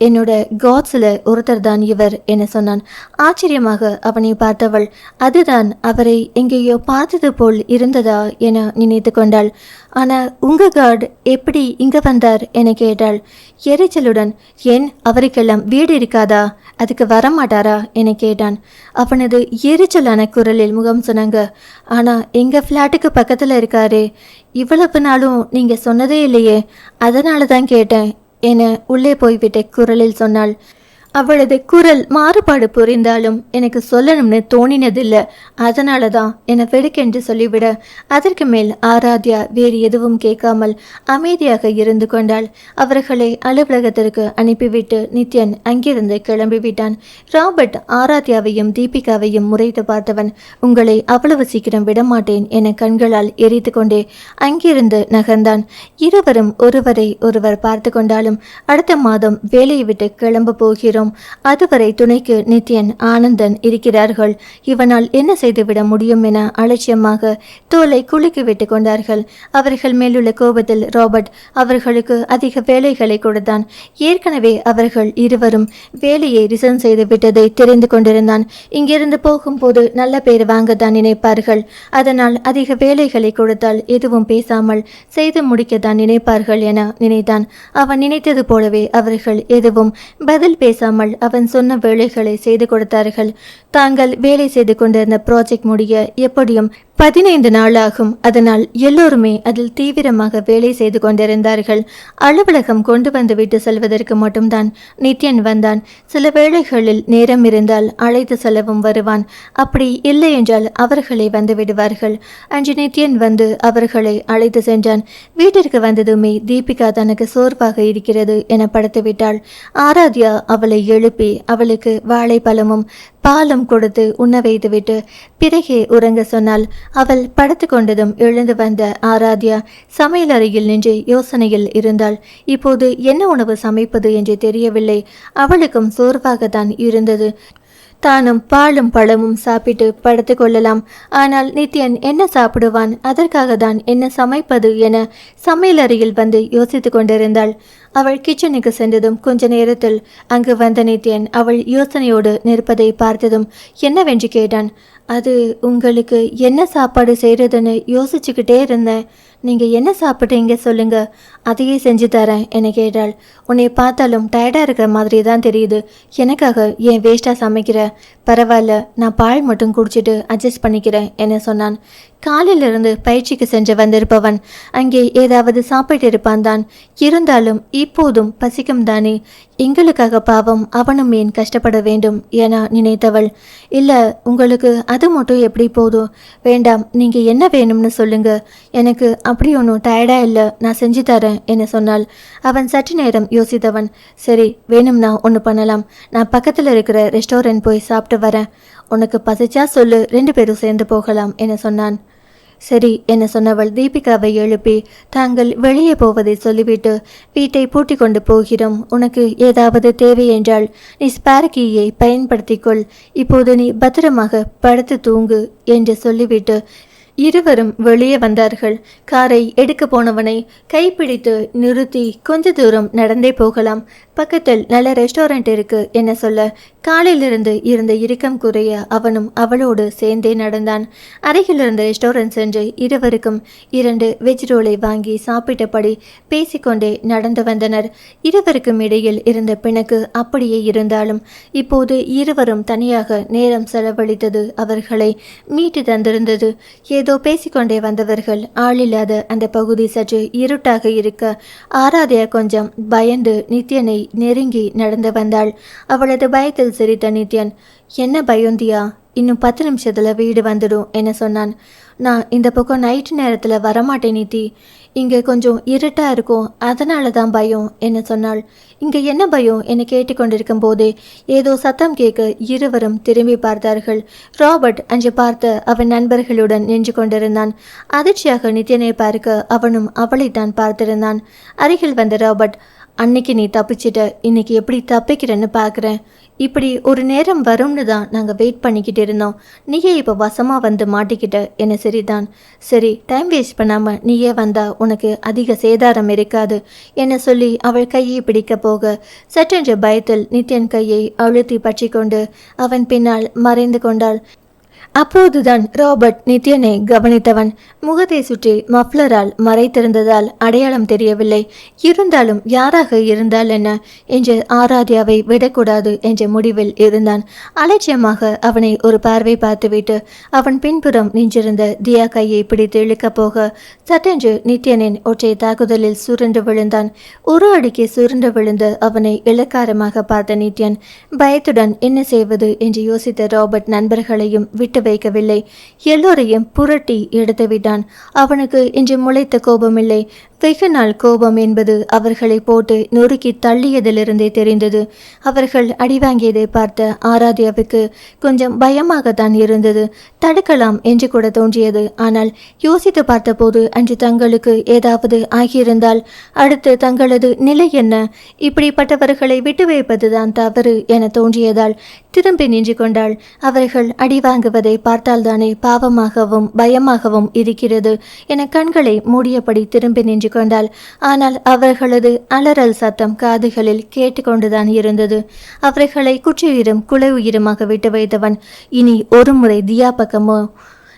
என்னோட காட்ஸில் ஒருத்தர் தான் இவர் என சொன்னான். ஆச்சரியமாக அவனை பார்த்தவள் அதுதான் அவரை எங்கேயோ பார்த்தது போல் இருந்ததா என நினைத்து கொண்டாள். ஆனால் உங்க காட் எப்படி இங்க வந்தார் என கேட்டாள் எரிச்சலுடன். ஏன் அவருக்கெல்லாம் வீடு இருக்காதா, அதுக்கு வரமாட்டாரா என கேட்டான். அவனது எரிச்சலான குரலில் முகம் சொன்னாங்க. ஆனா எங்க ஃப்ளாட்டுக்கு பக்கத்துல இருக்காரே, இவ்வளவு நாளும் நீங்க சொன்னதே இல்லையே, அதனால தான் கேட்டேன் என உள்ளே போய்விட்ட குரலில் சொன்னாள். அவளது குரல் மாறுபாடு புரிந்தாலும் எனக்கு சொல்லணும்னு தோணினதில்லை, அதனால தான் என வெடுக்கென்று சொல்லிவிட அதற்கு மேல் ஆராத்யா வேறு எதுவும் கேட்காமல் அமைதியாக இருந்து கொண்டாள். அவர்களை அலுவலகத்திற்கு அனுப்பிவிட்டு நித்யன் அங்கிருந்து கிளம்பிவிட்டான். ராபர்ட் ஆராத்யாவையும் தீபிகாவையும் முறைத்து பார்த்தவன் உங்களை அவ்வளவு சீக்கிரம் விடமாட்டேன் என கண்களால் எரித்து கொண்டே அங்கிருந்து நகர்ந்தான். இருவரும் ஒருவரை ஒருவர் பார்த்து கொண்டாலும் அடுத்த மாதம் வேலையை விட்டு கிளம்ப போகிறோம், அதுவரை துணைக்கு நித்யன் ஆனந்தன் இருக்கிறார்கள், இவனால் என்ன செய்துவிட முடியும் என அலட்சியமாக தோலை குலுக்கி விட்டு கொண்டார்கள். அவர்கள் மேலுள்ள கோபத்தில் ராபர்ட் அவர்களுக்கு அதிக வேலைகளை கொடுத்தான். ஏற்கனவே அவர்கள் இருவரும் வேலையை ரிசைன் செய்து விட்டதை தெரிந்து கொண்டிருந்தான். இங்கிருந்து போகும்போது நல்ல பேர் வாங்கத்தான் நினைப்பார்கள், அதனால் அதிக வேலைகளை கொடுத்தால் எதுவும் பேசாமல் செய்து முடிக்கத்தான் நினைப்பார்கள் என நினைத்தான். அவன் நினைத்தது போலவே அவர்கள் எதுவும் பதில் பேசாமல் அவன் சொன்ன வேலைகளை செய்து கொடுத்தார்கள். தாங்கள் வேலை செய்து கொண்டிருந்த ப்ராஜெக்ட் முடிய எப்படியும் 15 நாள் ஆகும். அதனால் எல்லோருமே அதில் தீவிரமாக வேலை செய்து கொண்டிருந்தார்கள். அலுவலகம் கொண்டு வந்து விட்டு செல்வதற்கு மட்டும்தான் நித்யன் வந்தான். சில வேளைகளில் நேரம் இருந்தால் அழைத்து செல்லவும் வருவான், அப்படி இல்லை என்றால் அவர்களை வந்து விடுவார்கள். அன்று நித்யன் வந்து அவர்களை அழைத்து சென்றான். வீட்டிற்கு வந்ததுமே தீபிகா தனக்கு சோர்வாக இருக்கிறது என படுத்து விட்டாள். ஆராத்யா அவளை எழுப்பி அவளுக்கு வாழைப்பழமும் பாலும் கொடுத்து உண்ண வைத்துவிட்டு பிறகே உறங்க சொன்னாள். அவள் படுத்து கொண்டதும் எழுந்து வந்த ஆராத்யா சமையல் அறையில் நின்று யோசனையில் இருந்தாள். இப்போது என்ன உணவு சமைப்பது என்று தெரியவில்லை. அவளுக்கும் சோர்வாகத்தான் இருந்தது. தானும் பாலும் பழமும் சாப்பிட்டு படுத்து கொள்ளலாம். ஆனால் நித்யன் என்ன சாப்பிடுவான், அதற்காக தான் என்ன சமைப்பது என சமையலறையில் வந்து யோசித்து கொண்டிருந்தாள். அவள் கிச்சனுக்கு சென்றதும் கொஞ்ச நேரத்தில் அங்கு வந்த நித்யன் அவள் யோசனையோடு நிற்பதை பார்த்ததும் என்னவென்று கேட்டான். அது உங்களுக்கு என்ன சாப்பாடு செய்கிறதுன்னு யோசிச்சுக்கிட்டே இருந்தேன், நீங்கள் என்ன சாப்பிட்றீங்க சொல்லுங்க, அதையே செஞ்சு தரேன் என கேட்டாள். உன்னை பார்த்தாலும் டயர்டாக இருக்கிற மாதிரி தான் தெரியுது, எனக்காக ஏன் வேஸ்ட்டாக சமைக்கிற, பரவாயில்ல நான் பால் மட்டும் குடிச்சிட்டு அட்ஜஸ்ட் பண்ணிக்கிறேன் என சொன்னான். காலையிலிருந்து பயிற்சிக்கு சென்று வந்திருப்பவன் அங்கே ஏதாவது சாப்பிட்டு இருப்பான் தான், இருந்தாலும் இப்போதும் பசிக்கும் தானே, எங்களுக்காக பாவம் அவனும் ஏன் கஷ்டப்பட வேண்டும் என நினைத்தவள். இல்லை உங்களுக்கு அது மட்டும் எப்படி போதும், வேண்டாம் நீங்கள் என்ன வேணும்னு சொல்லுங்க, எனக்கு அப்படி ஒன்றும் டயர்டாக இல்லை, நான் செஞ்சு தரேன் என சொன்னாள். அவன் சற்று நேரம் யோசித்தவன், சரி வேணும்னா ஒன்று பண்ணலாம், நான் பக்கத்தில் இருக்கிற ரெஸ்டாரண்ட் போய் சாப்பிட்டு வரேன், உனக்கு பசிச்சா சொல்லு, 2 பேரும் சேர்ந்து போகலாம் என சொன்னான். சரி என சொன்னவள் தீபிகாவை எழுப்பி தாங்கள் வெளியே போவதை சொல்லிவிட்டு வீட்டை பூட்டி கொண்டு போகிறோம், உனக்கு ஏதாவது தேவை என்றால் நீ ஸ்பேர் கீயை பயன்படுத்திக்கொள், இப்போது நீ பத்திரமாக படுத்து தூங்கு என்று சொல்லிவிட்டு இருவரும் வெளியே வந்தார்கள். காரை எடுக்க போனவனை கைப்பிடித்து நிறுத்தி கொஞ்ச தூரம் நடந்தே போகலாம், பக்கத்தில் நல்ல ரெஸ்டாரண்ட் இருக்கு என்ன சொல்ல காலையிலிருந்து இருந்த இறுக்கம் குறைய அவனும் அவளோடு சேர்ந்தே நடந்தான். அருகில் இருந்த ரெஸ்டாரண்ட் சென்று இருவருக்கும் 2 வெஜ் ரோலை வாங்கி சாப்பிட்டபடி பேசிக்கொண்டே நடந்து வந்தனர். இருவருக்கும் இடையில் இருந்த பிணக்கு அப்படியே இருந்தாலும் இப்போது இருவரும் தனியாக நேரம் செலவழித்தது அவர்களை மீட்டு தந்திருந்தது. ஏதோ பேசிக்கொண்டே வந்தவர்கள் ஆளில்லாத அந்த பகுதி சற்று இருட்டாக இருக்க ஆராத்யா கொஞ்சம் பயந்து நித்யனை நெருங்கி நடந்து வந்தாள். அவளது பயத்தில் சிரித்த நித்யன், என்ன பயந்தியா, இன்னும் 10 நிமிஷத்துல வீடு வந்துடும் என சொன்னான். நான் இந்த பக்கம் நைட்டு நேரத்தில் வரமாட்டேன் நித்தி, இங்கே கொஞ்சம் இருட்டா இருக்கும், அதனால தான் பயம் என சொன்னாள். இங்கே என்ன பயம் என கேட்டுக்கொண்டிருக்கும் போதே ஏதோ சத்தம் கேட்க இருவரும் திரும்பி பார்த்தார்கள். ராபர்ட் அன்று பார்த்த அவன் நண்பர்களுடன் நின்று கொண்டிருந்தான். அதிர்ச்சியாக நித்யனை பார்க்க அவனும் அவளைத்தான் பார்த்திருந்தான். அருகில் வந்த ராபர்ட், அன்னைக்கு நீ தப்பிச்சிட்ட, இன்னைக்கு எப்படி தப்பிக்கிறேன்னு பார்க்குறேன். இப்படி ஒரு நேரம் வரும்னு தான் நாங்கள் வெயிட் பண்ணிக்கிட்டு இருந்தோம், நீயே இப்போ வசமாக வந்து மாட்டிக்கிட்ட என சிரித்தான். சரி, டைம் வேஸ்ட் பண்ணாமல் நீயே வந்தா உனக்கு அதிக சேதாரம் இருக்காது என சொல்லி அவள் கையை பிடிக்க போக சற்றென்ற பயத்தில் நித்யன் கையை அழுத்தி பற்றி கொண்டு அவன் பின்னால் மறைந்து கொண்டாள். அப்போதுதான் ராபர்ட் நித்யனை கவனித்தவன். முகத்தை சுற்றி மஃப்ளரால் மறைத்திருந்ததால் அடையாளம் தெரியவில்லை. இருந்தாலும் யாராக இருந்தால் என்ன என்று ஆராத்யாவை விடக்கூடாது என்ற முடிவில் இருந்தான். அலட்சியமாக அவனை ஒரு பார்வை பார்த்துவிட்டு அவன் பின்புறம் நின்றிருந்த தியா கையை பிடித்து இழுக்கப் போக சட்டென்று நித்யனின் ஒற்றை தாக்குதலில் சுருண்டு விழுந்தான். ஒரு அடிக்கு சுருண்டு விழுந்து அவனை இலக்காரமாக பார்த்த நித்யன் பயத்துடன் என்ன செய்வது என்று யோசித்த ராபர்ட் நண்பர்களையும் விட்டு வைக்கவில்லை. எல்லோரையும் புரட்டி எடுத்து விட்டான். அவனுக்கு இன்று முளைத்த கோபமில்லை, வெகு நாள் கோபம் என்பது அவர்களை போட்டு நொறுக்கி தள்ளியதிலிருந்தே தெரிந்தது. அவர்கள் அடிவாங்கியதை பார்த்த ஆராத்யாவுக்கு கொஞ்சம் பயமாகத்தான் இருந்தது. தடுக்கலாம் என்று கூட தோன்றியது. ஆனால் யோசித்து பார்த்தபோது அன்று தங்களுக்கு ஏதாவது ஆகியிருந்தால் அடுத்து தங்களது நிலை என்ன? இப்படிப்பட்டவர்களை விட்டு வைப்பதுதான் தவறு என தோன்றியதால் திரும்பி நின்று கொண்டாள். அவர்கள் அடிவாங்குவதை பார்த்தால்தானே பாவமாகவும் பயமாகவும் இருக்கிறது என கண்களை மூடியபடி திரும்பி நின்று கொண்டாள். ஆனால் அவர்களது அலறல் சத்தம் காதுகளில் கேட்டுக்கொண்டுதான் இருந்தது. அவர்களை குற்றியுயிரும் குலை உயிருமாக விட்டு வைத்தவன் இனி ஒரு முறை தியா பக்கமோ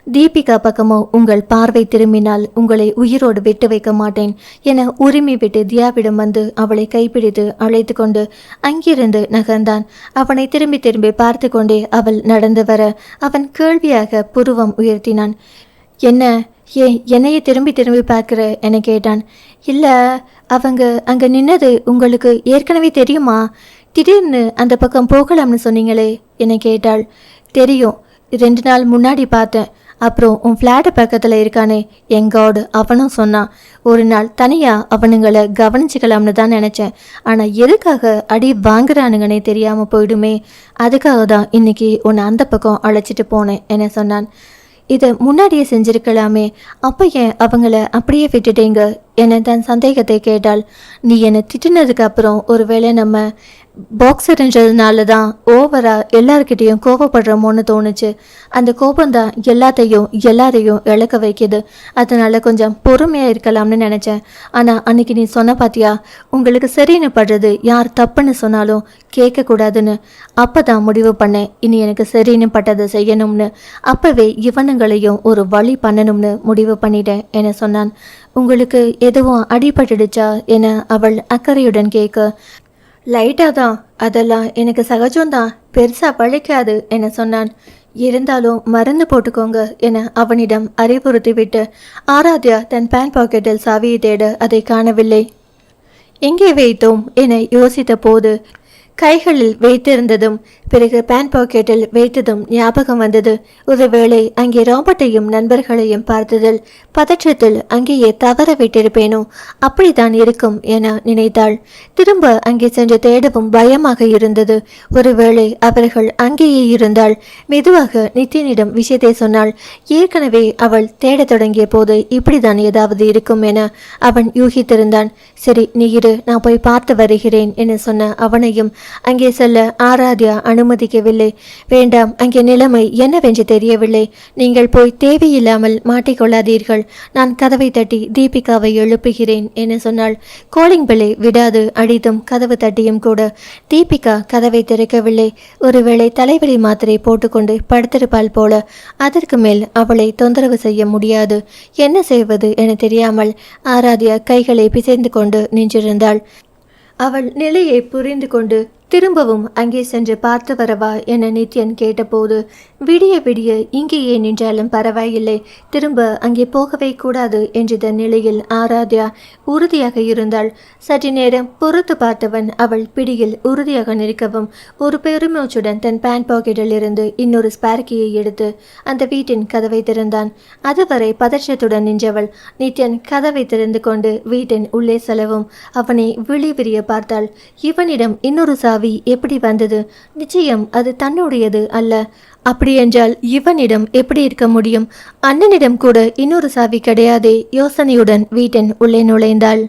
தீபிகா பக்கமோ உங்கள் பார்வை திரும்பினால் உங்களை உயிரோடு விட்டு வைக்க மாட்டேன் என உரிமை விட்டு தியாவிடம் வந்து அவளை கைப்பிடித்து அழைத்து கொண்டு அங்கிருந்து நகர்ந்தான். அவனை திரும்பி திரும்பி பார்த்து கொண்டே அவள் நடந்து வர அவன் கேள்வியாக புருவம் உயர்த்தினான். என்ன, என்னையே திரும்பி திரும்பி பார்க்குற என கேட்டான். இல்லை, அவங்க அங்கே நின்னது உங்களுக்கு ஏற்கனவே தெரியுமா? திடீர்னு அந்த பக்கம் போகலாம்னு சொன்னீங்களே என கேட்டாள். தெரியும், 2 நாள் முன்னாடி பார்த்தேன். அப்புறம் உன் ஃப்ளாட்டு பக்கத்தில் இருக்கானே எங்காடு, அவனும் சொன்னான். ஒரு நாள் தனியாக அவனுங்களை கவனிச்சுக்கலாம்னு தான் நினச்சேன். ஆனால் எதுக்காக அடி வாங்குறானுங்கன்னே தெரியாமல் போயிடுமே, அதுக்காக தான் இன்னைக்கு உன்னை அந்த பக்கம் அழைச்சிட்டு போனேன் என சொன்னான். இதை முன்னாடியே செஞ்சிருக்கலாமே, அப்போ ஏன் அவங்கள அப்படியே விட்டுட்டீங்க என தன் சந்தேகத்தை கேட்டாள். நீ என்னை திட்டினதுக்கு அப்புறம் ஒருவேளை நம்ம பாக்ஸர்ன்றதுனால தான் ஓவரா எல்லார்கிட்டையும் கோபப்படுறோமோன்னு தோணுச்சு. அந்த கோபந்தான் எல்லாரையும் இழக்க வைக்கிது. அதனால கொஞ்சம் பொறுமையாக இருக்கலாம்னு நினச்சேன். ஆனால் அன்னைக்கு நீ சொன்ன பாத்தியா, உங்களுக்கு சரின்னு படுறது யார் தப்புன்னு சொன்னாலும் கேட்கக்கூடாதுன்னு. அப்போ தான் முடிவு பண்ணேன் இனி எனக்கு சரின்னு பட்டதை செய்யணும்னு. அப்போவே இவனுங்களையும் ஒரு வழி பண்ணணும்னு முடிவு பண்ணிட்டேன் என சொன்னான். உங்களுக்கு எதுவும் அடிபட்டுடுச்சா என அவள் அக்கறையுடன் கேட்க, லைட்டாக தான், அதெல்லாம் எனக்கு சகஜம்தான், பெருசாக வலிக்காது என சொன்னான். இருந்தாலும் மருந்து போட்டுக்கோங்க என அவனிடம் அறிவுறுத்தி விட்டு ஆராத்யா தன் பேண்ட் பாக்கெட்டில் சாவியை தேட அதை காணவில்லை. எங்கே வைத்தோம் என யோசித்த போது கைகளில் வைத்திருந்ததும் பிறகு பேண்ட் பாக்கெட்டில் வைத்ததும் ஞாபகம் வந்தது. ஒருவேளை அங்கே ராபர்ட்டையும் நண்பர்களையும் பார்த்ததில் பதற்றத்தில் அங்கேயே தவற விட்டிருப்பேனோ, அப்படித்தான் இருக்கும் என நினைத்தாள். திரும்ப அங்கே சென்று தேடவும் பயமாக இருந்தது. ஒருவேளை அவர்கள் அங்கேயே இருந்தால் மெதுவாக நித்யனிடம் விஷயத்தை சொன்னாள். ஏற்கனவே அவள் தேடத் தொடங்கிய போது இப்படிதான் ஏதாவது இருக்கும் என அவன் யூகித்திருந்தான். சரி, நீ இரு, நான் போய் பார்த்து வருகிறேன் என சொன்ன அவனையும் அங்கே செல்ல ஆராத்யா அனுமதிக்கவில்லை. வேண்டாம், அங்கே நிலைமை என்னவென்று தெரியவில்லை. நீங்கள் போய் தேவையில்லாமல் மாட்டிக்கொள்ளாதீர்கள். நான் கதவை தட்டி தீபிகாவை எழுப்புகிறேன் என சொன்னாள். காலிங் பெல்லை விடாது அடித்தும் கதவு தட்டியும் கூட தீபிகா கதவை திறக்கவில்லை. ஒருவேளை தலைவலி மாத்திரை போட்டுக்கொண்டு படுத்திருப்பாள் போல. அதற்கு மேல் அவளை தொந்தரவு செய்ய முடியாது. என்ன செய்வது என தெரியாமல் ஆராத்யா கைகளை பிசைந்து கொண்டு நின்றிருந்தாள். அவள் நிலையை புரிந்து கொண்டு திரும்பவும் அங்கே சென்று பார்த்து வரவா என நித்யன் கேட்டபோது, விடிய விடிய இங்கேயே நின்றாலும் பரவாயில்லை, திரும்ப அங்கே போகவே கூடாது என்ற நிலையில் ஆராத்யா உறுதியாக இருந்தாள். சற்று நேரம் பொறுத்து பார்த்தவன் அவள் பிடியில் உறுதியாக நிற்கவும் ஒரு பெருமூச்சுடன் தன் பேண்ட் பாக்கெட்டில் இருந்து இன்னொரு ஸ்பார்க்கியை எடுத்து அந்த வீட்டின் கதவை திறந்தான். அதுவரை பதற்றத்துடன் நின்றவள் நித்யன் கதவை திறந்து கொண்டு வீட்டின் உள்ளே செல்லவும் அவனை விழி விரிய பார்த்தாள். இவனிடம் இன்னொரு சாவி எப்படி வந்தது? நிச்சயம் அது தன்னுடையது அல்ல. அப்படியென்றால் இவனிடம் எப்படி இருக்க முடியும்? அண்ணனிடம் கூட இன்னொரு சாவி கிடையாதே. யோசனையுடன் வீட்டின் உள்ளே நுழைந்தாள்.